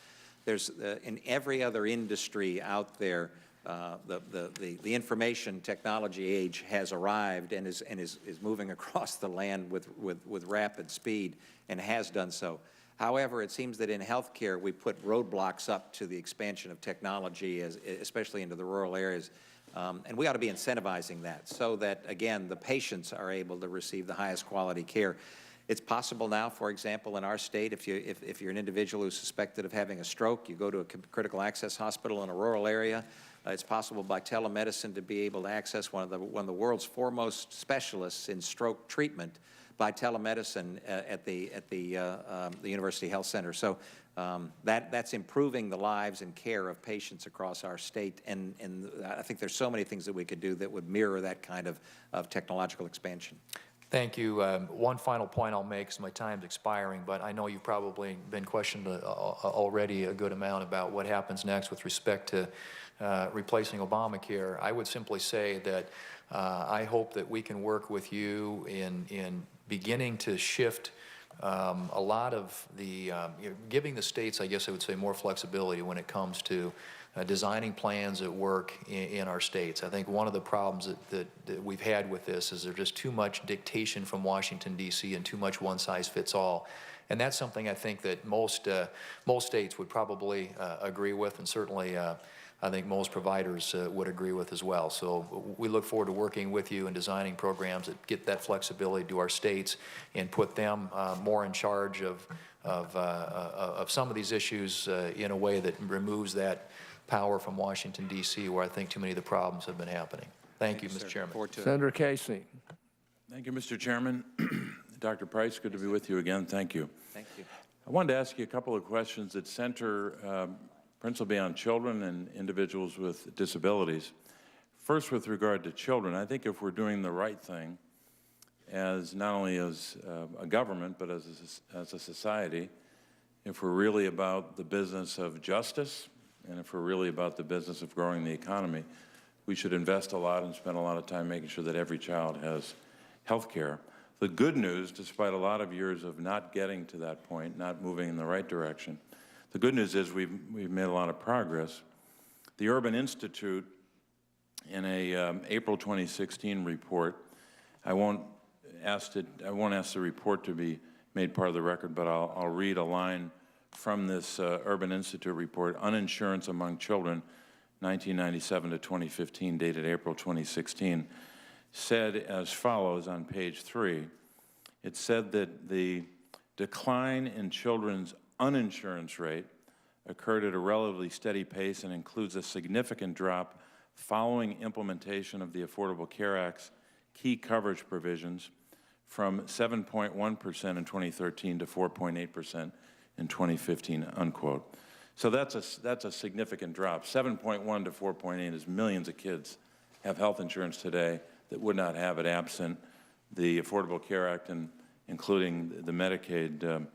There's, in every other industry out there, the information technology age has arrived and is moving across the land with rapid speed and has done so. However, it seems that in healthcare we put roadblocks up to the expansion of technology, especially into the rural areas. And we ought to be incentivizing that so that, again, the patients are able to receive the highest quality care. It's possible now, for example, in our state, if you're an individual who's suspected of having a stroke, you go to a critical access hospital in a rural area. It's possible by telemedicine to be able to access one of the world's foremost specialists in stroke treatment by telemedicine at the University Health Center. So that's improving the lives and care of patients across our state, and I think there's so many things that we could do that would mirror that kind of technological expansion. Thank you. One final point I'll make, because my time's expiring, but I know you've probably been questioned already a good amount about what happens next with respect to replacing Obamacare. I would simply say that I hope that we can work with you in beginning to shift a lot of the, giving the states, I guess I would say, more flexibility when it comes to designing plans that work in our states. I think one of the problems that we've had with this is there's just too much dictation from Washington, D.C., and too much one-size-fits-all. And that's something I think that most states would probably agree with, and certainly I think most providers would agree with as well. So we look forward to working with you and designing programs that get that flexibility to our states and put them more in charge of some of these issues in a way that removes that power from Washington, D.C., where I think too many of the problems have been happening. Thank you, Mr. Chairman. Senator Casey. Thank you, Mr. Chairman. Dr. Price, good to be with you again. Thank you. Thank you. I wanted to ask you a couple of questions that center principally on children and individuals with disabilities. First, with regard to children, I think if we're doing the right thing, as not only as a government, but as a society, if we're really about the business of justice, and if we're really about the business of growing the economy, we should invest a lot and spend a lot of time making sure that every child has health care. The good news, despite a lot of years of not getting to that point, not moving in the right direction, the good news is we've made a lot of progress. The Urban Institute, in a April 2016 report, I won't ask the report to be made part of the record, but I'll read a line from this Urban Institute report, Uninsurance Among Children, 1997 to 2015, dated April 2016, said as follows on page 3. It said that the decline in children's uninsurance rate occurred at a relatively steady pace and includes a significant drop following implementation of the Affordable Care Act's key coverage provisions from 7.1% in 2013 to 4.8% in 2015, unquote. So that's a significant drop. 7.1 to 4.8 is millions of kids have health insurance today that would not have it absent the Affordable Care Act and including the Medicaid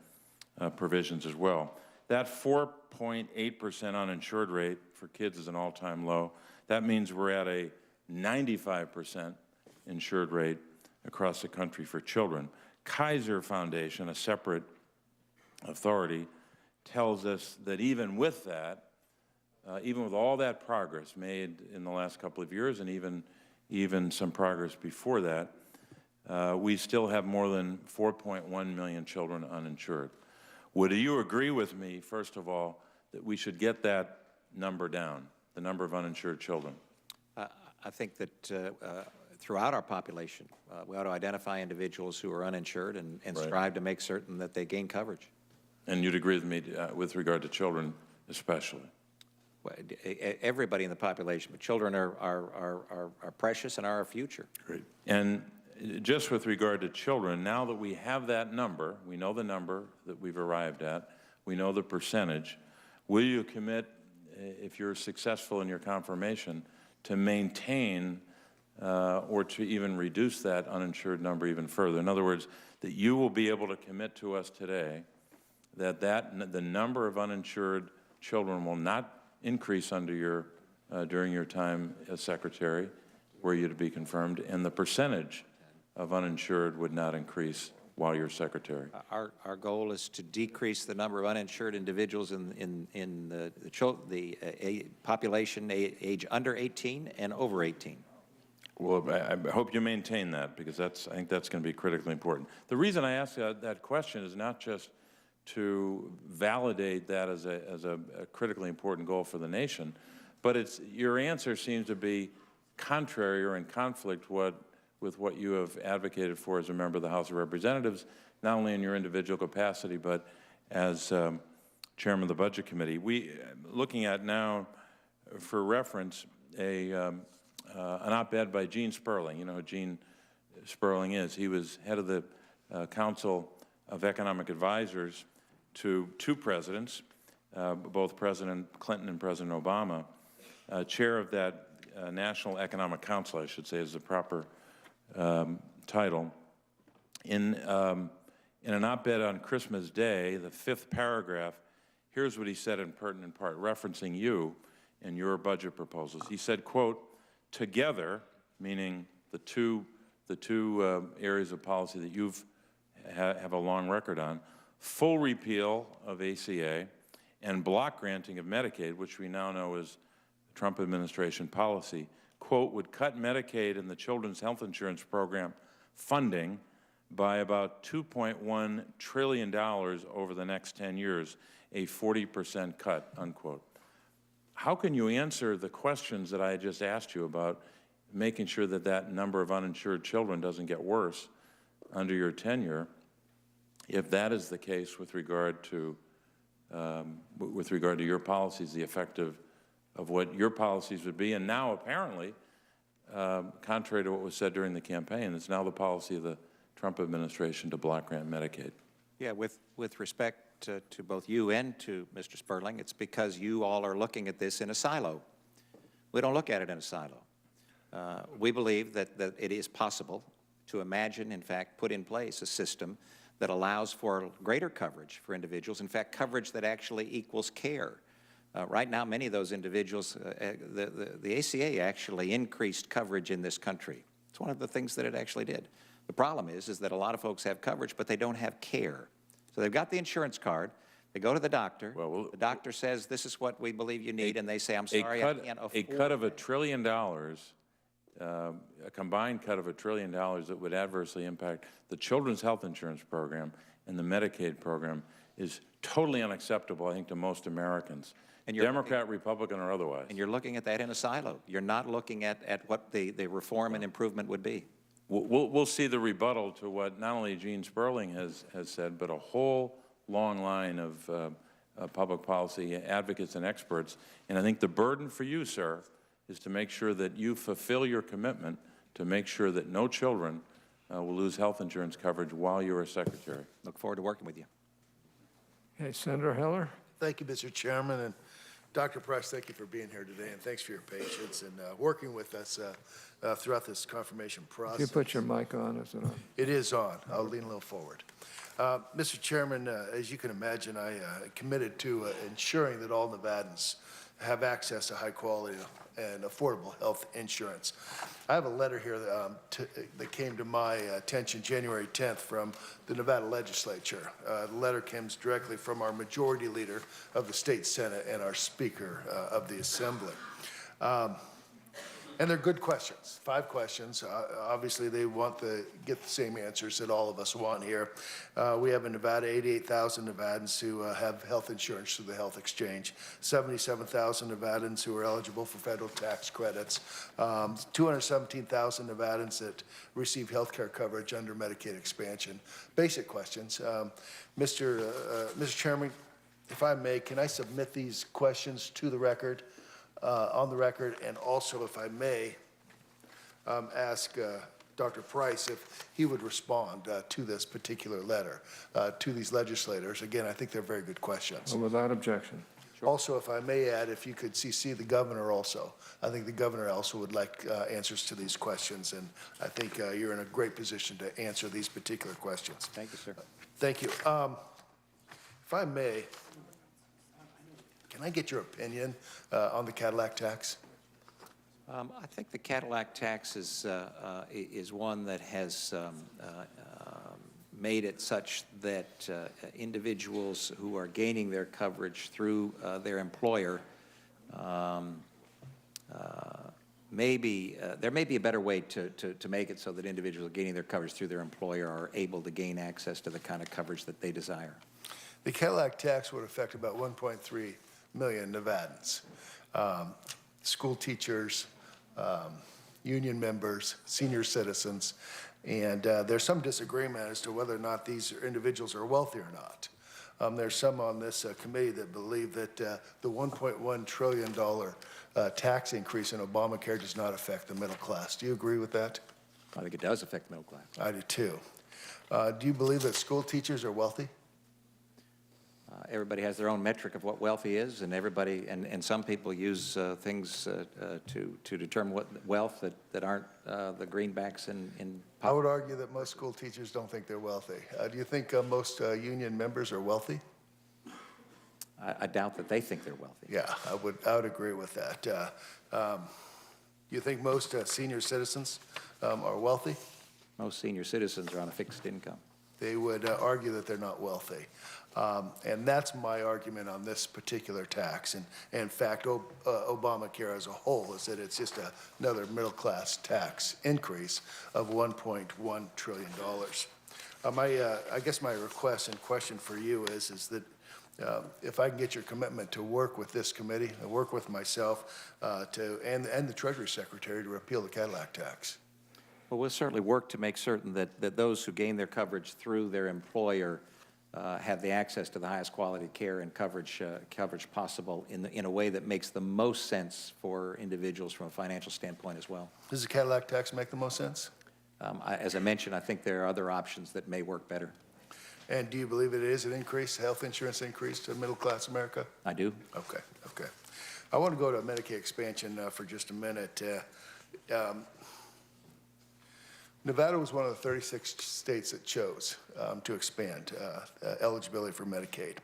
provisions as well. That 4.8% uninsured rate for kids is an all-time low. That means we're at a 95% insured rate across the country for children. Kaiser Foundation, a separate authority, tells us that even with that, even with all that progress made in the last couple of years and even some progress before that, we still have more than 4.1 million children uninsured. Would you agree with me, first of all, that we should get that number down, the number of uninsured children? I think that throughout our population, we ought to identify individuals who are uninsured and Right. strive to make certain that they gain coverage. And you'd agree with me with regard to children especially? Well, everybody in the population, but children are precious and are our future. Great. And just with regard to children, now that we have that number, we know the number that we've arrived at, we know the percentage, will you commit, if you're successful in your confirmation, to maintain or to even reduce that uninsured number even further? In other words, that you will be able to commit to us today that the number of uninsured children will not increase under your, during your time as Secretary, were you to be confirmed, and the percentage of uninsured would not increase while you're Secretary. Our goal is to decrease the number of uninsured individuals in the population age under 18 and over 18. Well, I hope you maintain that, because I think that's going to be critically important. The reason I ask that question is not just to validate that as a critically important goal for the nation, but your answer seems to be contrary or in conflict with what you have advocated for as a member of the House of Representatives, not only in your individual capacity, but as Chairman of the Budget Committee. Looking at now, for reference, an op-ed by Gene Sperling. You know who Gene Sperling is. He was head of the Council of Economic Advisors to two presidents, both President Clinton and President Obama. Chair of that National Economic Council, I should say, is the proper title. In an op-ed on Christmas Day, the 5th paragraph, here's what he said in pertinent part, referencing you and your budget proposals. He said, quote, "Together," meaning the two areas of policy that you've have a long record on, full repeal of ACA and block granting of Medicaid, which we now know is Trump administration policy, quote, "would cut Medicaid and the Children's Health Insurance Program funding by about $2.1 trillion over the next 10 years, a 40% cut," unquote. How can you answer the questions that I just asked you about making sure that that number of uninsured children doesn't get worse under your tenure, if that is the case with regard to your policies, the effect of what your policies would be, and now apparently, contrary to what was said during the campaign, it's now the policy of the Trump administration to block grant Medicaid. Yeah, with respect to both you and to Mr. Sperling, it's because you all are looking at this in a silo. We don't look at it in a silo. We believe that it is possible to imagine, in fact, put in place a system that allows for greater coverage for individuals, in fact, coverage that actually equals care. Right now, many of those individuals, the ACA actually increased coverage in this country. It's one of the things that it actually did. The problem is that a lot of folks have coverage, but they don't have care. So they've got the insurance card, they go to the doctor, the doctor says, this is what we believe you need, and they say, I'm sorry, I can't afford A cut of $1 trillion, a combined cut of $1 trillion that would adversely impact the Children's Health Insurance Program and the Medicaid program is totally unacceptable, I think, to most Americans, Democrat, Republican, or otherwise. And you're looking at that in a silo. You're not looking at what the reform and improvement would be. We'll see the rebuttal to what not only Gene Sperling has said, but a whole long line of public policy advocates and experts. And I think the burden for you, sir, is to make sure that you fulfill your commitment to make sure that no children will lose health insurance coverage while you're a secretary. Look forward to working with you. Okay, Senator Heller. Thank you, Mr. Chairman, and Dr. Price, thank you for being here today, and thanks for your patience and working with us throughout this confirmation process. If you put your mic on, is it on? It is on. I'll lean a little forward. Mr. Chairman, as you can imagine, I committed to ensuring that all Nevadans have access to high quality and affordable health insurance. I have a letter here that came to my attention January 10th from the Nevada legislature. The letter comes directly from our majority leader of the state Senate and our Speaker of the Assembly. And they're good questions, 5 questions. Obviously, they want to get the same answers that all of us want here. We have in Nevada 88,000 Nevadans who have health insurance through the health exchange, 77,000 Nevadans who are eligible for federal tax credits, 217,000 Nevadans that receive health care coverage under Medicaid expansion. Basic questions. Mr. Chairman, if I may, can I submit these questions to the record? On the record, and also, if I may, ask Dr. Price if he would respond to this particular letter, to these legislators. Again, I think they're very good questions. Well, without objection. Also, if I may add, if you could CC the governor also. I think the governor also would like answers to these questions, and I think you're in a great position to answer these particular questions. Thank you, sir. Thank you. If I may, can I get your opinion on the Cadillac tax? I think the Cadillac tax is one that has made it such that individuals who are gaining their coverage through their employer, there may be a better way to make it so that individuals gaining their coverage through their employer are able to gain access to the kind of coverage that they desire. The Cadillac tax would affect about 1.3 million Nevadans, school teachers, union members, senior citizens, and there's some disagreement as to whether or not these individuals are wealthy or not. There's some on this committee that believe that the $1.1 trillion tax increase in Obamacare does not affect the middle class. Do you agree with that? I think it does affect the middle class. I do too. Do you believe that school teachers are wealthy? Everybody has their own metric of what wealthy is, and everybody, and some people use things to determine what wealth that aren't the greenbacks in. I would argue that most school teachers don't think they're wealthy. Do you think most union members are wealthy? I doubt that they think they're wealthy. Yeah, I would agree with that. You think most senior citizens are wealthy? Most senior citizens are on a fixed income. They would argue that they're not wealthy. And that's my argument on this particular tax. And in fact, Obamacare as a whole is that it's just another middle-class tax increase of $1.1 trillion. I guess my request and question for you is that if I can get your commitment to work with this committee, and work with myself, and the Treasury Secretary to repeal the Cadillac tax. Well, we'll certainly work to make certain that those who gain their coverage through their employer have the access to the highest quality care and coverage possible in a way that makes the most sense for individuals from a financial standpoint as well. Does the Cadillac tax make the most sense? As I mentioned, I think there are other options that may work better. And do you believe it is an increase, health insurance increase to middle-class America? I do. Okay. I want to go to Medicaid expansion for just a minute. Nevada was one of the 36 states that chose to expand eligibility for Medicaid.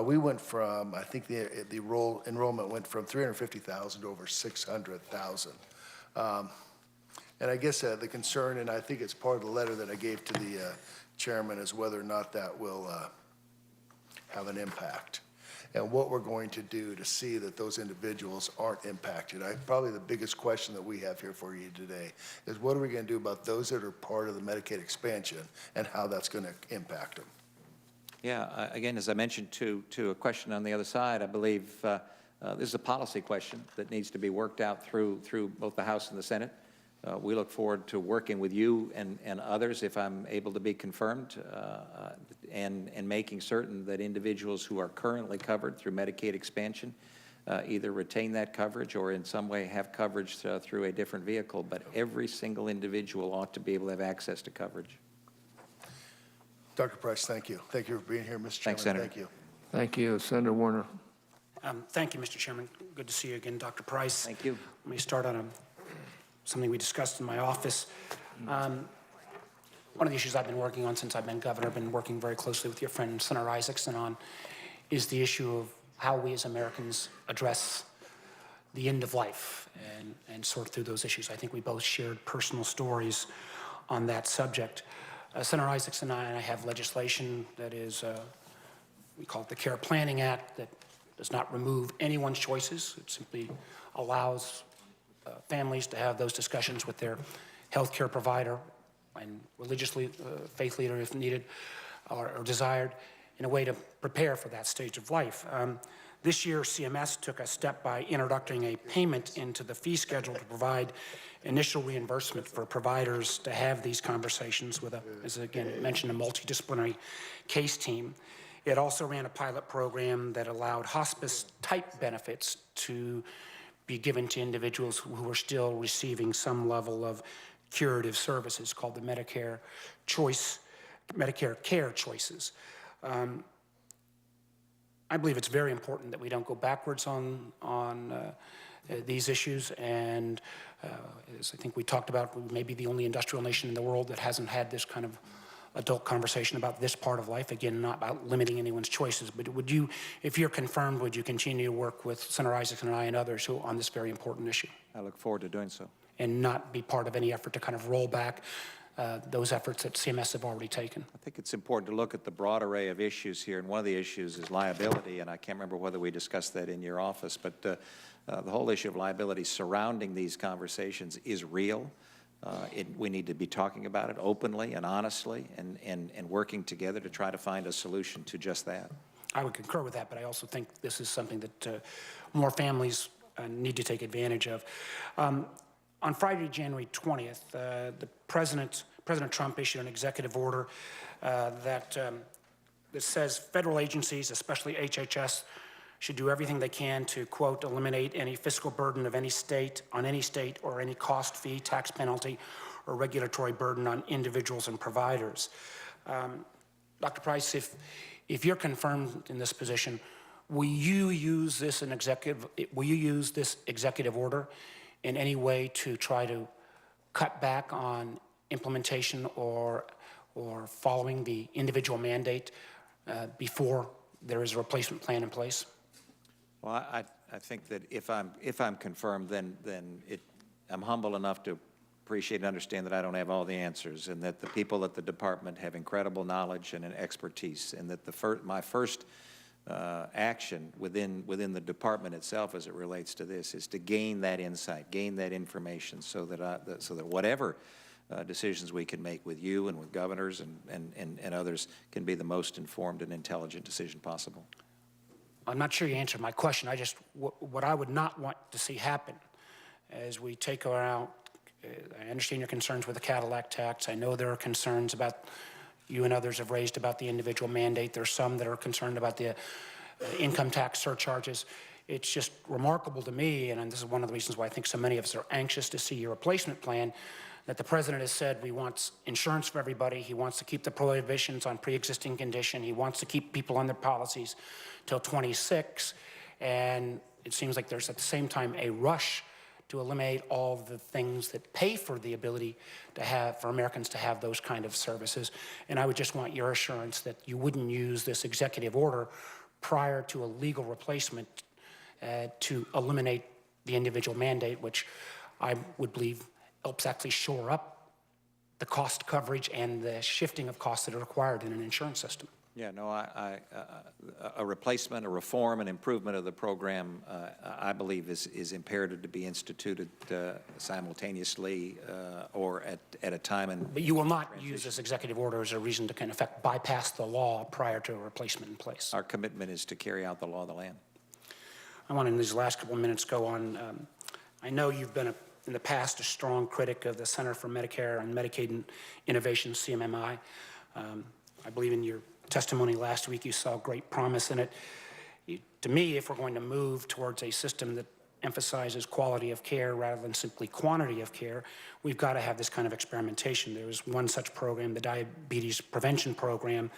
We went from, I think the enrollment went from 350,000 to over 600,000. And I guess the concern, and I think it's part of the letter that I gave to the chairman, is whether or not that will have an impact, and what we're going to do to see that those individuals aren't impacted. Probably the biggest question that we have here for you today is what are we going to do about those that are part of the Medicaid expansion and how that's going to impact them? Yeah, again, as I mentioned to a question on the other side, I believe this is a policy question that needs to be worked out through both the House and the Senate. We look forward to working with you and others, if I'm able to be confirmed, and making certain that individuals who are currently covered through Medicaid expansion either retain that coverage or in some way have coverage through a different vehicle. But every single individual ought to be able to have access to coverage. Dr. Price, thank you. Thank you for being here, Mr. Chairman. Thanks, Senator. Thank you. Thank you. Senator Warner. Thank you, Mr. Chairman. Good to see you again, Dr. Price. Thank you. Let me start on something we discussed in my office. One of the issues I've been working on since I've been governor, I've been working very closely with your friend Senator Isaacson on, is the issue of how we as Americans address the end of life and sort through those issues. I think we both shared personal stories on that subject. Senator Isaacson and I have legislation that is, we call it the Care Planning Act, that does not remove anyone's choices. It simply allows families to have those discussions with their health care provider and religious faith leader if needed or desired, in a way to prepare for that stage of life. This year, CMS took a step by introducing a payment into the fee schedule to provide initial reimbursement for providers to have these conversations with, as again mentioned, a multidisciplinary case team. It also ran a pilot program that allowed hospice-type benefits to be given to individuals who are still receiving some level of curative services called the Medicare Care Choices. I believe it's very important that we don't go backwards on these issues, and as I think we talked about, we may be the only industrial nation in the world that hasn't had this kind of adult conversation about this part of life. Again, not about limiting anyone's choices, but would you, if you're confirmed, would you continue to work with Senator Isaacson and I and others who on this very important issue? I look forward to doing so. And not be part of any effort to kind of roll back those efforts that CMS have already taken. I think it's important to look at the broad array of issues here, and one of the issues is liability, and I can't remember whether we discussed that in your office, but the whole issue of liability surrounding these conversations is real. We need to be talking about it openly and honestly and working together to try to find a solution to just that. I would concur with that, but I also think this is something that more families need to take advantage of. On Friday, January 20th, President Trump issued an executive order that says federal agencies, especially HHS, should do everything they can to, quote, eliminate any fiscal burden of any state or any cost, fee, tax penalty, or regulatory burden on individuals and providers. Dr. Price, if you're confirmed in this position, will you use this executive order in any way to try to cut back on implementation or following the individual mandate before there is a replacement plan in place? Well, I think that if I'm confirmed, then I'm humble enough to appreciate and understand that I don't have all the answers, and that the people at the department have incredible knowledge and an expertise, and that my first action within the department itself as it relates to this is to gain that insight, gain that information, so that whatever decisions we can make with you and with governors and others can be the most informed and intelligent decision possible. I'm not sure you answered my question. What I would not want to see happen as we take around, I understand your concerns with the Cadillac tax. I know there are concerns about, you and others have raised about the individual mandate. There's some that are concerned about the income tax surcharges. It's just remarkable to me, and this is one of the reasons why I think so many of us are anxious to see your replacement plan, that the president has said he wants insurance for everybody. He wants to keep the prohibitions on pre-existing condition. He wants to keep people on their policies till 26. And it seems like there's at the same time a rush to eliminate all the things that pay for the ability to have, for Americans to have those kind of services. And I would just want your assurance that you wouldn't use this executive order prior to a legal replacement to eliminate the individual mandate, which I would believe helps actually shore up the cost coverage and the shifting of costs that are required in an insurance system. Yeah, no, a replacement, a reform, an improvement of the program, I believe is imperative to be instituted simultaneously or at a time in But you will not use this executive order as a reason to, in effect, bypass the law prior to a replacement in place. Our commitment is to carry out the law of the land. I want to, in these last couple of minutes, go on. I know you've been, in the past, a strong critic of the Center for Medicare and Medicaid Innovation, CMMI. I believe in your testimony last week you saw great promise in it. To me, if we're going to move towards a system that emphasizes quality of care rather than simply quantity of care, we've got to have this kind of experimentation. There was one such program, the Diabetes Prevention Program,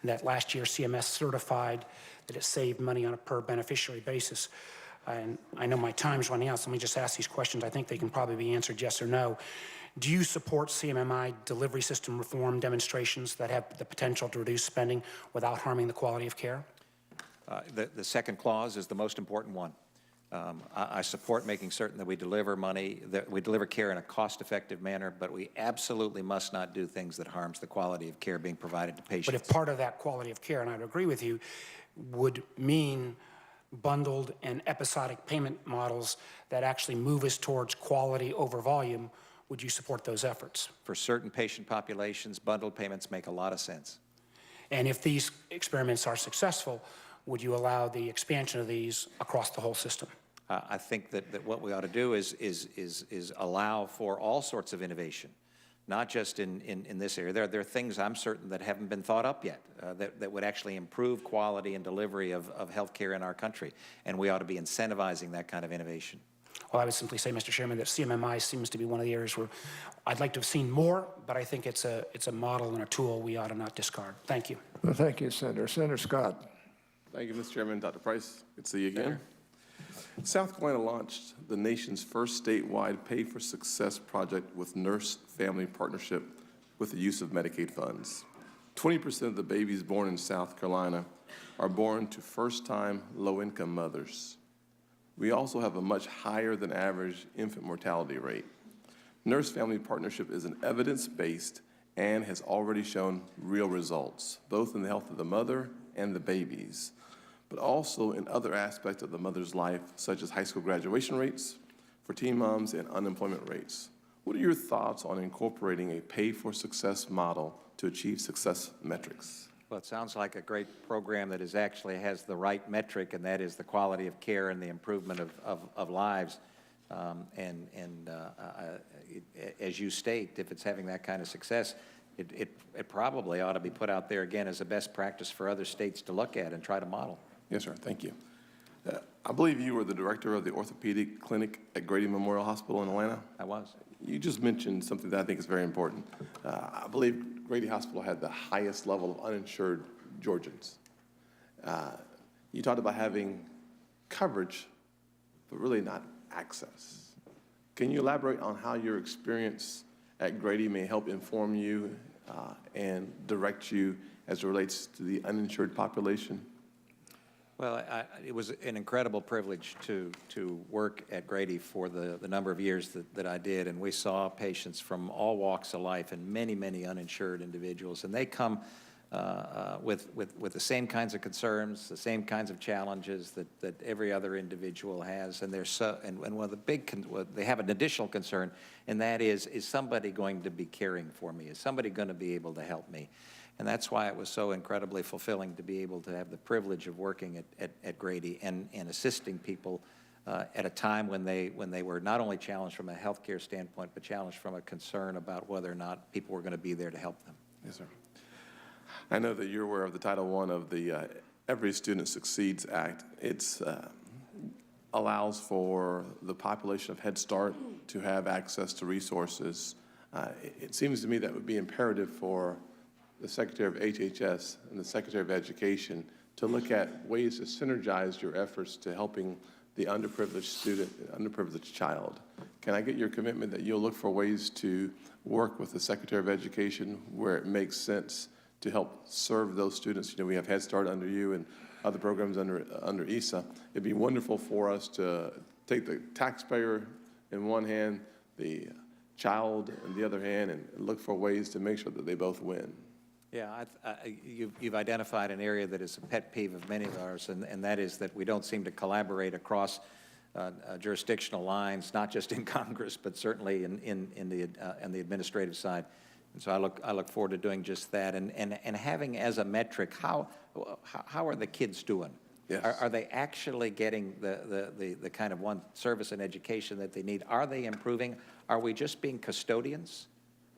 that last year CMS certified that it saved money on a per beneficiary basis. And I know my time's running out, so let me just ask these questions. I think they can probably be answered yes or no. Do you support CMMI delivery system reform demonstrations that have the potential to reduce spending without harming the quality of care? The second clause is the most important one. I support making certain that we deliver money, that we deliver care in a cost-effective manner, but we absolutely must not do things that harms the quality of care being provided to patients. But if part of that quality of care, and I'd agree with you, would mean bundled and episodic payment models that actually move us towards quality over volume, would you support those efforts? For certain patient populations, bundled payments make a lot of sense. And if these experiments are successful, would you allow the expansion of these across the whole system? I think that what we ought to do is allow for all sorts of innovation, not just in this area. There are things I'm certain that haven't been thought up yet that would actually improve quality and delivery of health care in our country, and we ought to be incentivizing that kind of innovation. Well, I would simply say, Mr. Chairman, that CMMI seems to be one of the areas where I'd like to have seen more, but I think it's a model and a tool we ought to not discard. Thank you. Well, thank you, Senator. Senator Scott. Thank you, Mr. Chairman. Dr. Price, good to see you again. South Carolina launched the nation's first statewide Pay for Success project with nurse-family partnership with the use of Medicaid funds. 20% of the babies born in South Carolina are born to first-time low-income mothers. We also have a much higher than average infant mortality rate. Nurse-family partnership is an evidence-based and has already shown real results, both in the health of the mother and the babies, but also in other aspects of the mother's life, such as high school graduation rates for teen moms and unemployment rates. What are your thoughts on incorporating a pay-for-success model to achieve success metrics? Well, it sounds like a great program that actually has the right metric, and that is the quality of care and the improvement of lives. As you state, if it's having that kind of success, it probably ought to be put out there again as a best practice for other states to look at and try to model. Yes, sir. Thank you. I believe you were the director of the orthopedic clinic at Grady Memorial Hospital in Atlanta. I was. You just mentioned something that I think is very important. I believe Grady Hospital had the highest level of uninsured Georgians. You talked about having coverage, but really not access. Can you elaborate on how your experience at Grady may help inform you and direct you as it relates to the uninsured population? Well, it was an incredible privilege to work at Grady for the number of years that I did, and we saw patients from all walks of life and many, many uninsured individuals, and they come with the same kinds of concerns, the same kinds of challenges that every other individual has, and one of the they have an additional concern, and that is somebody going to be caring for me? Is somebody going to be able to help me? And that's why it was so incredibly fulfilling to be able to have the privilege of working at Grady and assisting people at a time when they were not only challenged from a healthcare standpoint, but challenged from a concern about whether or not people were going to be there to help them. Yes, sir. I know that you're aware of the Title I of the Every Student Succeeds Act. It allows for the population of Head Start to have access to resources. It seems to me that would be imperative for the Secretary of HHS and the Secretary of Education to look at ways to synergize your efforts to helping the underprivileged student and underprivileged child. Can I get your commitment that you'll look for ways to work with the Secretary of Education where it makes sense to help serve those students? You know, we have Head Start under you and other programs under ESA. It'd be wonderful for us to take the taxpayer in one hand, the child on the other hand and look for ways to make sure that they both win. Yeah, you've identified an area that is a pet peeve of many of ours, and that is that we don't seem to collaborate across jurisdictional lines, not just in Congress, but certainly in the administrative side. And so I look forward to doing just that, and having as a metric how are the kids doing? Yes. Are they actually getting the kind of service and education that they need? Are they improving? Are we just being custodians?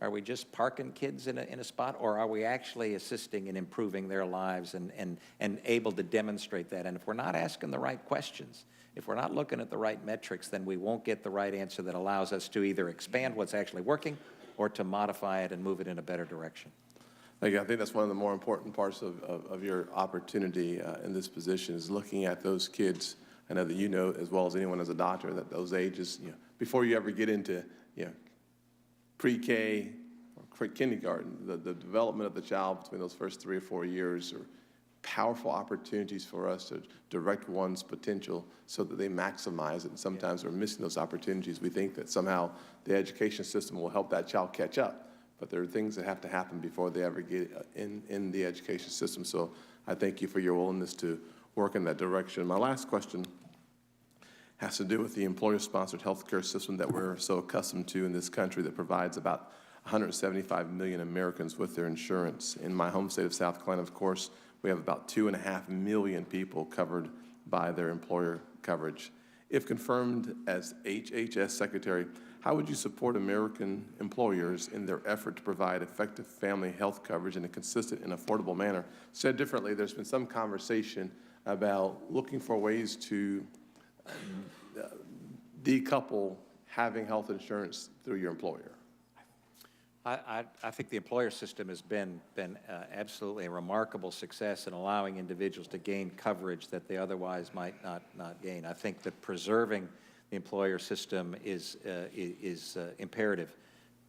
Are we just parking kids in a spot, or are we actually assisting in improving their lives and able to demonstrate that? And if we're not asking the right questions, if we're not looking at the right metrics, then we won't get the right answer that allows us to either expand what's actually working or to modify it and move it in a better direction. Thank you. I think that's one of the more important parts of your opportunity in this position is looking at those kids. I know that you know as well as anyone as a doctor that those ages, before you ever get into, pre-K or kindergarten, the development of the child between those first 3 or 4 years are powerful opportunities for us to direct one's potential so that they maximize it. And sometimes we're missing those opportunities. We think that somehow the education system will help that child catch up, but there are things that have to happen before they ever get in the education system. So I thank you for your willingness to work in that direction. My last question has to do with the employer-sponsored health care system that we're so accustomed to in this country that provides about 175 million Americans with their insurance. In my home state of South Carolina, of course, we have about 2.5 million people covered by their employer coverage. If confirmed as HHS Secretary, how would you support American employers in their effort to provide effective family health coverage in a consistent and affordable manner? Said differently, there's been some conversation about looking for ways to decouple having health insurance through your employer. I think the employer system has been absolutely a remarkable success in allowing individuals to gain coverage that they otherwise might not gain. I think that preserving the employer system is imperative.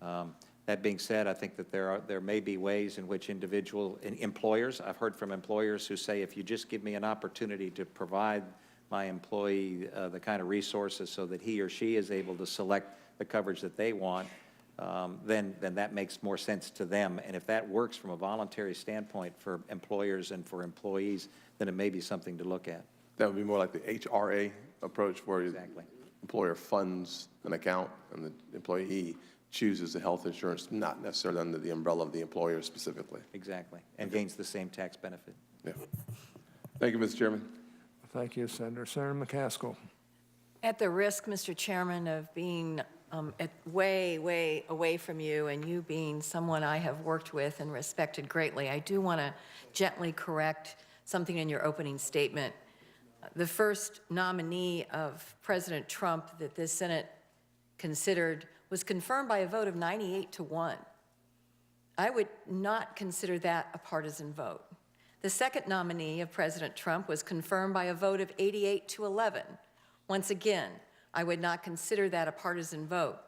That being said, I think that there may be ways in which employers, I've heard from employers who say, if you just give me an opportunity to provide my employee the kind of resources so that he or she is able to select the coverage that they want, then that makes more sense to them. And if that works from a voluntary standpoint for employers and for employees, then it may be something to look at. That would be more like the HRA approach where exactly. The employer funds an account and the employee chooses the health insurance, not necessarily under the umbrella of the employer specifically. Exactly, and gains the same tax benefit. Yeah. Thank you, Mr. Chairman. Thank you, Senator. Senator McCaskill. At the risk, Mr. Chairman, of being way, way away from you and you being someone I have worked with and respected greatly, I do want to gently correct something in your opening statement. The first nominee of President Trump that this Senate considered was confirmed by a vote of 98-1. I would not consider that a partisan vote. The second nominee of President Trump was confirmed by a vote of 88-11. Once again, I would not consider that a partisan vote.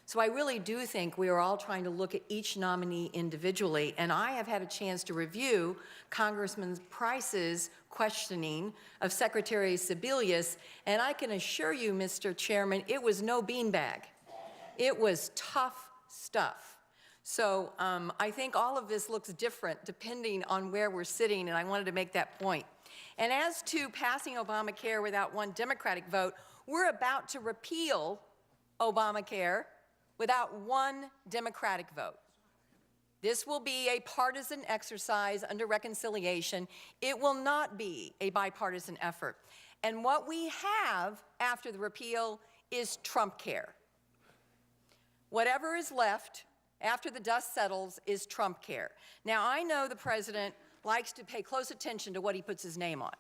So I really do think we are all trying to look at each nominee individually, and I have had a chance to review Congressman Price's questioning of Secretary Sebelius, and I can assure you, Mr. Chairman, it was no beanbag. It was tough stuff. So I think all of this looks different depending on where we're sitting, and I wanted to make that point. And as to passing Obamacare without one Democratic vote, we're about to repeal Obamacare without one Democratic vote. This will be a partisan exercise under reconciliation. It will not be a bipartisan effort. And what we have after the repeal is Trump care. Whatever is left after the dust settles is Trump care. Now, I know the president likes to pay close attention to what he puts his name on.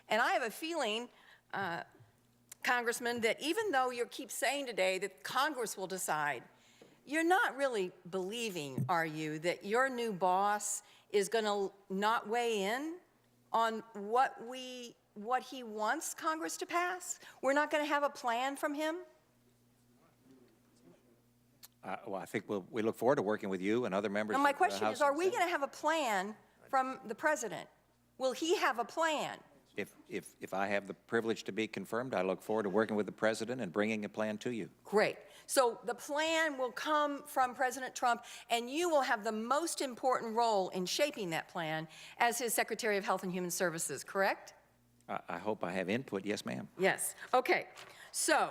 And I have a feeling, Congressman, that even though you keep saying today that Congress will decide, you're not really believing, are you, that your new boss is going to not weigh in on what he wants Congress to pass? We're not going to have a plan from him? Well, I think we look forward to working with you and other members And my of the question House is, are we going to have a plan from the president? Will he have a plan if I have the privilege to be confirmed, I look forward to working with the President and bringing a plan to you. Great. So the plan will come from President Trump, and you will have the most important role in shaping that plan as his Secretary of Health and Human Services, correct? I hope I have input. Yes, ma'am. Yes. Okay. So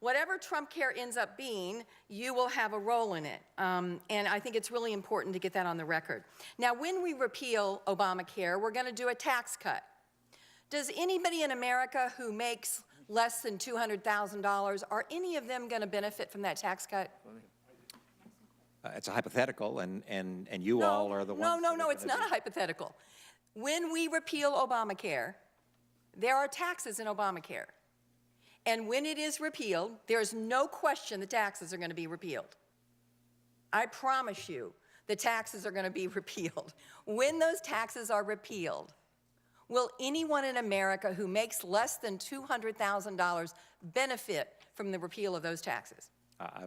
whatever Trump Care ends up being, you will have a role in it. And I think it's really important to get that on the record. Now, when we repeal Obamacare, we're going to do a tax cut. Does anybody in America who makes less than $200,000, are any of them going to benefit from that tax cut? It's a hypothetical, and you all are the ones. No, it's not a hypothetical. When we repeal Obamacare, there are taxes in Obamacare. And when it is repealed, there's no question the taxes are going to be repealed. I promise you, the taxes are going to be repealed. When those taxes are repealed, will anyone in America who makes less than $200,000 benefit from the repeal of those taxes? I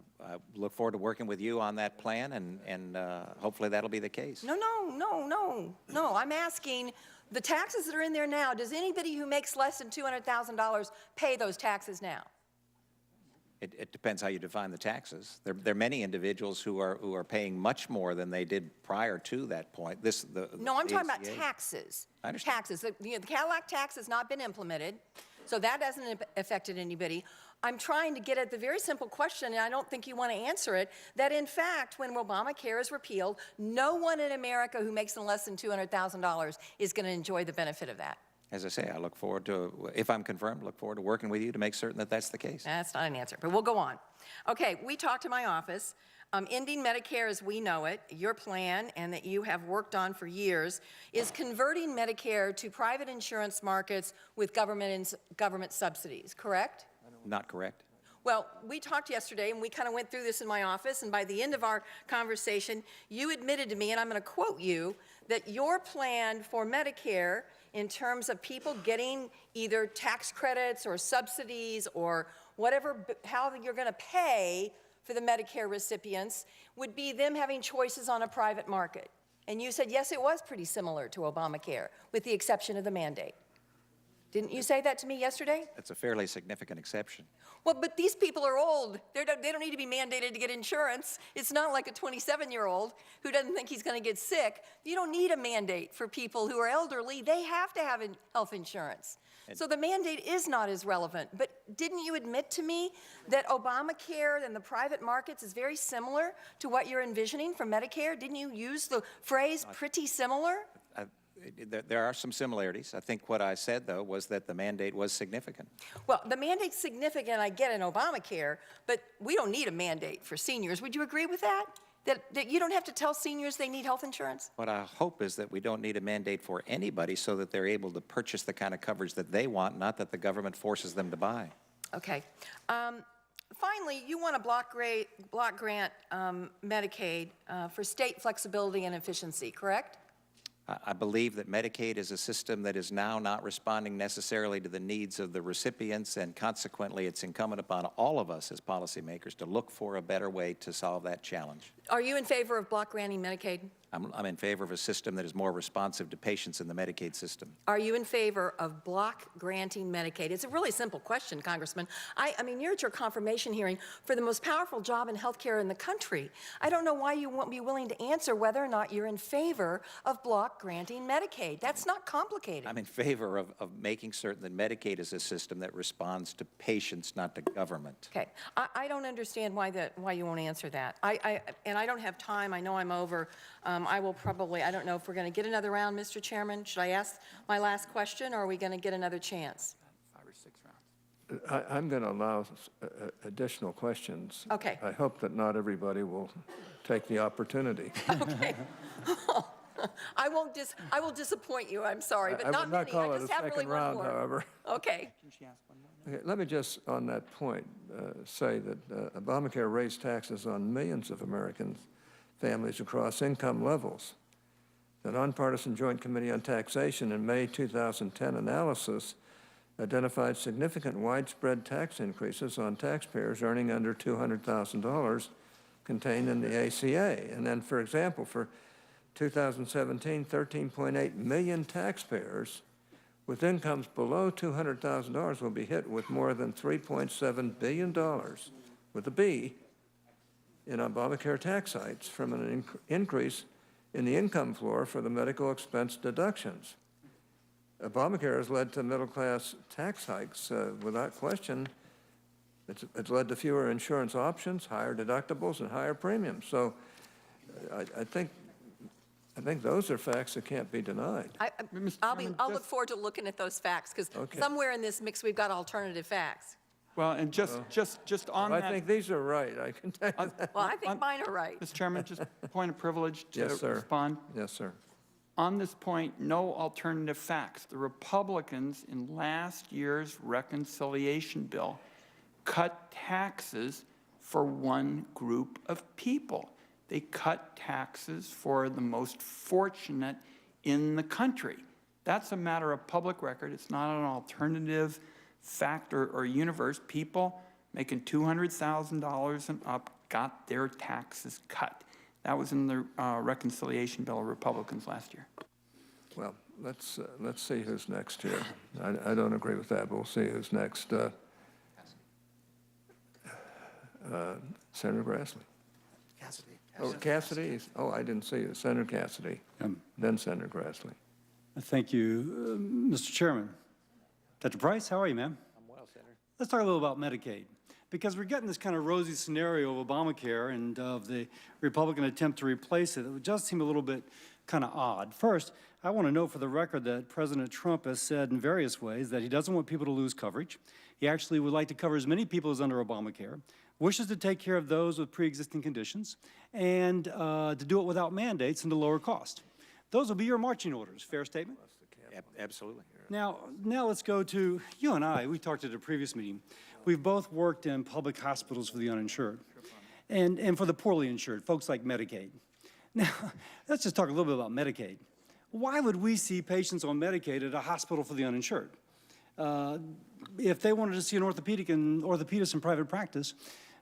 look forward to working with you on that plan, and hopefully that'll be the case. No. I'm asking the taxes that are in there now, does anybody who makes less than $200,000 pay those taxes now? It depends how you define the taxes. There are many individuals who are paying much more than they did prior to that point. No, I'm talking about taxes. I understand. Taxes. The Cadillac tax has not been implemented, so that hasn't affected anybody. I'm trying to get at the very simple question, and I don't think you want to answer it, that in fact, when Obamacare is repealed, no one in America who makes less than $200,000 is going to enjoy the benefit of that. As I say, I look forward to, if I'm confirmed, look forward to working with you to make certain that that's the case. That's not an answer, but we'll go on. Okay, we talked to my office. Ending Medicare as we know it, your plan, and that you have worked on for years, is converting Medicare to private insurance markets with government subsidies, correct? Not correct. Well, we talked yesterday, and we kind of went through this in my office, and by the end of our conversation, you admitted to me, and I'm going to quote you, that your plan for Medicare in terms of people getting either tax credits or subsidies or whatever, how you're going to pay for the Medicare recipients would be them having choices on a private market. And you said, yes, it was pretty similar to Obamacare, with the exception of the mandate. Didn't you say that to me yesterday? That's a fairly significant exception. Well, but these people are old. They don't need to be mandated to get insurance. It's not like a 27-year-old who doesn't think he's going to get sick. You don't need a mandate for people who are elderly. They have to have health insurance. So the mandate is not as relevant. But didn't you admit to me that Obamacare and the private markets is very similar to what you're envisioning for Medicare? Didn't you use the phrase pretty similar? There are some similarities. I think what I said, though, was that the mandate was significant. Well, the mandate's significant, I get in Obamacare, but we don't need a mandate for seniors. Would you agree with that? That you don't have to tell seniors they need health insurance? What I hope is that we don't need a mandate for anybody so that they're able to purchase the kind of coverage that they want, not that the government forces them to buy. Okay. Finally, you want to block grant Medicaid for state flexibility and efficiency, correct? I believe that Medicaid is a system that is now not responding necessarily to the needs of the recipients, and consequently, it's incumbent upon all of us as policymakers to look for a better way to solve that challenge. Are you in favor of block granting Medicaid? I'm in favor of a system that is more responsive to patients in the Medicaid system. Are you in favor of block granting Medicaid? It's a really simple question, Congressman. I mean, you're at your confirmation hearing for the most powerful job in health care in the country. I don't know why you won't be willing to answer whether or not you're in favor of block granting Medicaid. That's not complicated. I'm in favor of making certain that Medicaid is a system that responds to patients, not to government. Okay. I don't understand why you won't answer that. And I don't have time. I know I'm over. I will probably, I don't know if we're going to get another round, Mr. Chairman. Should I ask my last question, or are we going to get another chance? 5 or 6 rounds. I'm going to allow additional questions. Okay. I hope that not everybody will take the opportunity. Okay. I will disappoint you. I'm sorry, but not many. I would not call I it a just have really second one round, more. however. Okay. Okay, let me just, on that point, say that Obamacare raised taxes on millions of American families across income levels. The Nonpartisan Joint Committee on Taxation in May 2010 analysis identified significant widespread tax increases on taxpayers earning under $200,000 contained in the ACA. And then, for example, for 2017, 13.8 million taxpayers with incomes below $200,000 will be hit with more than $3.7 billion, with a B, in Obamacare tax hikes from an increase in the income floor for the medical expense deductions. Obamacare has led to middle-class tax hikes without question. It's led to fewer insurance options, higher deductibles, and higher premiums. So I think those are facts that can't be denied. I'll look forward to looking at those facts, because somewhere in this mix, we've got alternative facts. Well, and just on that. I think these are right, I can tell you that. Well, I think mine are right. Mr. Chairman, just point of privilege to Yes, sir. respond. Yes, sir. On this point, no alternative facts. The Republicans in last year's reconciliation bill cut taxes for one group of people. They cut taxes for the most fortunate in the country. That's a matter of public record. It's not an alternative factor or universe. People making $200,000 and up got their taxes cut. That was in the reconciliation bill of Republicans last year. Well, let's see who's next here. I don't agree with that, but we'll see who's next. Senator Grassley. Cassidy. Oh, Cassidy? Oh, I didn't see you. Senator Cassidy. Then Senator Grassley. Thank you, Mr. Chairman. Dr. Price, how are you, ma'am? I'm well, Senator. Let's talk a little about Medicaid, because we're getting this kind of rosy scenario of Obamacare and of the Republican attempt to replace it. It would just seem a little bit kind of odd. First, I want to note for the record that President Trump has said in various ways that he doesn't want people to lose coverage. He actually would like to cover as many people as under Obamacare, wishes to take care of those with pre-existing conditions, and to do it without mandates and to lower cost. Those will be your marching orders. Fair statement? Absolutely. Now let's go to, you and I, we talked at a previous meeting. We've both worked in public hospitals for the uninsured and for the poorly insured, folks like Medicaid. Now, let's just talk a little bit about Medicaid. Why would we see patients on Medicaid at a hospital for the uninsured? If they wanted to see an orthopedist in private practice,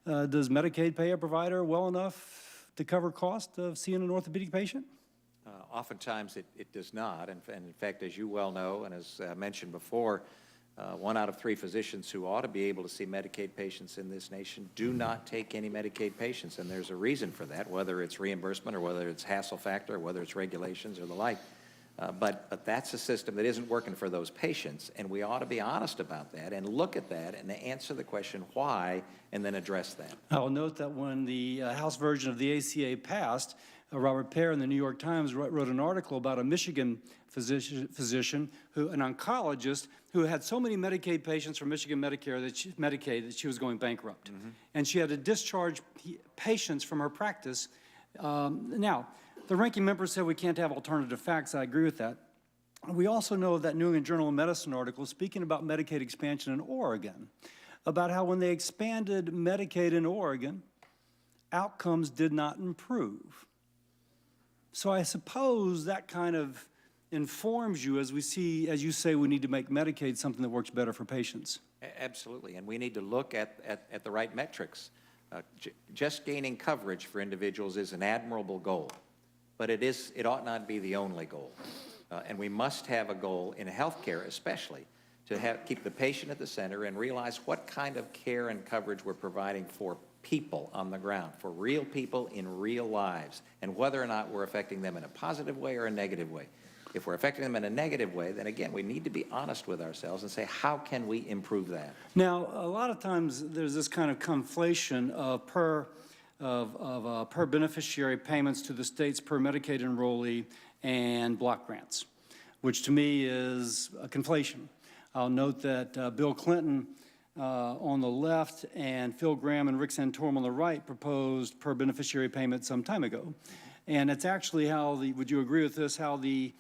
does Medicaid pay a provider well enough to cover cost of seeing an orthopedic patient? Oftentimes it does not, and in fact, as you well know, and as mentioned before, 1 out of 3 physicians who ought to be able to see Medicaid patients in this nation do not take any Medicaid patients, and there's a reason for that, whether it's reimbursement or whether it's hassle factor, or whether it's regulations or the like. But that's a system that isn't working for those patients, and we ought to be honest about that and look at that and answer the question why and then address that. I'll note that when the House version of the ACA passed, Robert Pear in the New York Times wrote an article about a Michigan physician, an oncologist, who had so many Medicaid patients from Michigan Medicaid that she was going bankrupt. And she had to discharge patients from her practice. Now, the ranking member said we can't have alternative facts. I agree with that. We also know that New England Journal of Medicine article speaking about Medicaid expansion in Oregon, about how when they expanded Medicaid in Oregon, outcomes did not improve. So I suppose that kind of informs you as you say, we need to make Medicaid something that works better for patients. Absolutely, and we need to look at the right metrics. Just gaining coverage for individuals is an admirable goal, but it ought not be the only goal. And we must have a goal in healthcare especially to keep the patient at the center and realize what kind of care and coverage we're providing for people on the ground, for real people in real lives, and whether or not we're affecting them in a positive way or a negative way. If we're affecting them in a negative way, then again, we need to be honest with ourselves and say, how can we improve that? Now, a lot of times there's this kind of conflation of per beneficiary payments to the states per Medicaid enrollee and block grants, which to me is a conflation. I'll note that Bill Clinton on the left and Phil Gramm and Rick Santorum on the right proposed per beneficiary payment some time ago. And it's actually would you agree with this, how the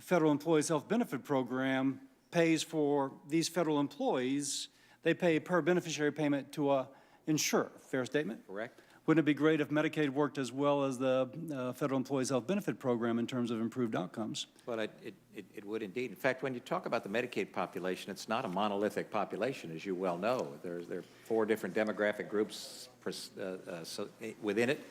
Federal Employees Health Benefit Program pays for these federal employees. They pay per beneficiary payment to a insurer. Fair statement? Correct. Wouldn't it be great if Medicaid worked as well as the Federal Employees Health Benefit Program in terms of improved outcomes? Well, it would indeed. In fact, when you talk about the Medicaid population, it's not a monolithic population, as you well know. There are 4 different demographic groups within it.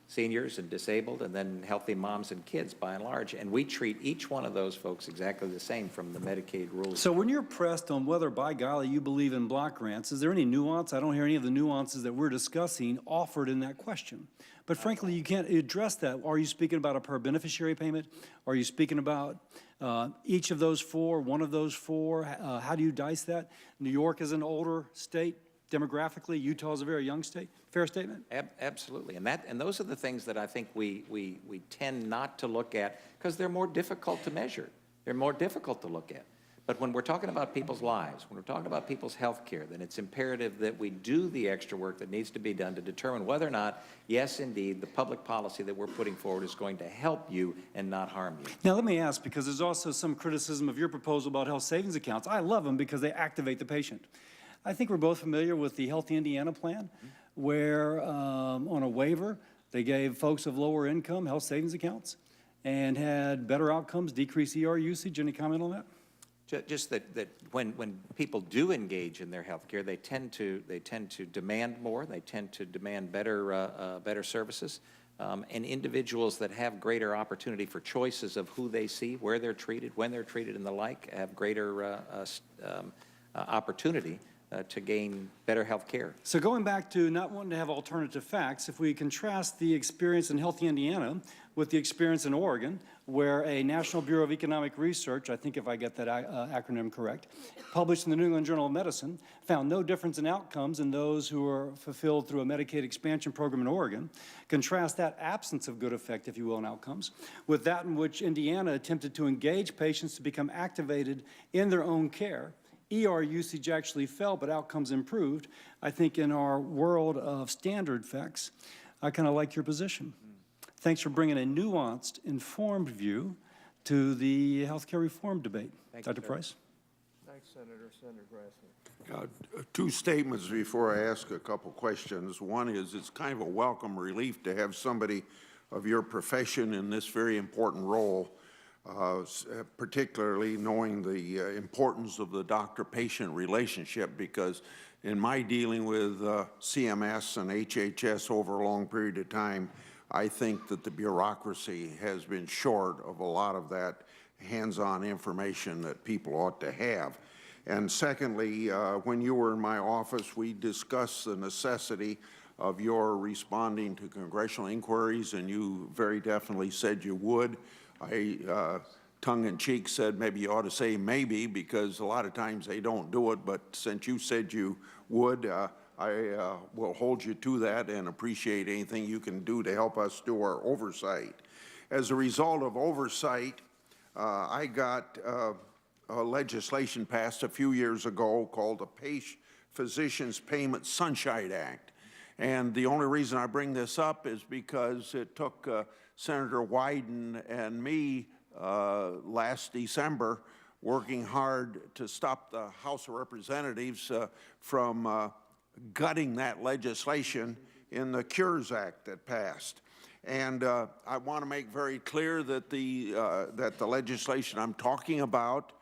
seniors and disabled, and then healthy moms and kids by and large. And we treat each one of those folks exactly the same from the Medicaid rules. So when you're pressed on whether, by golly, you believe in block grants, is there any nuance? I don't hear any of the nuances that we're discussing offered in that question. But frankly, you can't address that. Are you speaking about a per beneficiary payment? Are you speaking about each of those four, one of those four? How do you dice that? New York is an older state demographically. Utah is a very young state. Fair statement? Absolutely. And those are the things that I think we tend not to look at because they're more difficult to measure. They're more difficult to look at. But when we're talking about people's lives, when we're talking about people's health care, then it's imperative that we do the extra work that needs to be done to determine whether or not, yes, indeed, the public policy that we're putting forward is going to help you and not harm you. Now, let me ask, because there's also some criticism of your proposal about health savings accounts. I love them because they activate the patient. I think we're both familiar with the Healthy Indiana plan, where on a waiver, they gave folks of lower income health savings accounts and had better outcomes, decreased ER usage. Any comment on that? Just that when people do engage in their health care, they tend to demand more. They tend to demand better services. And individuals that have greater opportunity for choices of who they see, where they're treated, when they're treated, and the like, have greater opportunity to gain better health care. So going back to not wanting to have alternative facts, if we contrast the experience in Healthy Indiana with the experience in Oregon, where a National Bureau of Economic Research, I think if I get that acronym correct, published in the New England Journal of Medicine, found no difference in outcomes in those who were fulfilled through a Medicaid expansion program in Oregon. Contrast that absence of good effect, if you will, in outcomes, with that in which Indiana attempted to engage patients to become activated in their own care. ER usage actually fell, but outcomes improved. I think in our world of standard facts, I kind of like your position. Thanks for bringing a nuanced, informed view to the healthcare reform debate. Dr. Price? Thanks, Senator. Senator Grassley. Two statements before I ask a couple questions. One is it's kind of a welcome relief to have somebody of your profession in this very important role, particularly knowing the importance of the doctor-patient relationship, because in my dealing with CMS and HHS over a long period of time, I think that the bureaucracy has been short of a lot of that hands-on information that people ought to have. And secondly, when you were in my office, we discussed the necessity of your responding to congressional inquiries, and you very definitely said you would. I, tongue-in-cheek, said maybe you ought to say maybe, because a lot of times they don't do it, but since you said you would, I will hold you to that and appreciate anything you can do to help us do our oversight. As a result of oversight, I got legislation passed a few years ago called the Physicians Payment Sunshine Act. And the only reason I bring this up is because it took Senator Wyden and me last December working hard to stop the House of Representatives from gutting that legislation in the Cures Act that passed. And I want to make very clear that the legislation I'm talking about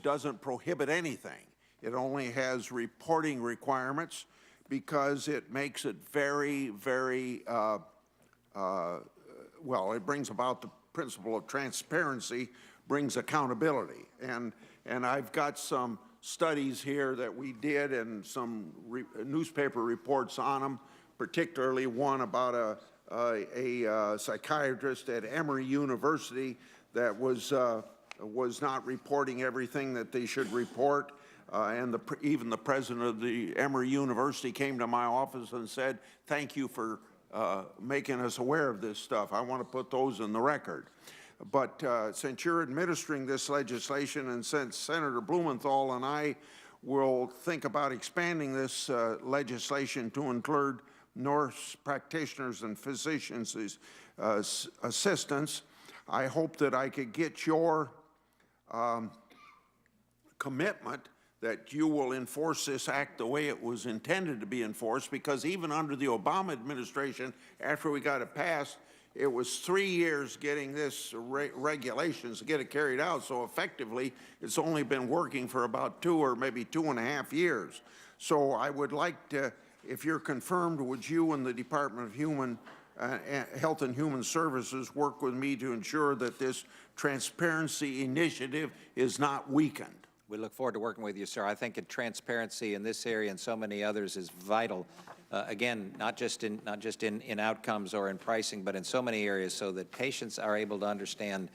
doesn't prohibit anything. It only has reporting requirements because it makes it very, very, well, it brings about the principle of transparency, brings accountability. And I've got some studies here that we did and some newspaper reports on them, particularly one about a psychiatrist at Emory University that was not reporting everything that they should report. And even the president of the Emory University came to my office and said, thank you for making us aware of this stuff. I want to put those in the record. But since you're administering this legislation, and since Senator Blumenthal and I will think about expanding this legislation to include nurse practitioners and physicians as assistants, I hope that I could get your commitment that you will enforce this act the way it was intended to be enforced, because even under the Obama administration, after we got it passed, it was 3 years getting this regulations to get it carried out. So effectively, it's only been working for about 2 or maybe 2.5 years. So I would like to, if you're confirmed, would you and the Department of Human Health and Human Services work with me to ensure that this transparency initiative is not weakened. We look forward to working with you, sir. I think transparency in this area and so many others is vital. Again, not just in outcomes or in pricing, but in so many areas, so that patients are able to understand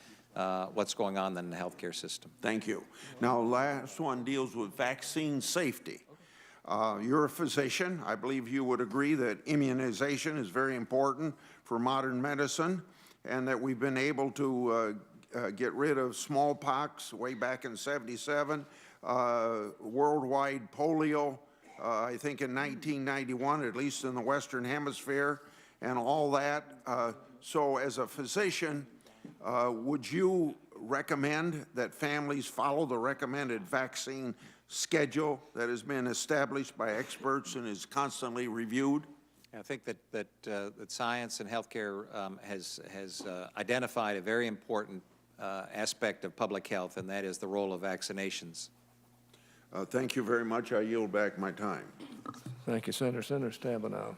what's going on in the healthcare system. Thank you. Now, last one deals with vaccine safety. You're a physician. I believe you would agree that immunization is very important for modern medicine, and that we've been able to get rid of smallpox way back in '77, worldwide polio, I think in 1991, at least in the Western Hemisphere, and all that. So as a physician, would you recommend that families follow the recommended vaccine schedule that has been established by experts and is constantly reviewed? I think that science and healthcare has identified a very important aspect of public health, and that is the role of vaccinations. Thank you very much. I yield back my time. Thank you, Senator. Senator Stabenow.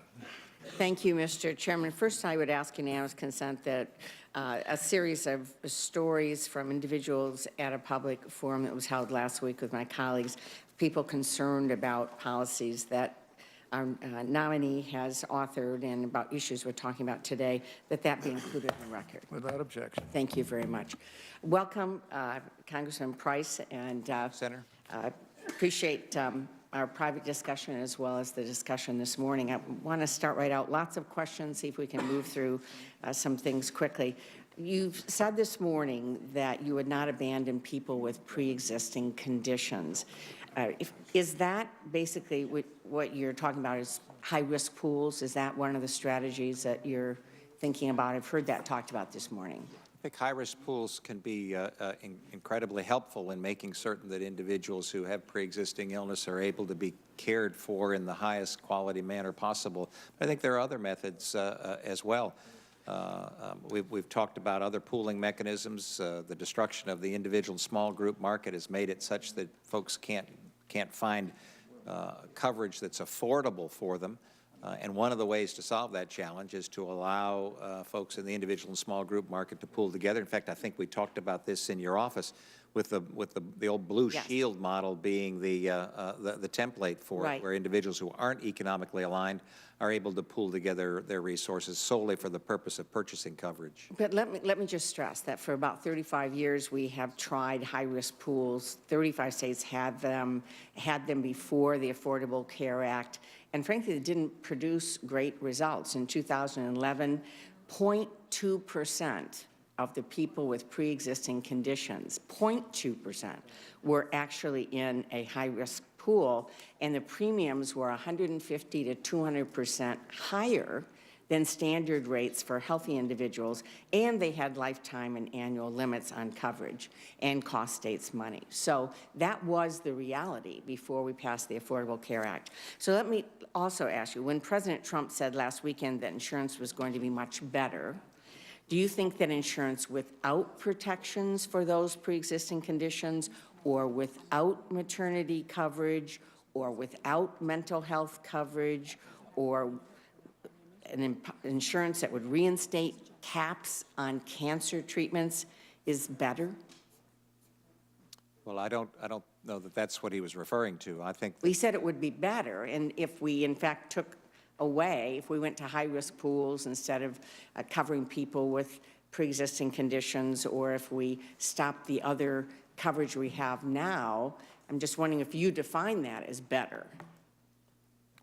Thank you, Mr. Chairman. First, I would ask unanimous consent that a series of stories from individuals at a public forum that was held last week with my colleagues, people concerned about policies that our nominee has authored and about issues we're talking about today, that be included in the record. Without objection. Thank you very much. Welcome, Congressman Price, and Senator. Appreciate our private discussion as well as the discussion this morning. I want to start right out. Lots of questions, see if we can move through some things quickly. You've said this morning that you would not abandon people with pre-existing conditions. Is that basically what you're talking about is high-risk pools? Is that one of the strategies that you're thinking about? I've heard that talked about this morning. I think high-risk pools can be incredibly helpful in making certain that individuals who have pre-existing illness are able to be cared for in the highest quality manner possible. But I think there are other methods as well. We've talked about other pooling mechanisms. The destruction of the individual and small group market has made it such that folks can't find coverage that's affordable for them. And one of the ways to solve that challenge is to allow folks in the individual and small group market to pool together. In fact, I think we talked about this in your office with the old Blue Shield model being the template for it, where individuals who aren't economically aligned are able to pool together their resources solely for the purpose of purchasing coverage. But let me just stress that for about 35 years we have tried high-risk pools. 35 states had them before the Affordable Care Act, and frankly, they didn't produce great results. In 2011, 0.2% of the people with pre-existing conditions, 0.2%, were actually in a high-risk pool, and the premiums were 150 to 200% higher than standard rates for healthy individuals, and they had lifetime and annual limits on coverage and cost states money. So that was the reality before we passed the Affordable Care Act. So let me also ask you, when President Trump said last weekend that insurance was going to be much better, do you think that insurance without protections for those pre-existing conditions, or without maternity coverage, or without mental health coverage, or an insurance that would reinstate caps on cancer treatments is better? Well, I don't know that that's what he was referring to. I think he said it would be better, and if we in fact took away, if we went to high-risk pools instead of covering people with pre-existing conditions, or if we stopped the other coverage we have now, I'm just wondering if you define that as better.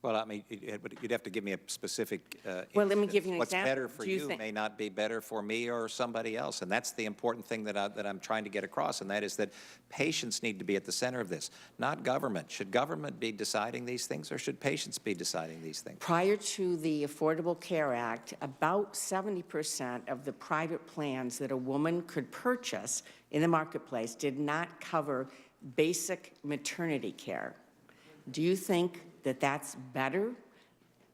Well, I mean, you'd have to give me a specific well, let me give you an what's example. better for you may not be better for me or somebody else, and that's the important thing that I'm trying to get across, and that is that patients need to be at the center of this, not government. Should government be deciding these things, or should patients be deciding these things? Prior to the Affordable Care Act, about 70% of the private plans that a woman could purchase in the marketplace did not cover basic maternity care. Do you think that that's better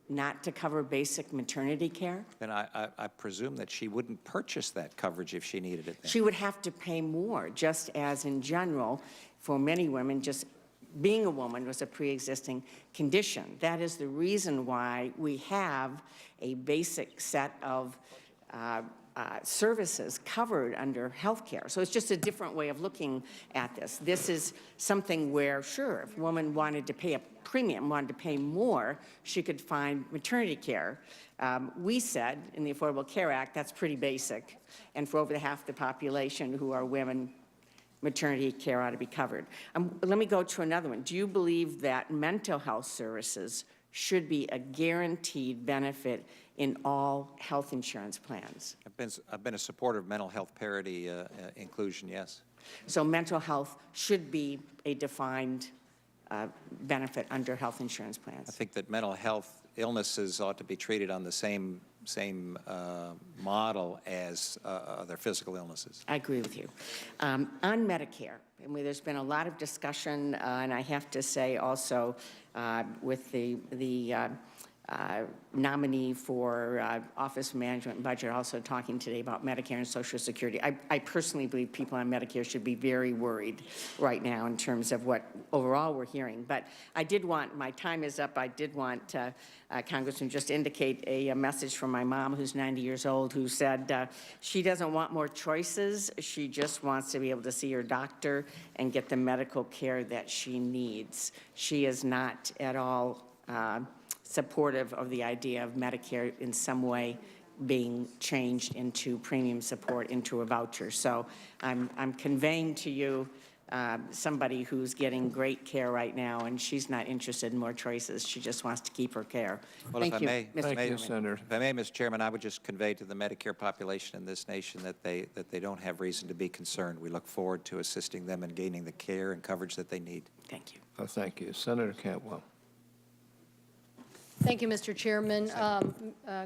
not to cover basic maternity care? Then I presume that she wouldn't purchase that coverage if she needed it then. She would have to pay more, just as in general, for many women, just being a woman was a pre-existing condition. That is the reason why we have a basic set of services covered under health care. So it's just a different way of looking at this. This is something where, sure, if a woman wanted to pay a premium, wanted to pay more, she could find maternity care. We said in the Affordable Care Act, that's pretty basic. And for over half the population who are women, maternity care ought to be covered. Let me go to another one. Do you believe that mental health services should be a guaranteed benefit in all health insurance plans? I've been a supporter of mental health parity inclusion, yes. So mental health should be a defined benefit under health insurance plans? I think that mental health illnesses ought to be treated on the same model as their physical illnesses. I agree with you. On Medicare, there's been a lot of discussion, and I have to say also with the nominee for Office of Management and Budget also talking today about Medicare and Social Security. I personally believe people on Medicare should be very worried right now in terms of what overall we're hearing. But I did want, my time is up, I did want Congressman just indicate a message from my mom who's 90 years old who said she doesn't want more choices. She just wants to be able to see her doctor and get the medical care that she needs. She is not at all supportive of the idea of Medicare in some way being changed into premium support, into a voucher. So I'm conveying to you somebody who's getting great care right now, and she's not interested in more choices. She just wants to keep her care. Well, Thank if you, I may, Mr. Chairman. If I may, Mr. Chairman, I would just convey to the Medicare population in this nation that they don't have reason to be concerned. We look forward to assisting them in gaining the care and coverage that they need. Thank you. Thank you. Senator Cantwell. Thank you, Mr. Chairman.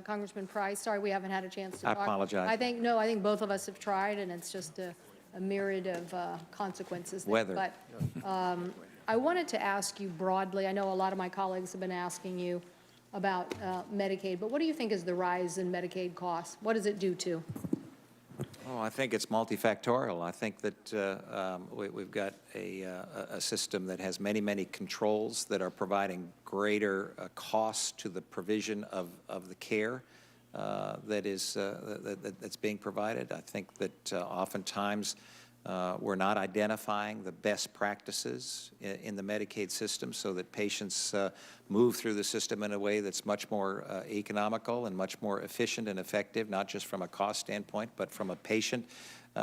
Congressman Price, sorry we haven't had a chance to talk. I apologize. I think both of us have tried, and it's just a myriad of consequences. Weather. But I wanted to ask you broadly, I know a lot of my colleagues have been asking you about Medicaid, but what do you think is the rise in Medicaid costs? What does it do to? Oh, I think it's multifactorial. I think that we've got a system that has many, many controls that are providing greater costs to the provision of the care that's being provided. I think that oftentimes we're not identifying the best practices in the Medicaid system so that patients move through the system in a way that's much more economical and much more efficient and effective, not just from a cost standpoint, but from a patient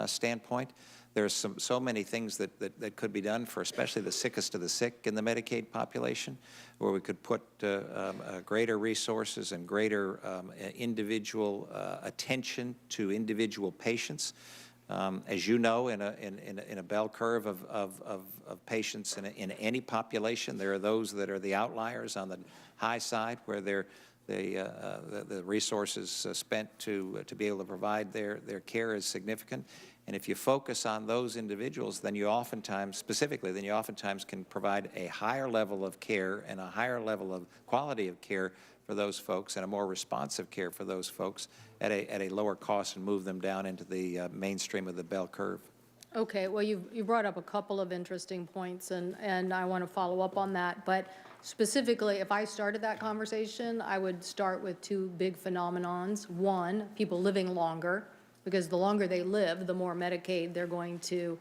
standpoint. There's so many things that could be done for especially the sickest of the sick in the Medicaid population, where we could put greater resources and greater individual attention to individual patients. As you know, in a bell curve of patients in any population, there are those that are the outliers on the high side, where the resources spent to be able to provide their care is significant. And if you focus on those individuals, then you oftentimes can provide a higher level of care and a higher level of quality of care for those folks and a more responsive care for those folks at a lower cost and move them down into the mainstream of the bell curve. Okay, well, you brought up a couple of interesting points, and I want to follow up on that. But specifically, if I started that conversation, I would start with two big phenomenons. One, people living longer, because the longer they live, the more Medicaid they're going to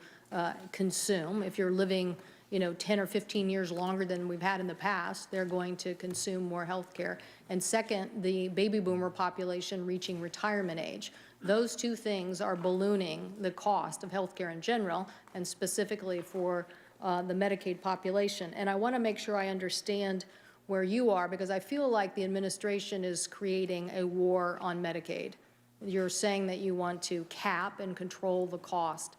consume. If you're living 10 or 15 years longer than we've had in the past, they're going to consume more health care. And second, the baby boomer population reaching retirement age. Those two things are ballooning the cost of health care in general, and specifically for the Medicaid population. And I want to make sure I understand where you are, because I feel like the administration is creating a war on Medicaid. You're saying that you want to cap and control the cost.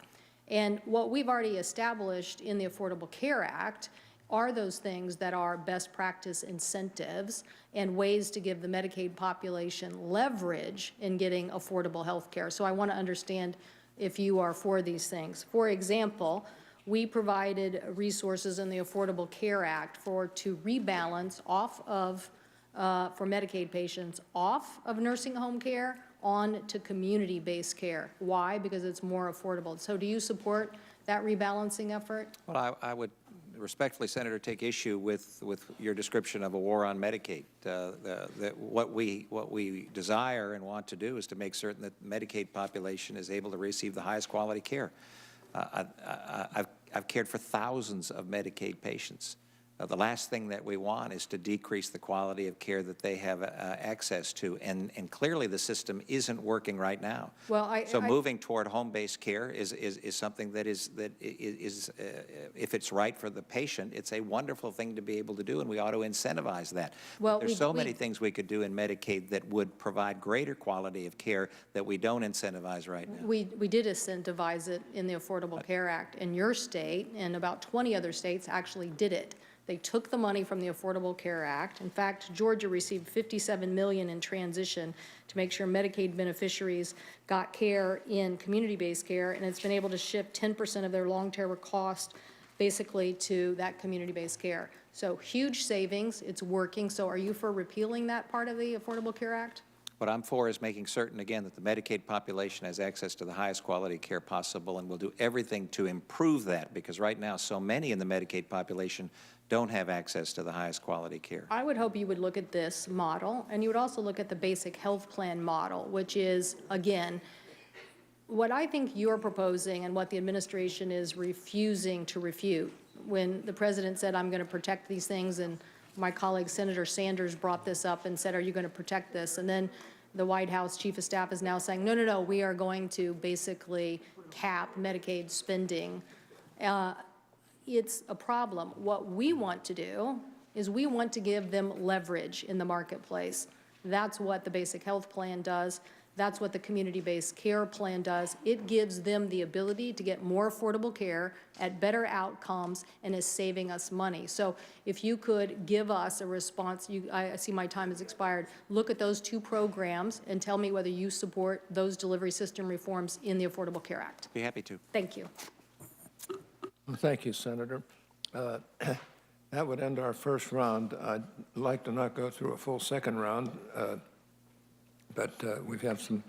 And what we've already established in the Affordable Care Act are those things that are best practice incentives and ways to give the Medicaid population leverage in getting affordable health care. So I want to understand if you are for these things. For example, we provided resources in the Affordable Care Act to rebalance off of, for Medicaid patients, off of nursing home care on to community-based care. Why? Because it's more affordable. So do you support that rebalancing effort? Well, I would respectfully, Senator, take issue with your description of a war on Medicaid. What we desire and want to do is to make certain that the Medicaid population is able to receive the highest quality care. I've cared for thousands of Medicaid patients. The last thing that we want is to decrease the quality of care that they have access to, and clearly the system isn't working right now. Well, so moving toward home-based care is something that is if it's right for the patient, it's a wonderful thing to be able to do, and we ought to incentivize that. Well, There's so many things we could do in Medicaid that would provide greater quality of care that we don't incentivize right now. We did incentivize it in the Affordable Care Act, and your state and about 20 other states actually did it. They took the money from the Affordable Care Act. In fact, Georgia received $57 million in transition to make sure Medicaid beneficiaries got care in community-based care, and it's been able to shift 10% of their long-term cost basically to that community-based care. So huge savings, it's working. So are you for repealing that part of the Affordable Care Act? What I'm for is making certain, again, that the Medicaid population has access to the highest quality care possible, and we'll do everything to improve that, because right now so many in the Medicaid population don't have access to the highest quality care. I would hope you would look at this model, and you would also look at the basic health plan model, which is, again, what I think you're proposing and what the administration is refusing to refute. When the president said, I'm going to protect these things, and my colleague Senator Sanders brought this up and said, are you going to protect this? And then the White House Chief of Staff is now saying, no, no, no, we are going to basically cap Medicaid spending. It's a problem. What we want to do is we want to give them leverage in the marketplace. That's what the basic health plan does. That's what the community-based care plan does. It gives them the ability to get more affordable care at better outcomes and is saving us money. So if you could give us a response, I see my time has expired, look at those two programs and tell me whether you support those delivery system reforms in the Affordable Care Act. Be happy to. Thank you. Thank you, Senator. That would end our first round. I'd like to not go through a full second round, but we've had some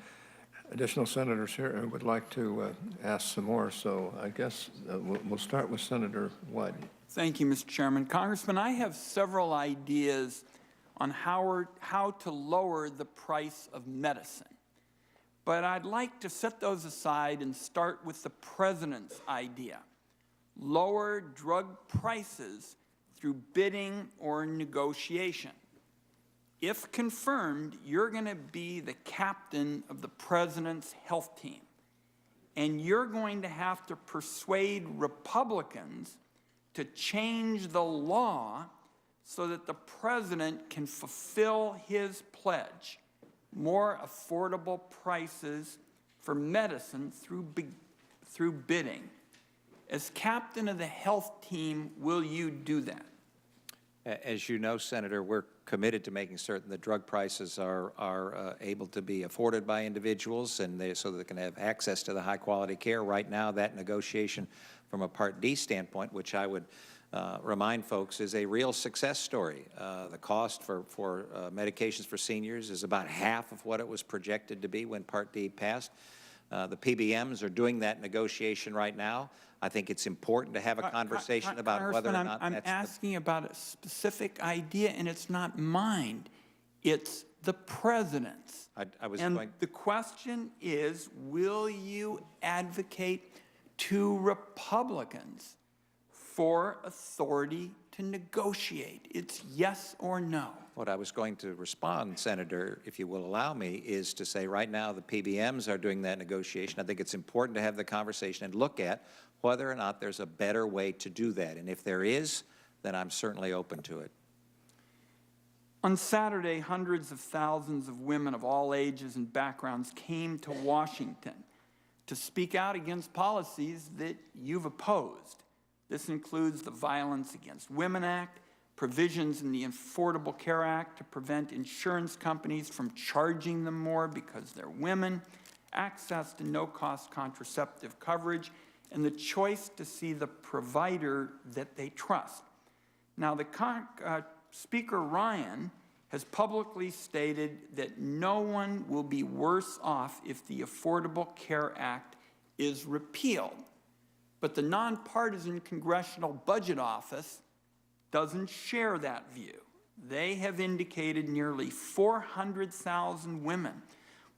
additional senators here who would like to ask some more. So I guess we'll start with Senator Wyden. Thank you, Mr. Chairman. Congressman, I have several ideas on how to lower the price of medicine. But I'd like to set those aside and start with the president's idea. Lower drug prices through bidding or negotiation. If confirmed, you're going to be the captain of the president's health team. And you're going to have to persuade Republicans to change the law so that the president can fulfill his pledge. More affordable prices for medicine through bidding. As captain of the health team, will you do that? As you know, Senator, we're committed to making certain that drug prices are able to be afforded by individuals and so that they can have access to the high-quality care. Right now, that negotiation from a Part D standpoint, which I would remind folks is a real success story. The cost for medications for seniors is about half of what it was projected to be when Part D passed. The PBMs are doing that negotiation right now. I think it's important to have a conversation about whether or not I'm asking about a specific idea, and it's not mine. It's the president's. The question is, will you advocate to Republicans for authority to negotiate? It's yes or no. What I was going to respond, Senator, if you will allow me, is to say right now the PBMs are doing that negotiation. I think it's important to have the conversation and look at whether or not there's a better way to do that. And if there is, then I'm certainly open to it. On Saturday, hundreds of thousands of women of all ages and backgrounds came to Washington to speak out against policies that you've opposed. This includes the Violence Against Women Act, provisions in the Affordable Care Act to prevent insurance companies from charging them more because they're women, access to no-cost contraceptive coverage, and the choice to see the provider that they trust. Now, Speaker Ryan has publicly stated that no one will be worse off if the Affordable Care Act is repealed. But the nonpartisan Congressional Budget Office doesn't share that view. They have indicated nearly 400,000 women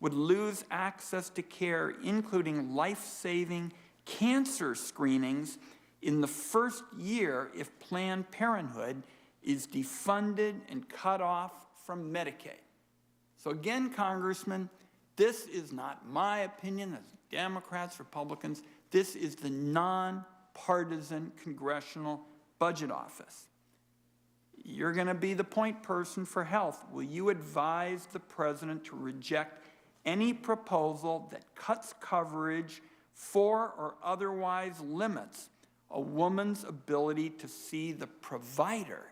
would lose access to care, including life-saving cancer screenings, in the first year if Planned Parenthood is defunded and cut off from Medicaid. So again, Congressman, this is not my opinion as Democrats, Republicans. This is the nonpartisan Congressional Budget Office. You're going to be the point person for health. Will you advise the president to reject any proposal that cuts coverage for or otherwise limits a woman's ability to see the provider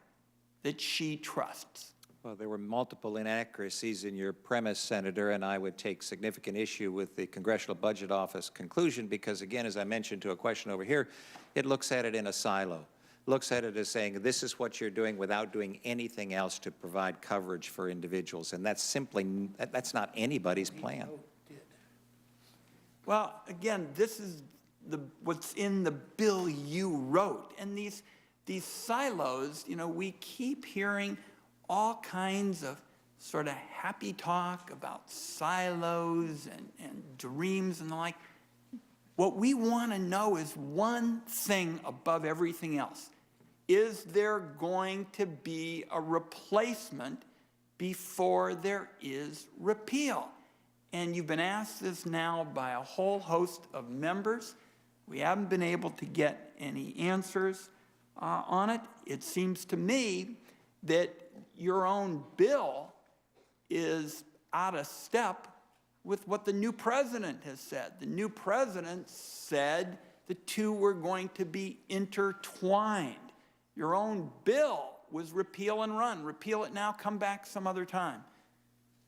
that she trusts? Well, there were multiple inaccuracies in your premise, Senator, and I would take significant issue with the Congressional Budget Office conclusion because, again, as I mentioned to a question over here, it looks at it in a silo. Looks at it as saying, this is what you're doing without doing anything else to provide coverage for individuals, and that's simply, that's not anybody's plan. Well, again, this is what's in the bill you wrote. And these silos, you know, we keep hearing all kinds of sort of happy talk about silos and dreams and the like. What we want to know is one thing above everything else. Is there going to be a replacement before there is repeal? And you've been asked this now by a whole host of members. We haven't been able to get any answers on it. It seems to me that your own bill is out of step with what the new president has said. The new president said the two were going to be intertwined. Your own bill was repeal and run. Repeal it now, come back some other time.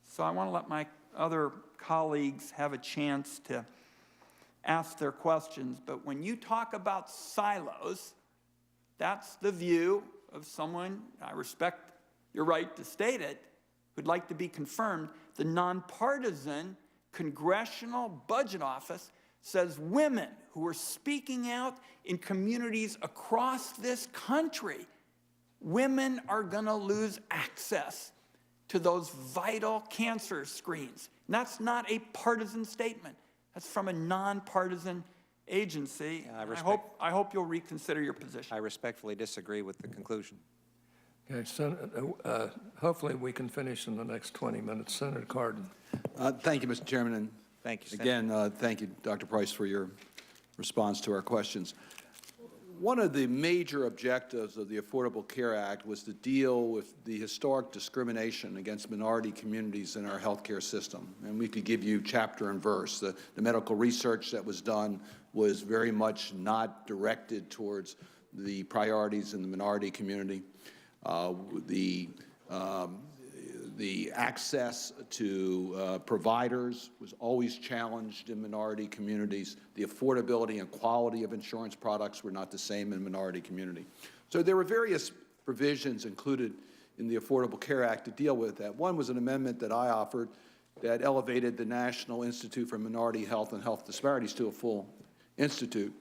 So I want to let my other colleagues have a chance to ask their questions. But when you talk about silos, that's the view of someone, I respect your right to state it, who'd like to be confirmed. The nonpartisan Congressional Budget Office says women who are speaking out in communities across this country, women are going to lose access to those vital cancer screens. And that's not a partisan statement. That's from a nonpartisan agency. Yeah, I hope you'll reconsider your position. I respectfully disagree with the conclusion. Okay, hopefully we can finish in the next 20 minutes. Senator Cardin. Thank you, Mr. Chairman. And thank you, Senator. again, thank you, Dr. Price, for your response to our questions. One of the major objectives of the Affordable Care Act was to deal with the historic discrimination against minority communities in our healthcare system. And we could give you chapter and verse. The medical research that was done was very much not directed towards the priorities in the minority community. The access to providers was always challenged in minority communities. The affordability and quality of insurance products were not the same in minority community. So there were various provisions included in the Affordable Care Act to deal with that. One was an amendment that I offered that elevated the National Institute for Minority Health and Health Disparities to a full institute,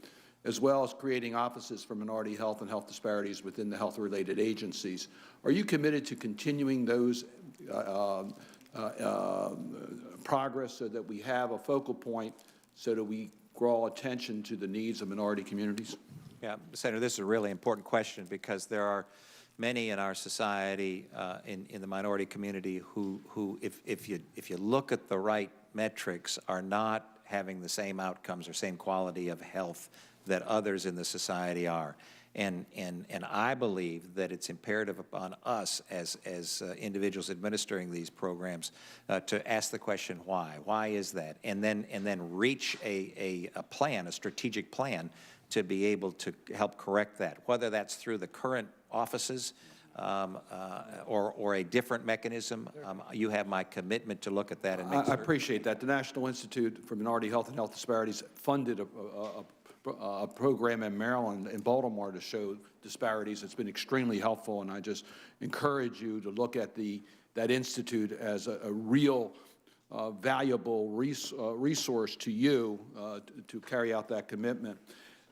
as well as creating offices for minority health and health disparities within the health-related agencies. Are you committed to continuing those progress so that we have a focal point so that we draw attention to the needs of minority communities? Yeah, Senator, this is a really important question because there are many in our society, in the minority community, who if you look at the right metrics, are not having the same outcomes or same quality of health that others in the society are. And I believe that it's imperative upon us as individuals administering these programs to ask the question, why? Why is that? And then reach a plan, a strategic plan, to be able to help correct that, whether that's through the current offices or a different mechanism. You have my commitment to look at that and make I appreciate that. The National Institute for Minority Health and Health Disparities funded a program in Maryland, in Baltimore, to show disparities. It's been extremely helpful, and I just encourage you to look at that institute as a real valuable resource to you to carry out that commitment.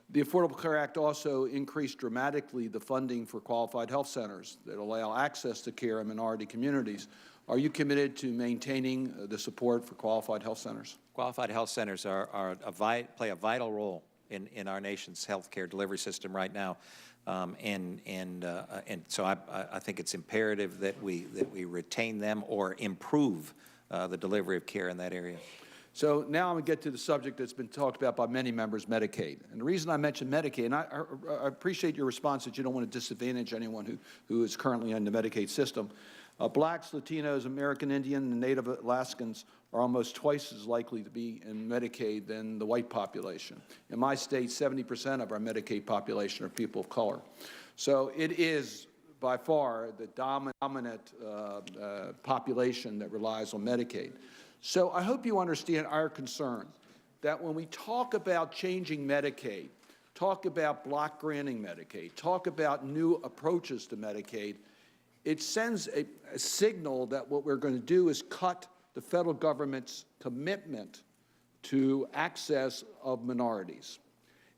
The Affordable Care Act also increased dramatically the funding for qualified health centers that allow access to care in minority communities. Are you committed to maintaining the support for qualified health centers? Qualified health centers play a vital role in our nation's health care delivery system right now. And so I think it's imperative that we retain them or improve the delivery of care in that area. So now I'm going to get to the subject that's been talked about by many members, Medicaid. And the reason I mentioned Medicaid, and I appreciate your response that you don't want to disadvantage anyone who is currently in the Medicaid system. Blacks, Latinos, American Indian, and Native Alaskans are almost twice as likely to be in Medicaid than the white population. In my state, 70% of our Medicaid population are people of color. So it is by far the dominant population that relies on Medicaid. So I hope you understand our concern that when we talk about changing Medicaid, talk about block granting Medicaid, talk about new approaches to Medicaid, it sends a signal that what we're going to do is cut the federal government's commitment to access of minorities.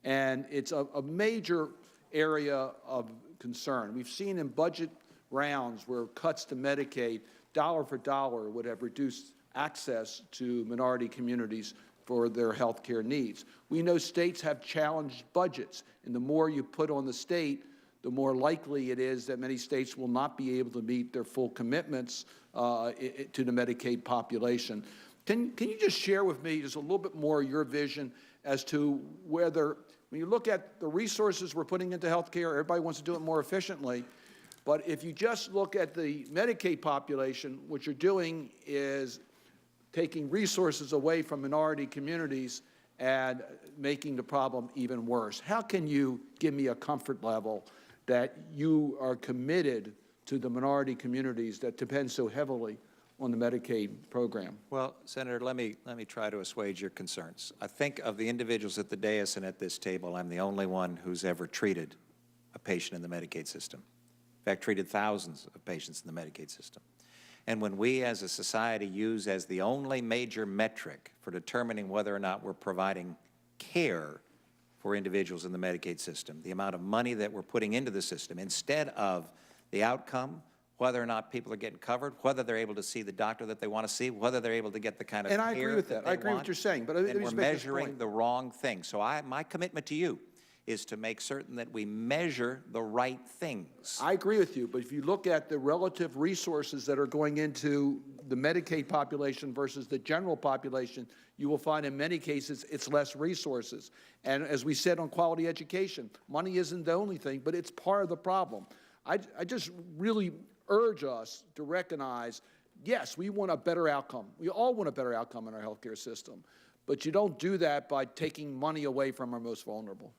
And it's a major area of concern. We've seen in budget rounds where cuts to Medicaid, dollar for dollar, would have reduced access to minority communities for their health care needs. We know states have challenged budgets, and the more you put on the state, the more likely it is that many states will not be able to meet their full commitments to the Medicaid population. Can you just share with me just a little bit more your vision as to whether, when you look at the resources we're putting into health care, everybody wants to do it more efficiently, but if you just look at the Medicaid population, what you're doing is taking resources away from minority communities and making the problem even worse. How can you give me a comfort level that you are committed to the minority communities that depend so heavily on the Medicaid program? Well, Senator, let me try to assuage your concerns. I think of the individuals at the dais and at this table, I'm the only one who's ever treated a patient in the Medicaid system. In fact, treated thousands of patients in the Medicaid system. And when we as a society use as the only major metric for determining whether or not we're providing care for individuals in the Medicaid system, the amount of money that we're putting into the system, instead of the outcome, whether or not people are getting covered, whether they're able to see the doctor that they want to see, whether they're able to get the kind of care that they want. And I agree with that. I agree with what you're saying, but then we're measuring the wrong thing. So my commitment to you is to make certain that we measure the right things. I agree with you, but if you look at the relative resources that are going into the Medicaid population versus the general population, you will find in many cases it's less resources. And as we said on quality education, money isn't the only thing, but it's part of the problem. I just really urge us to recognize, yes, we want a better outcome. We all want a better outcome in our healthcare system, but you don't do that by taking money away from our most vulnerable.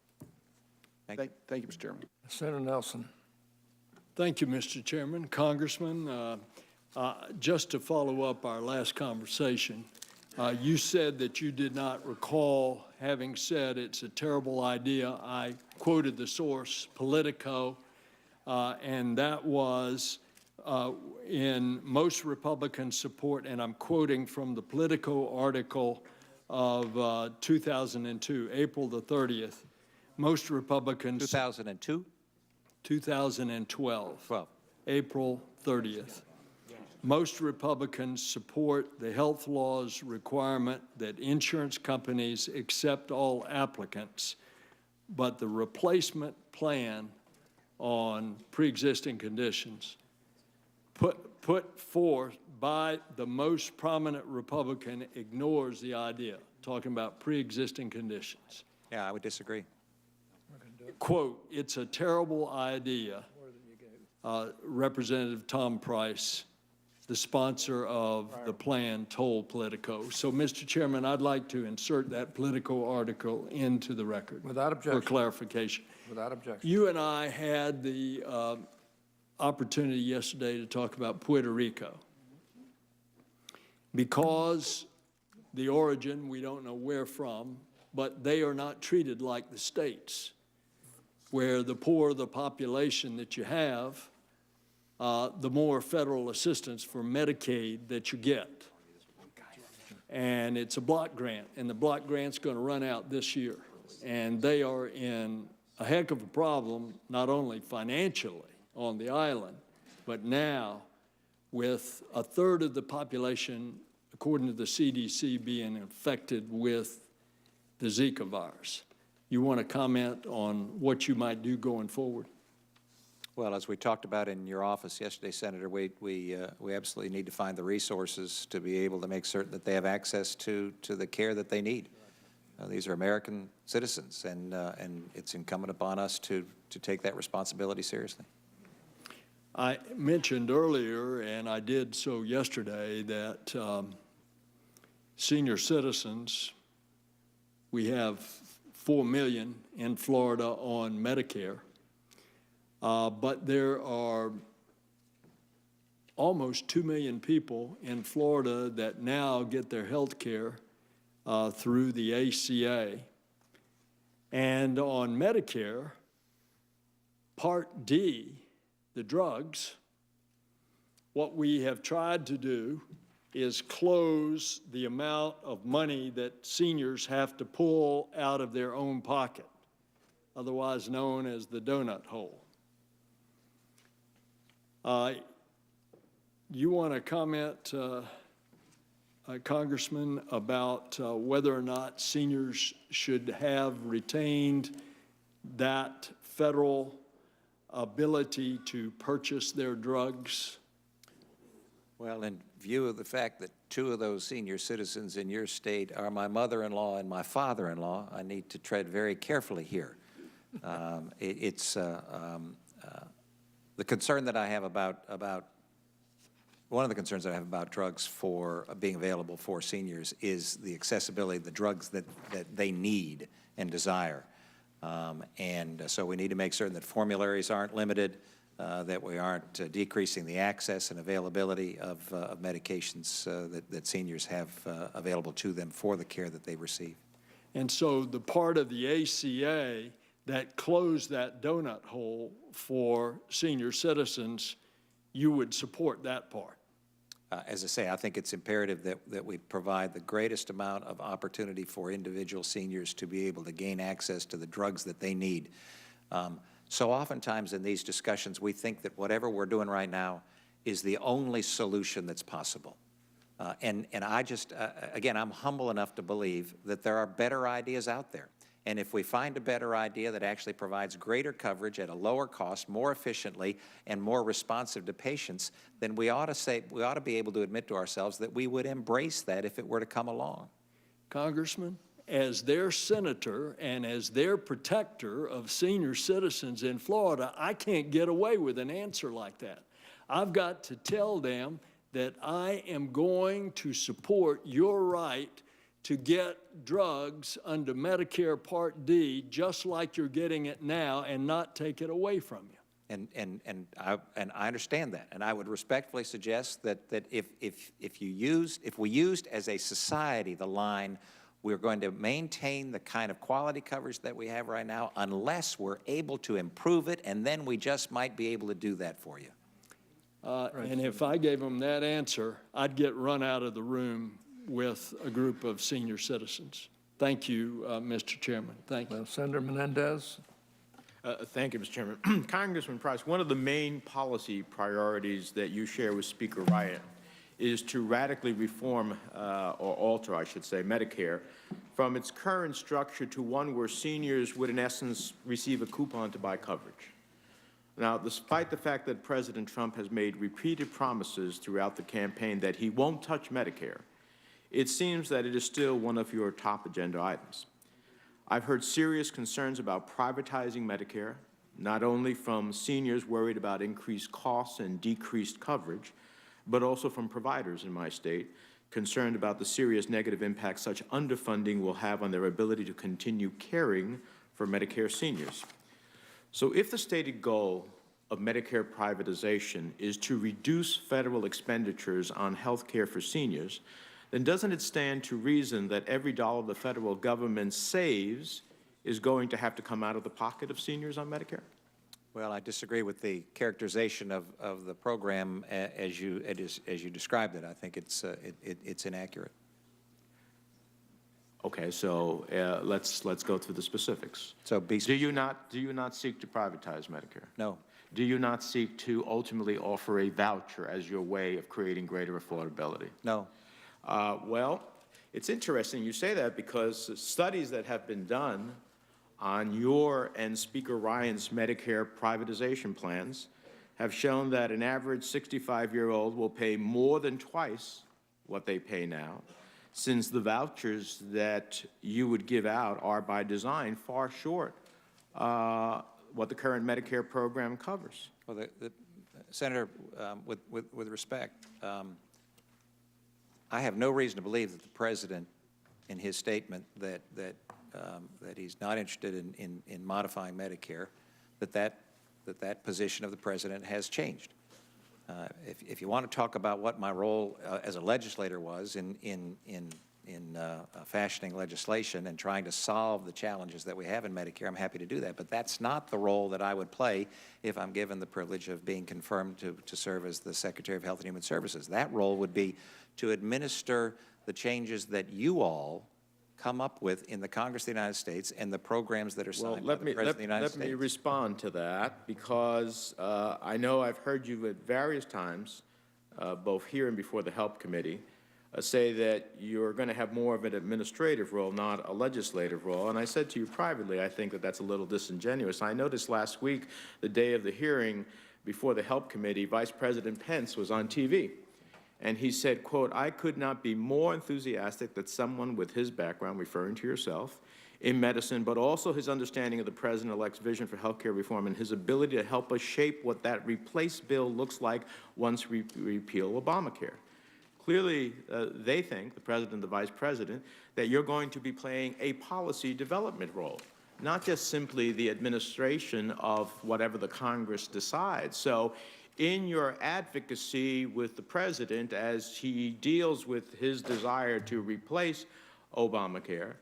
Thank you, Mr. Chairman. Senator Nelson. Thank you, Mr. Chairman. Congressman, just to follow up our last conversation, you said that you did not recall having said it's a terrible idea. I quoted the source, Politico, and that was in most Republican support, and I'm quoting from the Politico article of 2002, April the 30th. Most Republicans... 2002? 2012. April 30th. Most Republicans support the health law's requirement that insurance companies accept all applicants, but the replacement plan on pre-existing conditions put forth by the most prominent Republican ignores the idea, talking about pre-existing conditions. Yeah, I would disagree. Quote, it's a terrible idea, Representative Tom Price, the sponsor of the plan, told Politico. So, Mr. Chairman, I'd like to insert that Politico article into the record. Without objection. For clarification. Without objection. You and I had the opportunity yesterday to talk about Puerto Rico. Because the origin, we don't know where from, but they are not treated like the states, where the poorer the population that you have, the more federal assistance for Medicaid that you get. And it's a block grant, and the block grant's going to run out this year. And they are in a heck of a problem, not only financially on the island, but now with a third of the population, according to the CDC, being infected with the Zika virus. You want to comment on what you might do going forward? Well, as we talked about in your office yesterday, Senator, we absolutely need to find the resources to be able to make certain that they have access to the care that they need. These are American citizens, and it's incumbent upon us to take that responsibility seriously. I mentioned earlier, and I did so yesterday, that senior citizens, we have 4 million in Florida on Medicare. But there are almost 2 million people in Florida that now get their health care through the ACA. And on Medicare, Part D, the drugs, what we have tried to do is close the amount of money that seniors have to pull out of their own pocket, otherwise known as the donut hole. You want to comment, Congressman, about whether or not seniors should have retained that federal ability to purchase their drugs? Well, in view of the fact that 2 of those senior citizens in your state are my mother-in-law and my father-in-law, I need to tread very carefully here. The concern that I have one of the concerns that I have about drugs for being available for seniors is the accessibility of the drugs that they need and desire. And so we need to make certain that formularies aren't limited, that we aren't decreasing the access and availability of medications that seniors have available to them for the care that they receive. And so the part of the ACA that closed that donut hole for senior citizens, you would support that part? As I say, I think it's imperative that we provide the greatest amount of opportunity for individual seniors to be able to gain access to the drugs that they need. So oftentimes in these discussions, we think that whatever we're doing right now is the only solution that's possible. And I just, again, I'm humble enough to believe that there are better ideas out there. And if we find a better idea that actually provides greater coverage at a lower cost, more efficiently, and more responsive to patients, then we ought to be able to admit to ourselves that we would embrace that if it were to come along. Congressman, as their senator and as their protector of senior citizens in Florida, I can't get away with an answer like that. I've got to tell them that I am going to support your right to get drugs under Medicare Part D just like you're getting it now and not take it away from you. And I understand that, and I would respectfully suggest that if we used as a society the line, we're going to maintain the kind of quality coverage that we have right now unless we're able to improve it, and then we just might be able to do that for you. And if I gave them that answer, I'd get run out of the room with a group of senior citizens. Thank you, Mr. Chairman. Thank you. Senator Menendez. Thank you, Mr. Chairman. Congressman Price, one of the main policy priorities that you share with Speaker Ryan is to radically reform, or alter, I should say, Medicare from its current structure to one where seniors would, in essence, receive a coupon to buy coverage. Now, despite the fact that President Trump has made repeated promises throughout the campaign that he won't touch Medicare, it seems that it is still one of your top agenda items. I've heard serious concerns about privatizing Medicare, not only from seniors worried about increased costs and decreased coverage, but also from providers in my state concerned about the serious negative impact such underfunding will have on their ability to continue caring for Medicare seniors. So if the stated goal of Medicare privatization is to reduce federal expenditures on health care for seniors, then doesn't it stand to reason that every dollar the federal government saves is going to have to come out of the pocket of seniors on Medicare? Well, I disagree with the characterization of the program as you described it. I think it's inaccurate. Okay, so let's go through the specifics. So do you not seek to privatize Medicare? No. Do you not seek to ultimately offer a voucher as your way of creating greater affordability? No. Well, it's interesting you say that because studies that have been done on your and Speaker Ryan's Medicare privatization plans have shown that an average 65-year-old will pay more than twice what they pay now, since the vouchers that you would give out are by design far short what the current Medicare program covers. Well, Senator, with respect, I have no reason to believe that the President, in his statement that he's not interested in modifying Medicare, that position of the President has changed. If you want to talk about what my role as a legislator was in fashioning legislation and trying to solve the challenges that we have in Medicare, I'm happy to do that. But that's not the role that I would play if I'm given the privilege of being confirmed to serve as the Secretary of Health and Human Services. That role would be to administer the changes that you all come up with in the Congress of the United States and the programs that are signed by the President of the United States. Let me respond to that, because I know I've heard you at various times, both here and before the Help Committee, say that you're going to have more of an administrative role, not a legislative role. And I said to you privately, I think that that's a little disingenuous. I noticed last week, the day of the hearing before the Help Committee, Vice President Pence was on TV. And he said, quote, "I could not be more enthusiastic that someone with his background," referring to yourself, "in medicine, but also his understanding of the President-elect's vision for healthcare reform and his ability to help us shape what that replace bill looks like once we repeal Obamacare." Clearly, they think, the President and the Vice President, that you're going to be playing a policy development role, not just simply the administration of whatever the Congress decides. So in your advocacy with the President as he deals with his desire to replace Obamacare,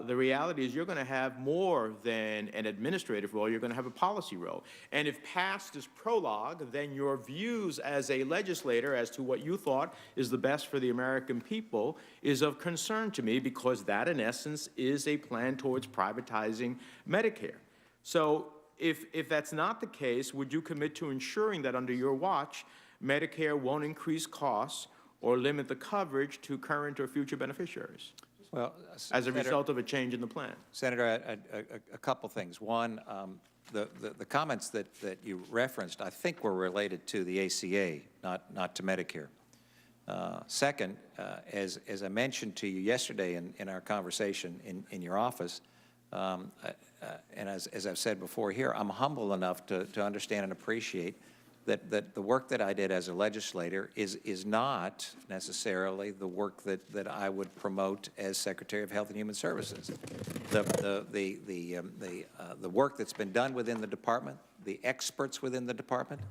the reality is you're going to have more than an administrative role. You're going to have a policy role. And if past is prologue, then your views as a legislator as to what you thought is the best for the American people is of concern to me, because that, in essence, is a plan towards privatizing Medicare. So if that's not the case, would you commit to ensuring that under your watch, Medicare won't increase costs or limit the coverage to current or future beneficiaries? Well, as a result of a change in the plan? Senator, a couple things. One, the comments that you referenced, I think were related to the ACA, not to Medicare. Second, as I mentioned to you yesterday in our conversation in your office, and as I've said before here, I'm humble enough to understand and appreciate that the work that I did as a legislator is not necessarily the work that I would promote as Secretary of Health and Human Services. The work that's been done within the department, the experts within the department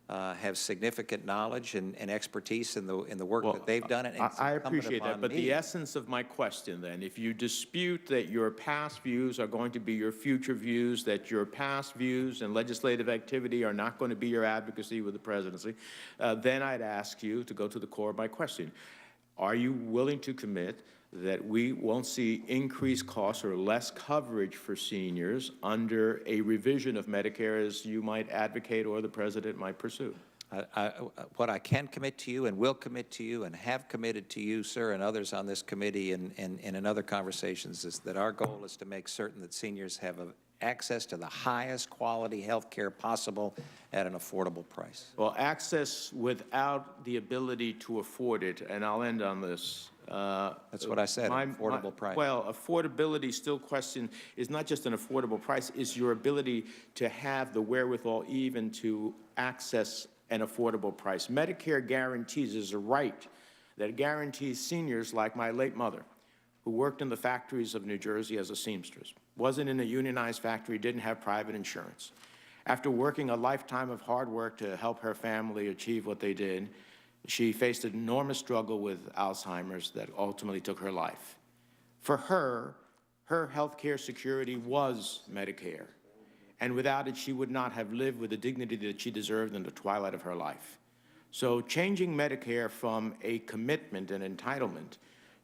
have significant knowledge and expertise in the work that they've done. And I appreciate that, but the essence of my question then, if you dispute that your past views are going to be your future views, that your past views and legislative activity are not going to be your advocacy with the presidency, then I'd ask you to go to the core of my question. Are you willing to commit that we won't see increased costs or less coverage for seniors under a revision of Medicare as you might advocate or the President might pursue? What I can commit to you and will commit to you and have committed to you, sir, and others on this committee and in other conversations is that our goal is to make certain that seniors have access to the highest quality health care possible at an affordable price. Well, access without the ability to afford it, and I'll end on this. That's what I said, affordable price. Well, affordability still question is not just an affordable price, is your ability to have the wherewithal even to access an affordable price. Medicare guarantees is a right that guarantees seniors like my late mother, who worked in the factories of New Jersey as a seamstress, wasn't in a unionized factory, didn't have private insurance. After working a lifetime of hard work to help her family achieve what they did, she faced an enormous struggle with Alzheimer's that ultimately took her life. For her, her health care security was Medicare, and without it, she would not have lived with the dignity that she deserved in the twilight of her life. So changing Medicare from a commitment and entitlement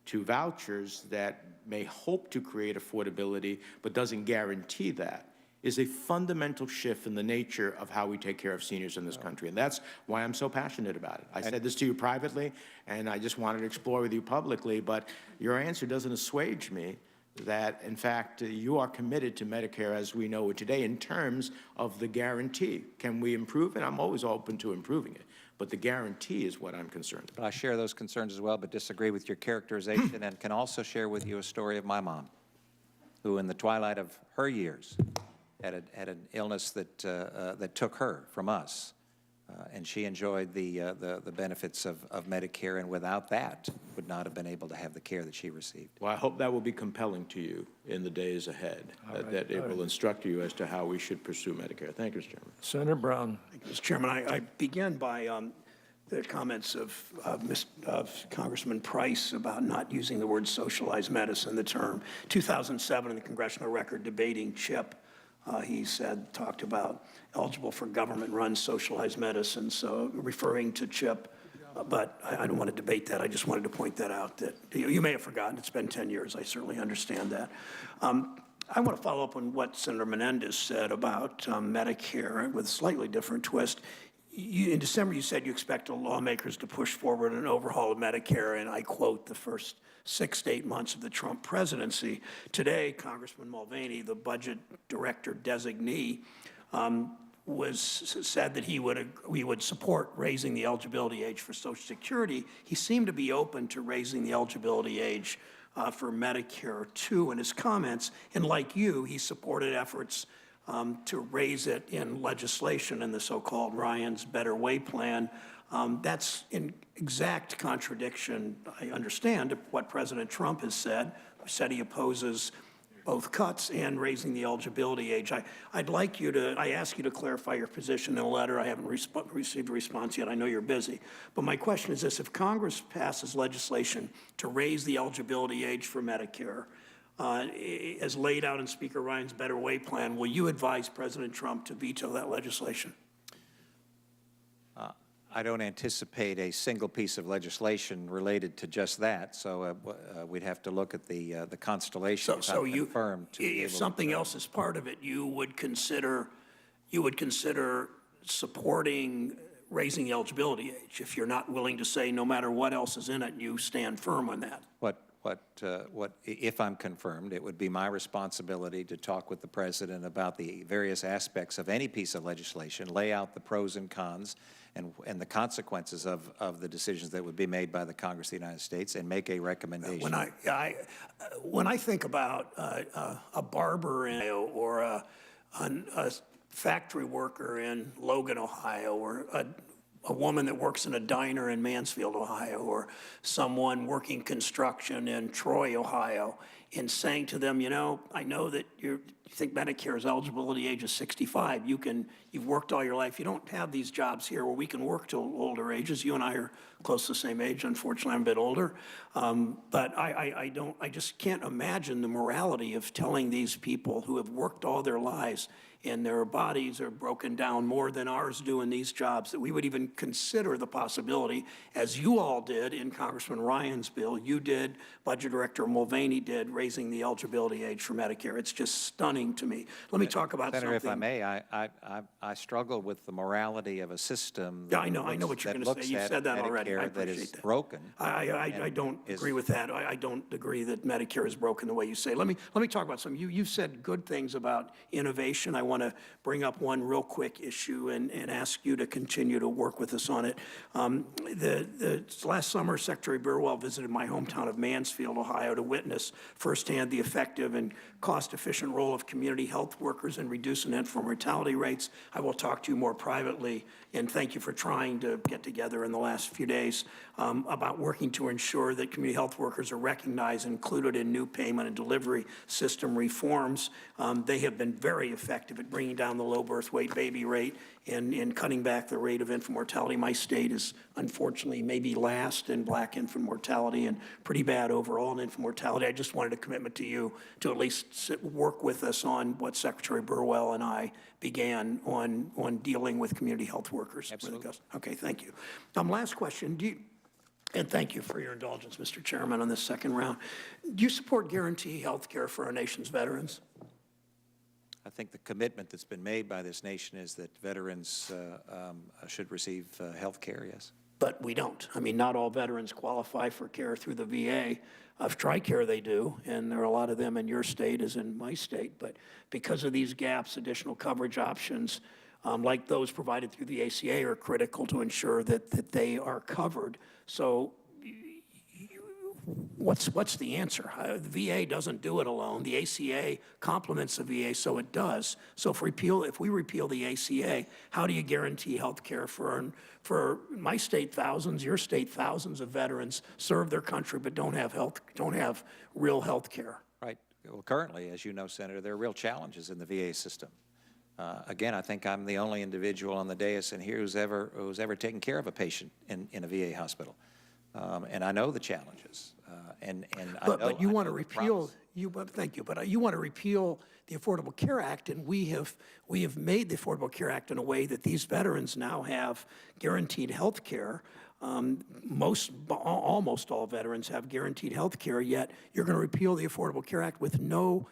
to vouchers that may hope to create affordability but doesn't guarantee that is a fundamental shift in the nature of how we take care of seniors in this country. And that's why I'm so passionate about it. I said this to you privately, and I just wanted to explore with you publicly, but your answer doesn't assuage me that, in fact, you are committed to Medicare as we know it today in terms of the guarantee. Can we improve it? I'm always open to improving it. But the guarantee is what I'm concerned about. I share those concerns as well, but disagree with your characterization and can also share with you a story of my mom, who in the twilight of her years had an illness that took her from us, and she enjoyed the benefits of Medicare, and without that would not have been able to have the care that she received. Well, I hope that will be compelling to you in the days ahead, that it will instruct you as to how we should pursue Medicare. Thank you, Mr. Chairman. Senator Brown. Thank you, Mr. Chairman. I begin by the comments of Congressman Price about not using the word socialized medicine, the term. 2007 in the congressional record debating CHIP, he talked about eligible for government-run socialized medicine, so referring to CHIP, but I don't want to debate that. I just wanted to point that out, that you may have forgotten. It's been 10 years. I certainly understand that. I want to follow up on what Senator Menendez said about Medicare with a slightly different twist. In December, you said you expect lawmakers to push forward an overhaul of Medicare, and I quote, the first 6 to 8 months of the Trump presidency. Today, Congressman Mulvaney, the budget director designee, said that he would support raising the eligibility age for Social Security. He seemed to be open to raising the eligibility age for Medicare, too, in his comments. And like you, he supported efforts to raise it in legislation in the so-called Ryan's Better Way plan. That's in exact contradiction, I understand, to what President Trump has said. He said he opposes both cuts and raising the eligibility age. I'd like you to, I ask you to clarify your position in a letter. I haven't received a response yet. I know you're busy. But my question is this: if Congress passes legislation to raise the eligibility age for Medicare, as laid out in Speaker Ryan's Better Way plan, will you advise President Trump to veto that legislation? I don't anticipate a single piece of legislation related to just that, so we'd have to look at the constellation. So if something else is part of it, you would consider supporting raising the eligibility age if you're not willing to say no matter what else is in it, you stand firm on that. If I'm confirmed, it would be my responsibility to talk with the President about the various aspects of any piece of legislation, lay out the pros and cons and the consequences of the decisions that would be made by the Congress of the United States, and make a recommendation. When I think about a barber or a factory worker in Logan, Ohio, or a woman that works in a diner in Mansfield, Ohio, or someone working construction in Troy, Ohio, and saying to them, you know, I know that you think Medicare's eligibility age is 65. You've worked all your life. You don't have these jobs here where we can work till older ages. You and I are close to the same age. Unfortunately, I'm a bit older. But I just can't imagine the morality of telling these people who have worked all their lives and their bodies are broken down more than ours do in these jobs, that we would even consider the possibility, as you all did in Congressman Ryan's bill, you did, Budget Director Mulvaney did, raising the eligibility age for Medicare. It's just stunning to me. Let me talk about Senator, something. if I may, I struggle with the morality of a system Yeah, I know what you're going to say. You've said that already. I that is appreciate that. broken. I don't agree with that. I don't agree that Medicare is broken the way you say. Let me talk about something. You've said good things about innovation. I want to bring up one real quick issue and ask you to continue to work with us on it. Last summer, Secretary Burwell visited my hometown of Mansfield, Ohio, to witness firsthand the effective and cost-efficient role of community health workers in reducing infant mortality rates. I will talk to you more privately, and thank you for trying to get together in the last few days about working to ensure that community health workers are recognized and included in new payment and delivery system reforms. They have been very effective at bringing down the low birth weight baby rate and cutting back the rate of infant mortality. My state is unfortunately maybe last in black infant mortality and pretty bad overall in infant mortality. I just wanted a commitment to you to at least work with us on what Secretary Burwell and I began on dealing with community health workers. Absolutely. Okay, thank you. Last question. And thank you for your indulgence, Mr. Chairman, on this second round. Do you support guarantee health care for our nation's veterans? I think the commitment that's been made by this nation is that veterans should receive health care, yes. But we don't. I mean, not all veterans qualify for care through the VA. Of TRICARE they do, and there are a lot of them in your state as in my state. But because of these gaps, additional coverage options like those provided through the ACA are critical to ensure that they are covered. So what's the answer? The VA doesn't do it alone. The ACA complements the VA, so it does. So if we repeal the ACA, how do you guarantee health care for my state? Thousands, your state, thousands of veterans serve their country but don't have real health care. Right. Well, currently, as you know, Senator, there are real challenges in the VA system. Again, I think I'm the only individual on the dais in here who's ever taken care of a patient in a VA hospital, and I know the challenges. But you want to repeal. Thank you. But you want to repeal the Affordable Care Act, and we have made the Affordable Care Act in a way that these veterans now have guaranteed health care. Almost all veterans have guaranteed health care. Yet you're going to repeal the Affordable Care Act with no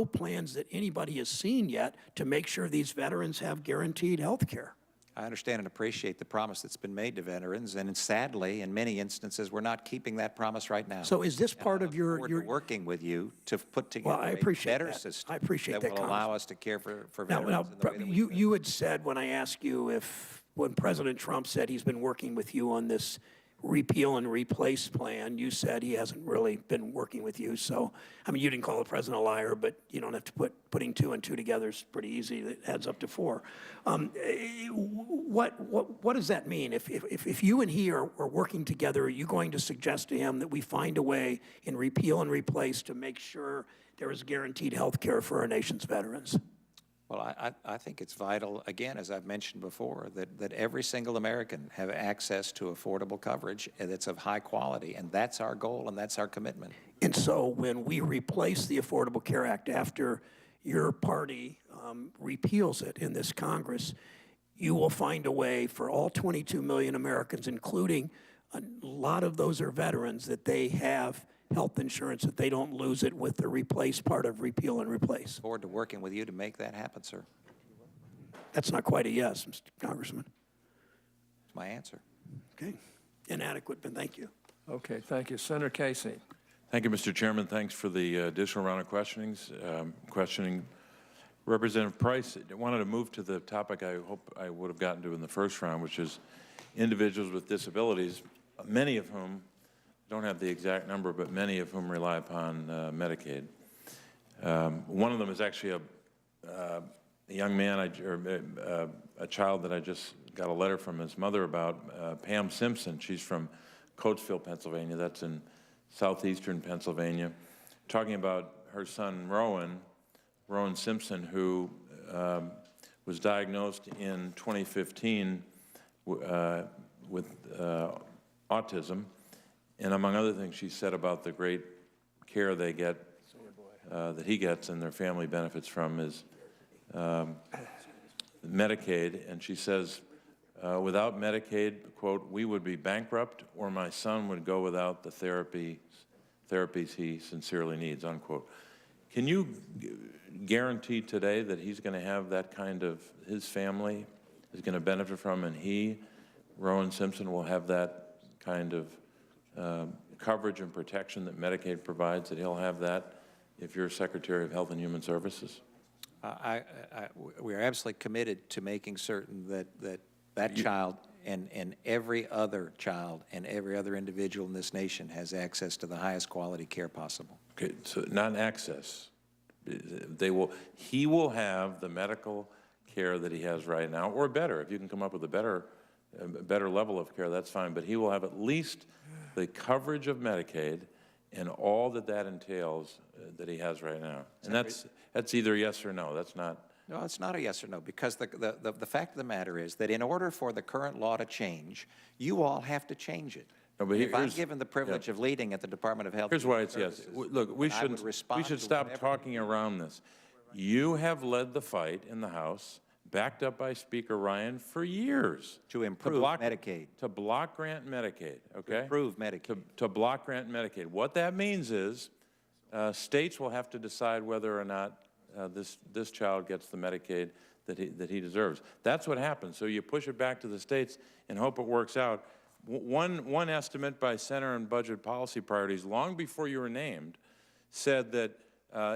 plans that anybody has seen yet to make sure these veterans have guaranteed health care. I understand and appreciate the promise that's been made to veterans, and sadly, in many instances, we're not keeping that promise right now. So is this part of your working with you to put together Well, I appreciate a better that. system I appreciate that that, will allow us to care for veterans Now, in the way that we do. you had said when I asked you when President Trump said he's been working with you on this repeal and replace plan, you said he hasn't really been working with you. So, I mean, you didn't call the president a liar, but you don't have to putting 2 and 2 together is pretty easy. It adds up to 4. What does that mean? If you and he are working together, are you going to suggest to him that we find a way in repeal and replace to make sure there is guaranteed health care for our nation's veterans? Well, I think it's vital, again, as I've mentioned before, that every single American have access to affordable coverage that's of high quality, and that's our goal and that's our commitment. And so when we replace the Affordable Care Act after your party repeals it in this Congress, you will find a way for all 22 million Americans, including a lot of those are veterans, that they have health insurance, that they don't lose it with the replace part of repeal and replace. Look forward to working with you to make that happen, sir. That's not quite a yes, Mr. Congressman. That's my answer. Okay. Inadequate, but thank you. Okay, thank you. Senator Casey. Thank you, Mr. Chairman. Thanks for the additional round of questioning. Representative Price, I wanted to move to the topic I hope I would have gotten to in the first round, which is individuals with disabilities, many of whom, don't have the exact number, but many of whom rely upon Medicaid. One of them is actually a young man, a child that I just got a letter from his mother about, Pam Simpson. She's from Coatesville, Pennsylvania. That's in southeastern Pennsylvania. Talking about her son, Rowan Simpson, who was diagnosed in 2015 with autism. And among other things, she said about the great care they get, that he gets and their family benefits from is Medicaid. And she says, without Medicaid, quote, we would be bankrupt or my son would go without the therapies he sincerely needs, unquote. Can you guarantee today that he's going to have that kind of, his family is going to benefit from, and he, Rowan Simpson, will have that kind of coverage and protection that Medicaid provides, that he'll have that if you're Secretary of Health and Human Services? We are absolutely committed to making certain that child and every other child and every other individual in this nation has access to the highest quality care possible. Okay, so not access. He will have the medical care that he has right now, or better. If you can come up with a better level of care, that's fine. But he will have at least the coverage of Medicaid and all that entails that he has right now. And that's either yes or no. That's not. No, it's not a yes or no, because the fact of the matter is that in order for the current law to change, you all have to change it. No, but if I'm given the privilege of leading at the Department of Health, here's why it's yes. Look, we should stop talking around this. You have led the fight in the House backed up by Speaker Ryan for years. To improve Medicaid. To block grant Medicaid, okay? To improve Medicaid. To block grant Medicaid. What that means is states will have to decide whether or not this child gets the Medicaid that he deserves. That's what happens. So you push it back to the states and hope it works out. One estimate by Center on Budget Policy Priorities, long before you were named, said that,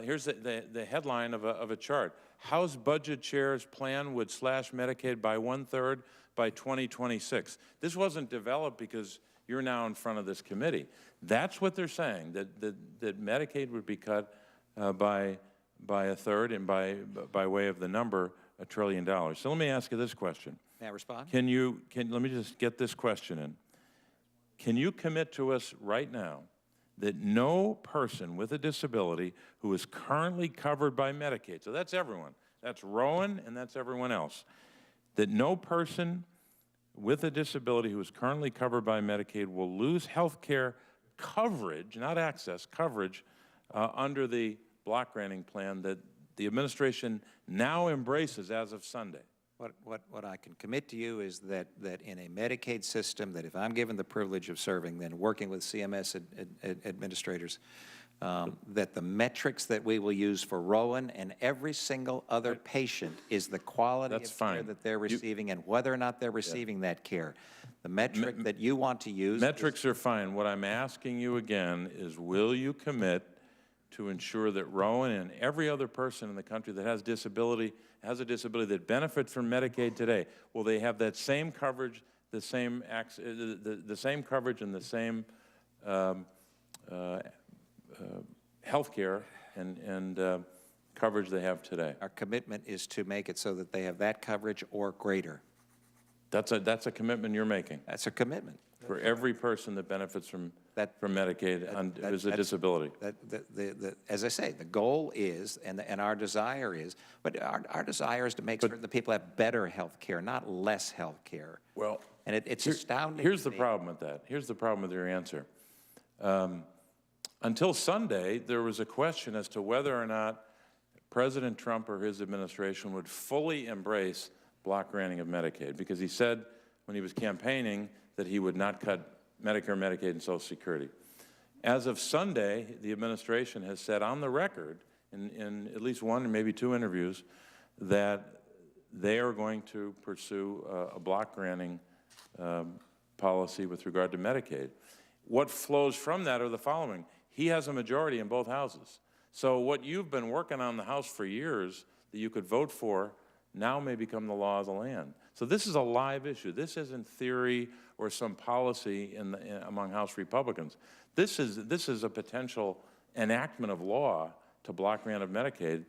here's the headline of a chart. House Budget Chair's plan would slash Medicaid by 1/3 by 2026. This wasn't developed because you're now in front of this committee. That's what they're saying, that Medicaid would be cut by 1/3 and by way of the number, $1 trillion. So let me ask you this question. May I respond? Let me just get this question in. Can you commit to us right now that no person with a disability who is currently covered by Medicaid, so that's everyone, that's Rowan and that's everyone else, that no person with a disability who is currently covered by Medicaid will lose health care coverage, not access, coverage, under the block granting plan that the administration now embraces as of Sunday? What I can commit to you is that in a Medicaid system, that if I'm given the privilege of serving, then working with CMS administrators, that the metrics that we will use for Rowan and every single other patient is the quality of care that they're receiving and whether or not they're receiving that care. The metric that you want to use... Metrics are fine. What I'm asking you again is, will you commit to ensure that Rowan and every other person in the country that has a disability that benefits from Medicaid today, will they have that same coverage, the same coverage and the same health care and coverage they have today? Our commitment is to make it so that they have that coverage or greater. That's a commitment you're making? That's a commitment. For every person that benefits from Medicaid who's a disability? As I say, the goal is, and our desire is, but our desire is to make certain that people have better health care, not less health care. Well, and it's astounding. Here's the problem with that. Here's the problem with your answer. Until Sunday, there was a question as to whether or not President Trump or his administration would fully embrace block granting of Medicaid, because he said when he was campaigning that he would not cut Medicare, Medicaid, and Social Security. As of Sunday, the administration has said on the record, in at least one and maybe two interviews, that they are going to pursue a block granting policy with regard to Medicaid. What flows from that are the following. He has a majority in both houses. So what you've been working on in the House for years that you could vote for now may become the law of the land. So this is a live issue. This isn't theory or some policy among House Republicans. This is a potential enactment of law to block grant of Medicaid.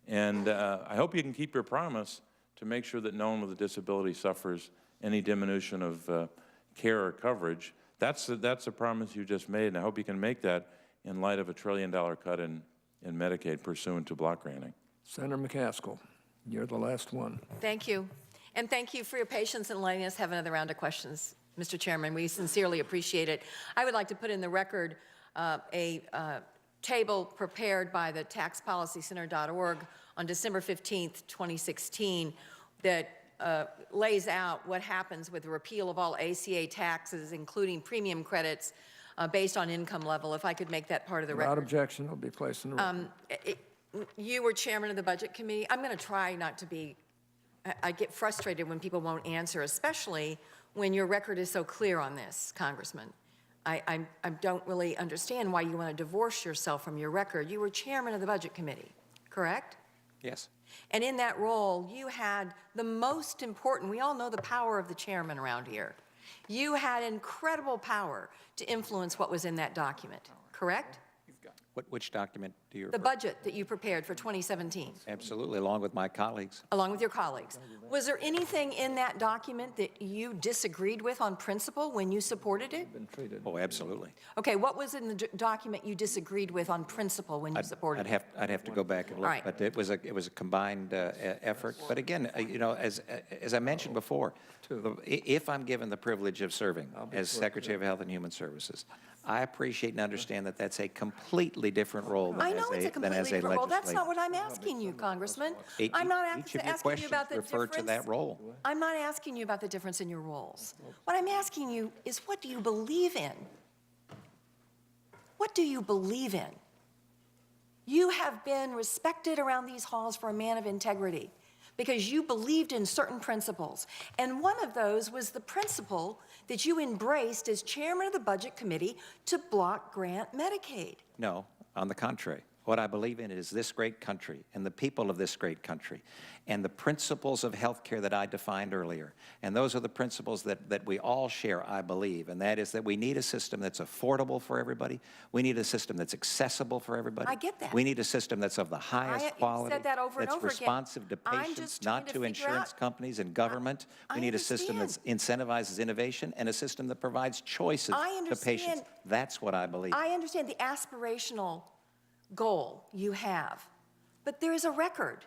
And I hope you can keep your promise to make sure that no one with a disability suffers any diminution of care or coverage. That's a promise you just made, and I hope you can make that in light of a $1 trillion cut in Medicaid pursuant to block granting. Senator McCaskill, you're the last one. Thank you. And thank you for your patience in letting us have another round of questions, Mr. Chairman. We sincerely appreciate it. I would like to put in the record a table prepared by the taxpolicycenter.org on December 15th, 2016 that lays out what happens with the repeal of all ACA taxes, including premium credits based on income level. If I could make that part of the record. Without objection, it'll be placed in the record. You were chairman of the Budget Committee. I'm going to try not to be, I get frustrated when people won't answer, especially when your record is so clear on this, Congressman. I don't really understand why you want to divorce yourself from your record. You were chairman of the Budget Committee, correct? Yes. And in that role, you had the most important, we all know the power of the chairman around here. You had incredible power to influence what was in that document, correct? Which document do you refer The budget that you prepared for 2017. Absolutely, along with my colleagues. Along with your colleagues. Was there anything in that document that you disagreed with on principle when you supported it? Oh, absolutely. Okay, what was in the document you disagreed with on principle when you supported it? I'd have to go back and look, Right. but it was a combined effort. But again, you know, as I mentioned before, if I'm given the privilege of serving as Secretary of Health and Human Services, I appreciate and understand that that's a completely completely different role than I know as it's a than as completely a different role. That's not legislator. what I'm asking you, Congressman. Each I'm not of your asking you questions about the refer to that difference. role. I'm not asking you about the difference in your roles. What I'm asking you is, what do you believe in? What do you believe in? You have been respected around these halls for a man of integrity because you believed in certain principles. And one of those was the principle that you embraced as chairman of the Budget Committee to block grant Medicaid. No, on the contrary. What I believe in is this great country and the people of this great country and the principles of health care that I defined earlier. And those are the principles that we all share, I believe, and that is that we need a system that's affordable for everybody. We need a system that's accessible for everybody. I get that. We need a system that's of the highest quality, said that over and that's over again. responsive to I'm patients, just trying not to to figure insurance out- companies and government. We I need a system that understand. incentivizes innovation and a system that provides choices I to patients. understand. That's what I believe. I understand the aspirational goal you have, but there is a record,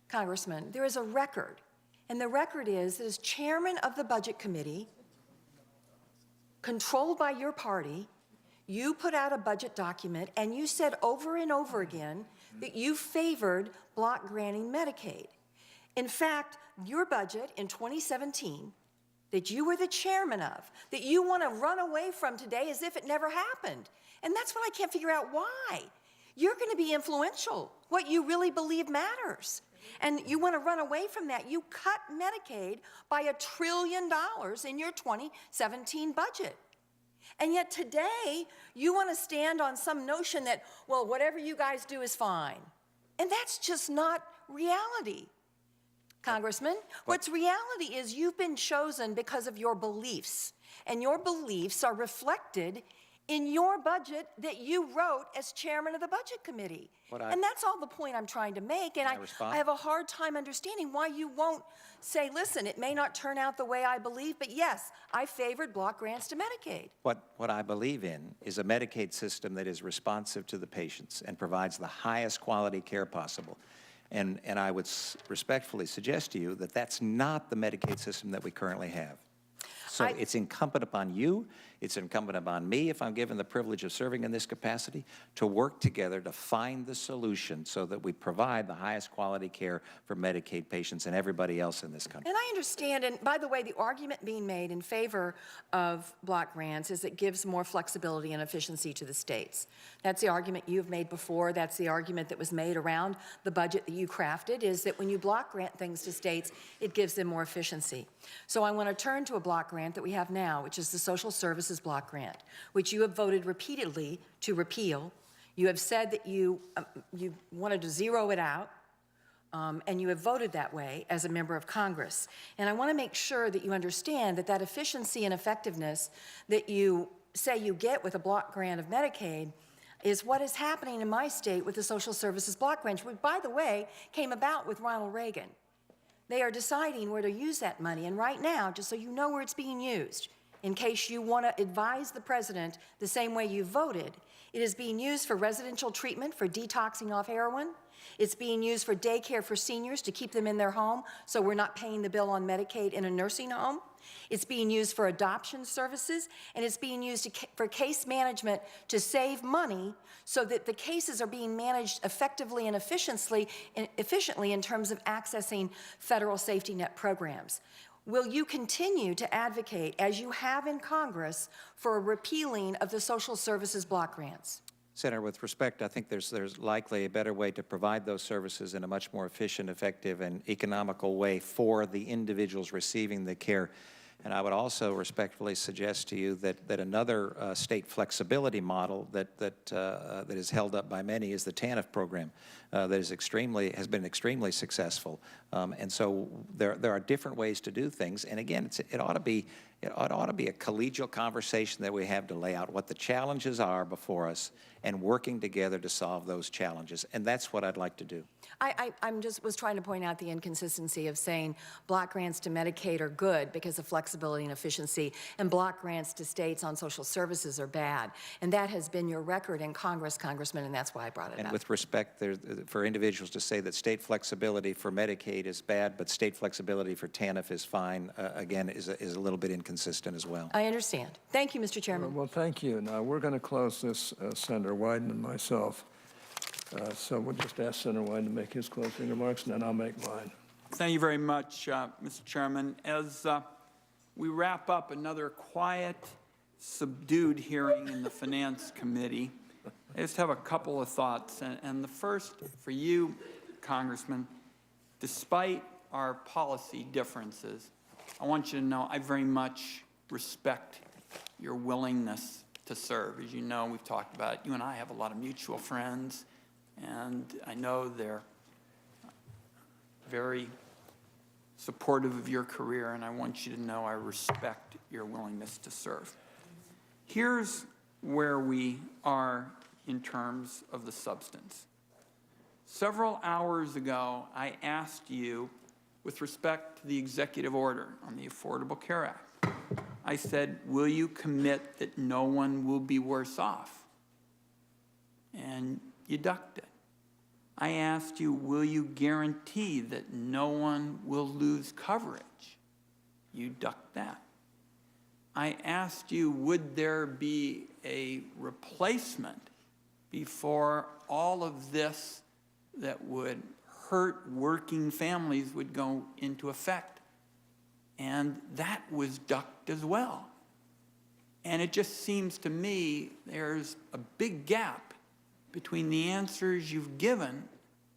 Congressman. There is a record, and the record is that as chairman of the Budget Committee, controlled by your party, you put out a budget document and you said over and over again that you favored block granting Medicaid. In fact, your budget in 2017 that you were the chairman of, that you want to run away from today as if it never happened. And that's what I can't figure out why. You're going to be influential. What you really believe matters. And you want to run away from that. You cut Medicaid by $1 trillion in your 2017 budget. And yet today, you want to stand on some notion that, well, whatever you guys do is fine. And that's just not reality. Congressman, what's reality is you've been chosen because of your beliefs, and your beliefs are reflected in your budget that you wrote as chairman of the Budget Committee. And that's all the point I'm trying to make, and I have a hard time understanding why you won't say, listen, it may not turn out the way I believe, but yes, I favored block grants to Medicaid. What I believe in is a Medicaid system that is responsive to the patients and provides the highest quality care possible. And I would respectfully suggest to you that that's not the Medicaid system that we currently have. So it's incumbent upon you, it's incumbent upon me, if I'm given the privilege of serving in this capacity, to work together to find the solution so that we provide the highest quality care for Medicaid patients and everybody else in this country. And I understand, and by the way, the argument being made in favor of block grants is it gives more flexibility and efficiency to the states. That's the argument you've made before. That's the argument that was made around the budget that you crafted, is that when you block grant things to states, it gives them more efficiency. So I want to turn to a block grant that we have now, which is the Social Services Block Grant, which you have voted repeatedly to repeal. You have said that you wanted to zero it out, and you have voted that way as a member of Congress. And I want to make sure that you understand that that efficiency and effectiveness that you say you get with a block grant of Medicaid is what is happening in my state with the Social Services Block Grant, which, by the way, came about with Ronald Reagan. They are deciding where to use that money, and right now, just so you know where it's being used, in case you want to advise the president the same way you voted, it is being used for residential treatment for detoxing off heroin. It's being used for daycare for seniors to keep them in their home so we're not paying the bill on Medicaid in a nursing home. It's being used for adoption services, and it's being used for case management to save money so that the cases are being managed effectively and efficiently in terms of accessing federal safety net programs. Will you continue to advocate, as you have in Congress, for a repealing of the social services block grants? Senator, with respect, I think there's likely a better way to provide those services in a much more efficient, effective, and economical way for the individuals receiving the care. And I would also respectfully suggest to you that another state flexibility model that is held up by many is the TANF program that has been extremely successful. And so there are different ways to do things. And again, it ought to be a collegial conversation that we have to lay out what the challenges are before us and working together to solve those challenges. And that's what I'd like to do. I'm just was trying to point out the inconsistency of saying block grants to Medicaid are good because of flexibility and efficiency, and block grants to states on social services are bad. And that has been your record in Congress, Congressman, and that's why I brought it up. And with respect, for individuals to say that state flexibility for Medicaid is bad, but state flexibility for TANF is fine, again, is a little bit inconsistent. inconsistent as well. I understand. Thank you, Mr. Chairman. Well, thank you. Now, we're going to close this, Senator Wyden and myself. So we'll just ask Senator Wyden to make his closing remarks, and then I'll make mine. Thank you very much, Mr. Chairman. As we wrap up another quiet, subdued hearing in the Finance Committee, I just have a couple of thoughts. And the first, for you, Congressman, despite our policy differences, I want you to know I very much respect your willingness to serve. As you know, we've talked about it. You and I have a lot of mutual friends, and I know they're very supportive of your career, and I want you to know I respect your willingness to serve. Here's where we are in terms of the substance. Several hours ago, I asked you, with respect to the executive order on the Affordable Care Act, I said, will you commit that no one will be worse off? And you ducked it. I asked you, will you guarantee that no one will lose coverage? You ducked that. I asked you, would there be a replacement before all of this that would hurt working families would go into effect? And that was ducked as well. And it just seems to me there's a big gap between the answers you've given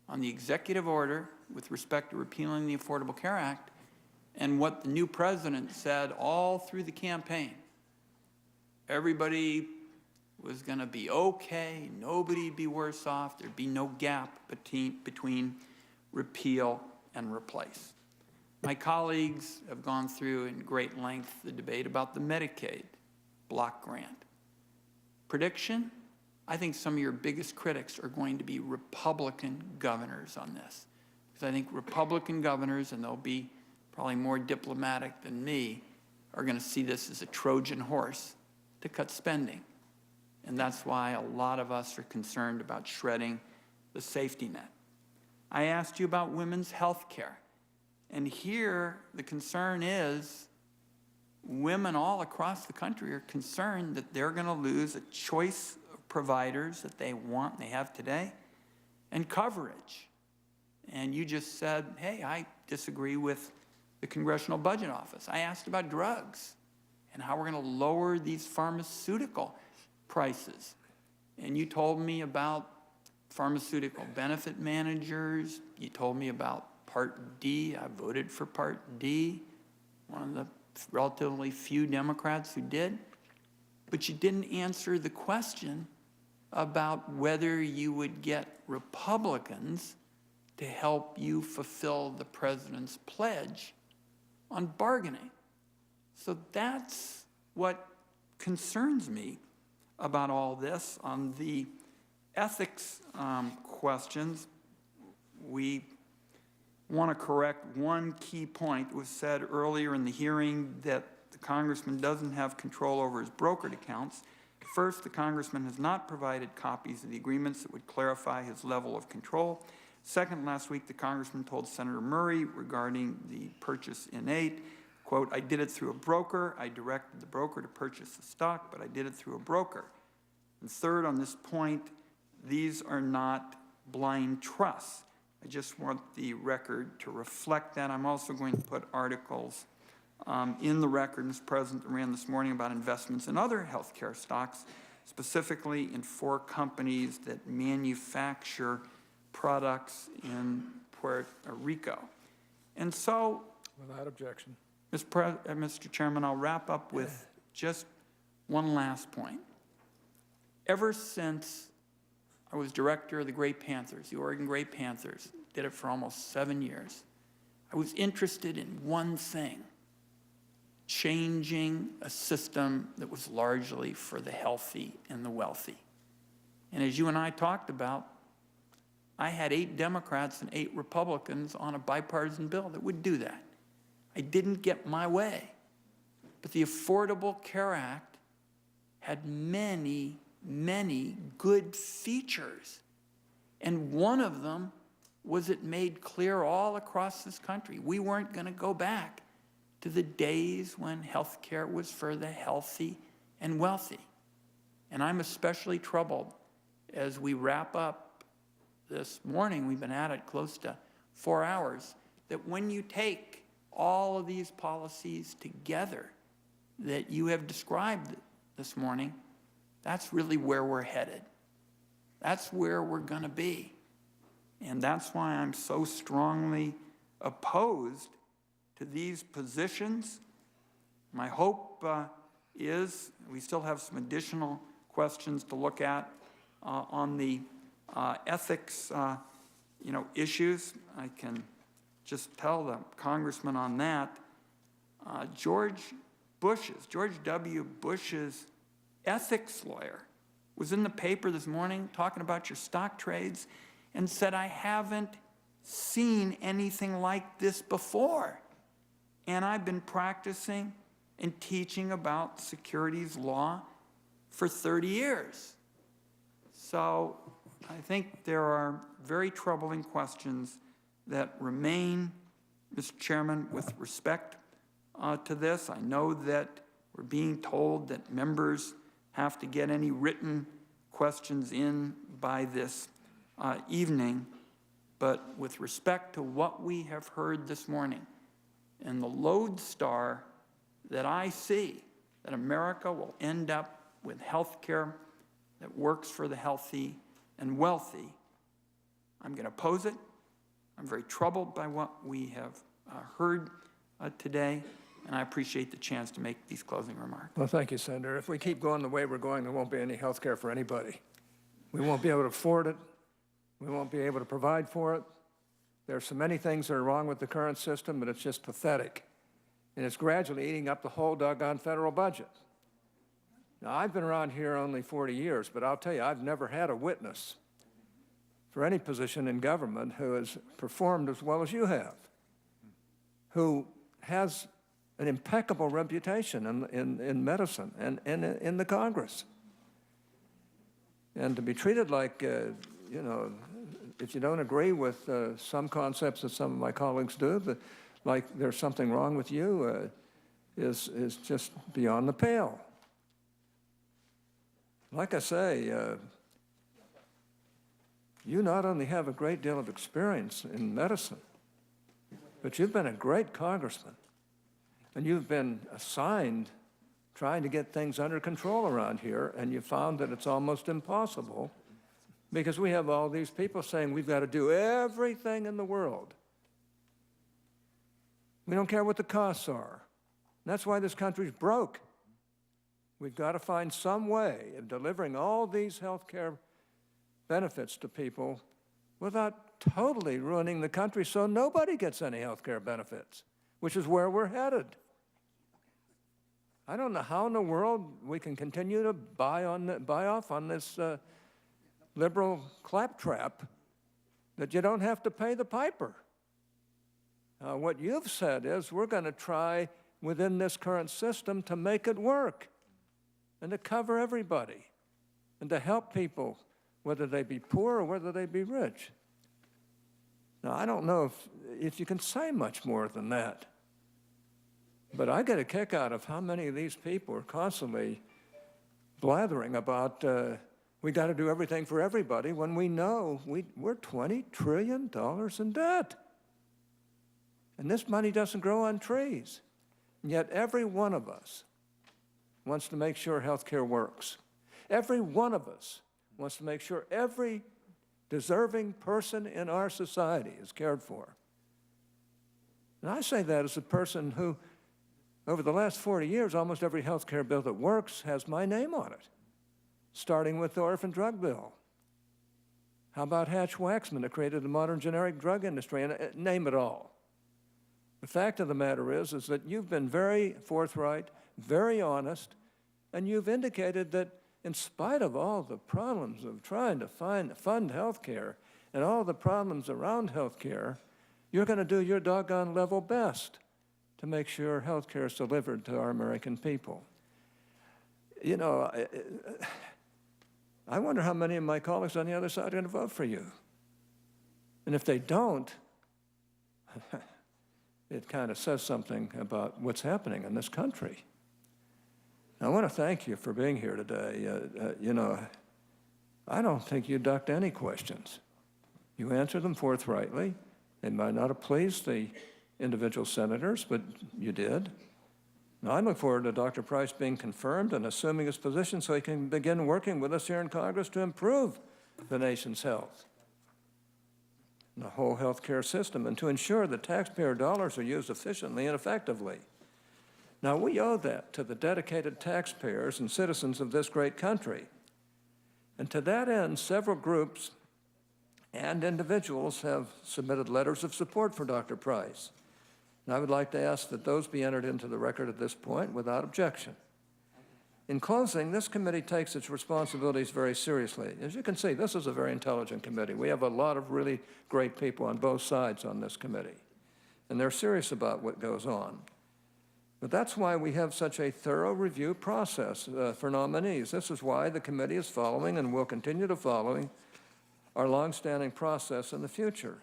on the executive order with respect to repealing the Affordable Care Act and what the new president said all through the campaign. Everybody was going to be okay, nobody'd be worse off, there'd be no gap between repeal and replace. My colleagues have gone through in great length the debate about the Medicaid block grant. Prediction? I think some of your biggest critics are going to be Republican governors on this. Because I think Republican governors, and they'll be probably more diplomatic than me, are going to see this as a Trojan horse to cut spending. And that's why a lot of us are concerned about shredding the safety net. I asked you about women's health care. And here, the concern is women all across the country are concerned that they're going to lose a choice of providers that they want and they have today and coverage. And you just said, hey, I disagree with the Congressional Budget Office. I asked about drugs and how we're going to lower these pharmaceutical prices. And you told me about pharmaceutical benefit managers. You told me about Part D. I voted for Part D, one of the relatively few Democrats who did. But you didn't answer the question about whether you would get Republicans to help you fulfill the president's pledge on bargaining. So that's what concerns me about all this. On the ethics questions, we want to correct one key point. It was said earlier in the hearing that the congressman doesn't have control over his brokered accounts. First, the congressman has not provided copies of the agreements that would clarify his level of control. Second, last week, the congressman told Senator Murray regarding the purchase in 8, quote, I did it through a broker. I directed the broker to purchase the stock, but I did it through a broker. And third, on this point, these are not blind trusts. I just want the record to reflect that. I'm also going to put articles in the record, and Mr. President ran this morning about investments in other healthcare stocks, specifically in 4 companies that manufacture products in Puerto Rico. And so, without objection, Mr. Chairman, I'll wrap up with just one last point. Ever since I was director of the Gray Panthers, the Oregon Gray Panthers, did it for almost 7 years, I was interested in one thing: changing a system that was largely for the healthy and the wealthy. And as you and I talked about, I had 8 Democrats and 8 Republicans on a bipartisan bill that would do that. I didn't get my way. But the Affordable Care Act had many, many good features. And one of them was it made clear all across this country we weren't going to go back to the days when health care was for the healthy and wealthy. And I'm especially troubled as we wrap up this morning, we've been at it close to 4 hours, that when you take all of these policies together that you have described this morning, that's really where we're headed. That's where we're going to be. And that's why I'm so strongly opposed to these positions. My hope is we still have some additional questions to look at on the ethics issues. I can just tell the congressman on that. George W. Bush's ethics lawyer was in the paper this morning talking about your stock trades and said, I haven't seen anything like this before. And I've been practicing and teaching about securities law for 30 years. So I think there are very troubling questions that remain, Mr. Chairman, with respect to this. I know that we're being told that members have to get any written questions in by this evening, but with respect to what we have heard this morning and the lodestar that I see, that America will end up with health care that works for the healthy and wealthy, I'm going to oppose it. I'm very troubled by what we have heard today, and I appreciate the chance to make these closing remarks. Well, thank you, Senator. If we keep going the way we're going, there won't be any health care for anybody. We won't be able to afford it. We won't be able to provide for it. There are so many things that are wrong with the current system, but it's just pathetic. And it's gradually eating up the whole doggone federal budget. Now, I've been around here only 40 years, but I'll tell you, I've never had a witness for any position in government who has performed as well as you have, who has an impeccable reputation in medicine and in the Congress. And to be treated like, if you don't agree with some concepts that some of my colleagues do, like there's something wrong with you, is just beyond the pale. Like I say, you not only have a great deal of experience in medicine, but you've been a great congressman, and you've been assigned trying to get things under control around here, and you found that it's almost impossible because we have all these people saying we've got to do everything in the world. We don't care what the costs are. And that's why this country's broke. We've got to find some way of delivering all these health care benefits to people without totally ruining the country so nobody gets any health care benefits, which is where we're headed. I don't know how in the world we can continue to buy off on this liberal claptrap that you don't have to pay the piper. What you've said is we're going to try within this current system to make it work and to cover everybody and to help people, whether they be poor or whether they be rich. Now, I don't know if you can say much more than that, but I get a kick out of how many of these people are constantly blathering about we got to do everything for everybody when we know we're $20 trillion in debt. And this money doesn't grow on trees. And yet every one of us wants to make sure health care works. Every one of us wants to make sure every deserving person in our society is cared for. And I say that as a person who, over the last 40 years, almost every health care bill that works has my name on it, starting with the orphan drug bill. How about Hatch-Waxman that created the modern generic drug industry, and name it all. The fact of the matter is that you've been very forthright, very honest, and you've indicated that in spite of all the problems of trying to fund health care and all the problems around health care, you're going to do your doggone level best to make sure health care is delivered to our American people. You know, I wonder how many of my colleagues on the other side are going to vote for you. And if they don't, it kind of says something about what's happening in this country. I want to thank you for being here today. You know, I don't think you ducked any questions. You answered them forthrightly. They might not have pleased the individual senators, but you did. Now, I look forward to Dr. Price being confirmed and assuming his position so he can begin working with us here in Congress to improve the nation's health, and the whole health care system, and to ensure that taxpayer dollars are used efficiently and effectively. Now, we owe that to the dedicated taxpayers and citizens of this great country. And to that end, several groups and individuals have submitted letters of support for Dr. Price. And I would like to ask that those be entered into the record at this point without objection. In closing, this committee takes its responsibilities very seriously. As you can see, this is a very intelligent committee. We have a lot of really great people on both sides on this committee, and they're serious about what goes on. But that's why we have such a thorough review process for nominees. This is why the committee is following and will continue to follow our longstanding process in the future.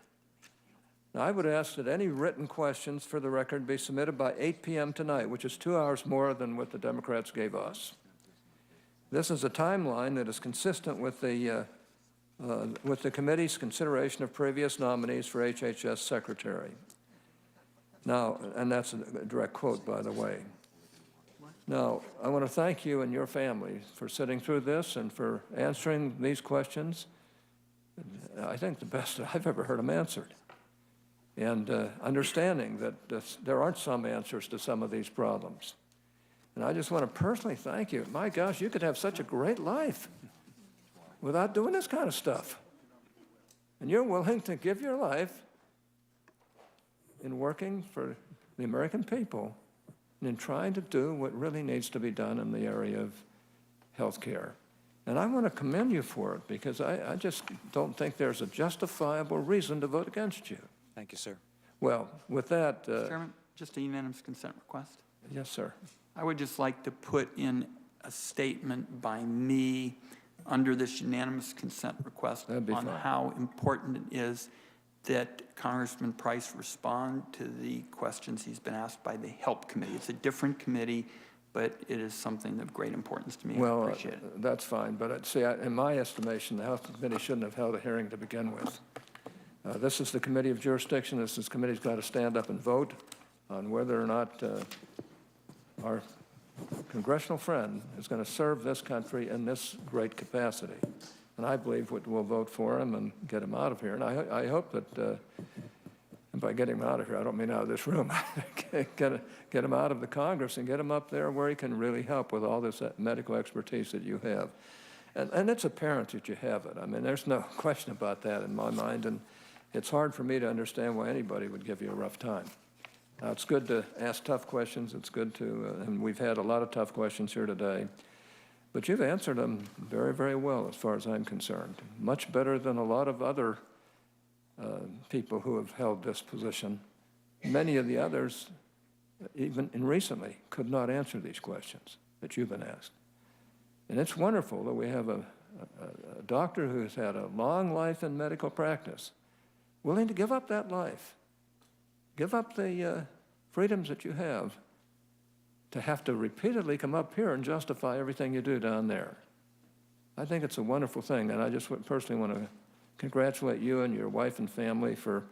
Now, I would ask that any written questions for the record be submitted by 8 p.m. tonight, which is 2 hours more than what the Democrats gave us. This is a timeline that is consistent with the committee's consideration of previous nominees for HHS Secretary. Now, and that's a direct quote, by the way. Now, I want to thank you and your family for sitting through this and for answering these questions. I think the best that I've ever heard them answered. And understanding that there aren't some answers to some of these problems. And I just want to personally thank you. My gosh, you could have such a great life without doing this kind of stuff. And you're willing to give your life in working for the American people and in trying to do what really needs to be done in the area of health care. And I want to commend you for it because I just don't think there's a justifiable reason to vote against you. Thank you, sir. Well, with that... Mr. Chairman, just a unanimous consent request. Yes, sir. I would just like to put in a statement by me under this unanimous consent request on how important it is that Congressman Price respond to the questions he's been asked by the HELP Committee. It's a different committee, but it is something of great importance to me. Well, I appreciate it. That's fine, but see, in my estimation, the Health Committee shouldn't have held a hearing to begin with. This is the committee of jurisdiction. This committee's got to stand up and vote on whether or not our congressional friend is going to serve this country in this great capacity. And I believe we'll vote for him and get him out of here. And I hope that, and by getting him out of here, I don't mean out of this room, get him out of the Congress and get him up there where he can really help with all this medical expertise that you have. And it's apparent that you have it. I mean, there's no question about that in my mind. And it's hard for me to understand why anybody would give you a rough time. Now, it's good to ask tough questions. It's good to, and we've had a lot of tough questions here today. But you've answered them very, very well as far as I'm concerned. Much better than a lot of other people who have held this position. Many of the others, even recently, could not answer these questions that you've been asked. And it's wonderful that we have a doctor who's had a long life in medical practice, willing to give up that life, give up the freedoms that you have, to have to repeatedly come up here and justify everything you do down there. I think it's a wonderful thing, and I just personally want to congratulate you and your wife and family for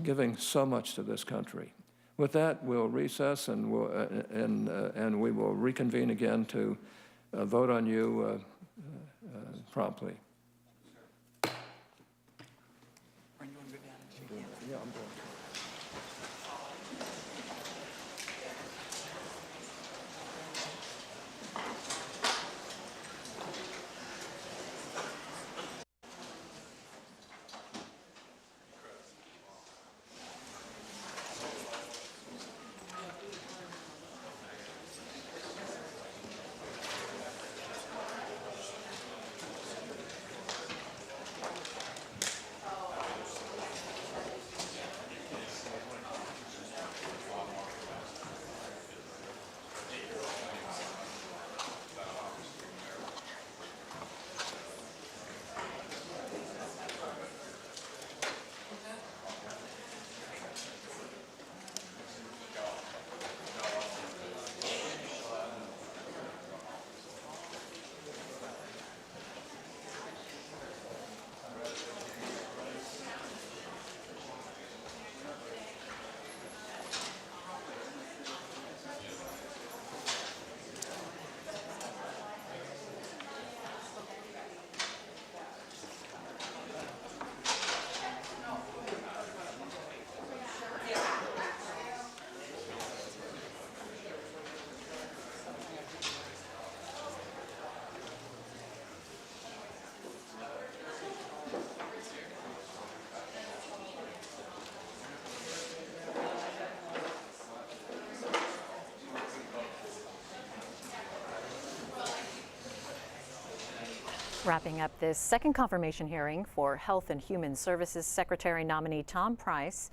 giving so much to this country. With that, we'll recess and we will reconvene again to vote on you promptly. Yeah, I'm going. Wrapping up this second confirmation hearing for Health and Human Services Secretary nominee Tom Price.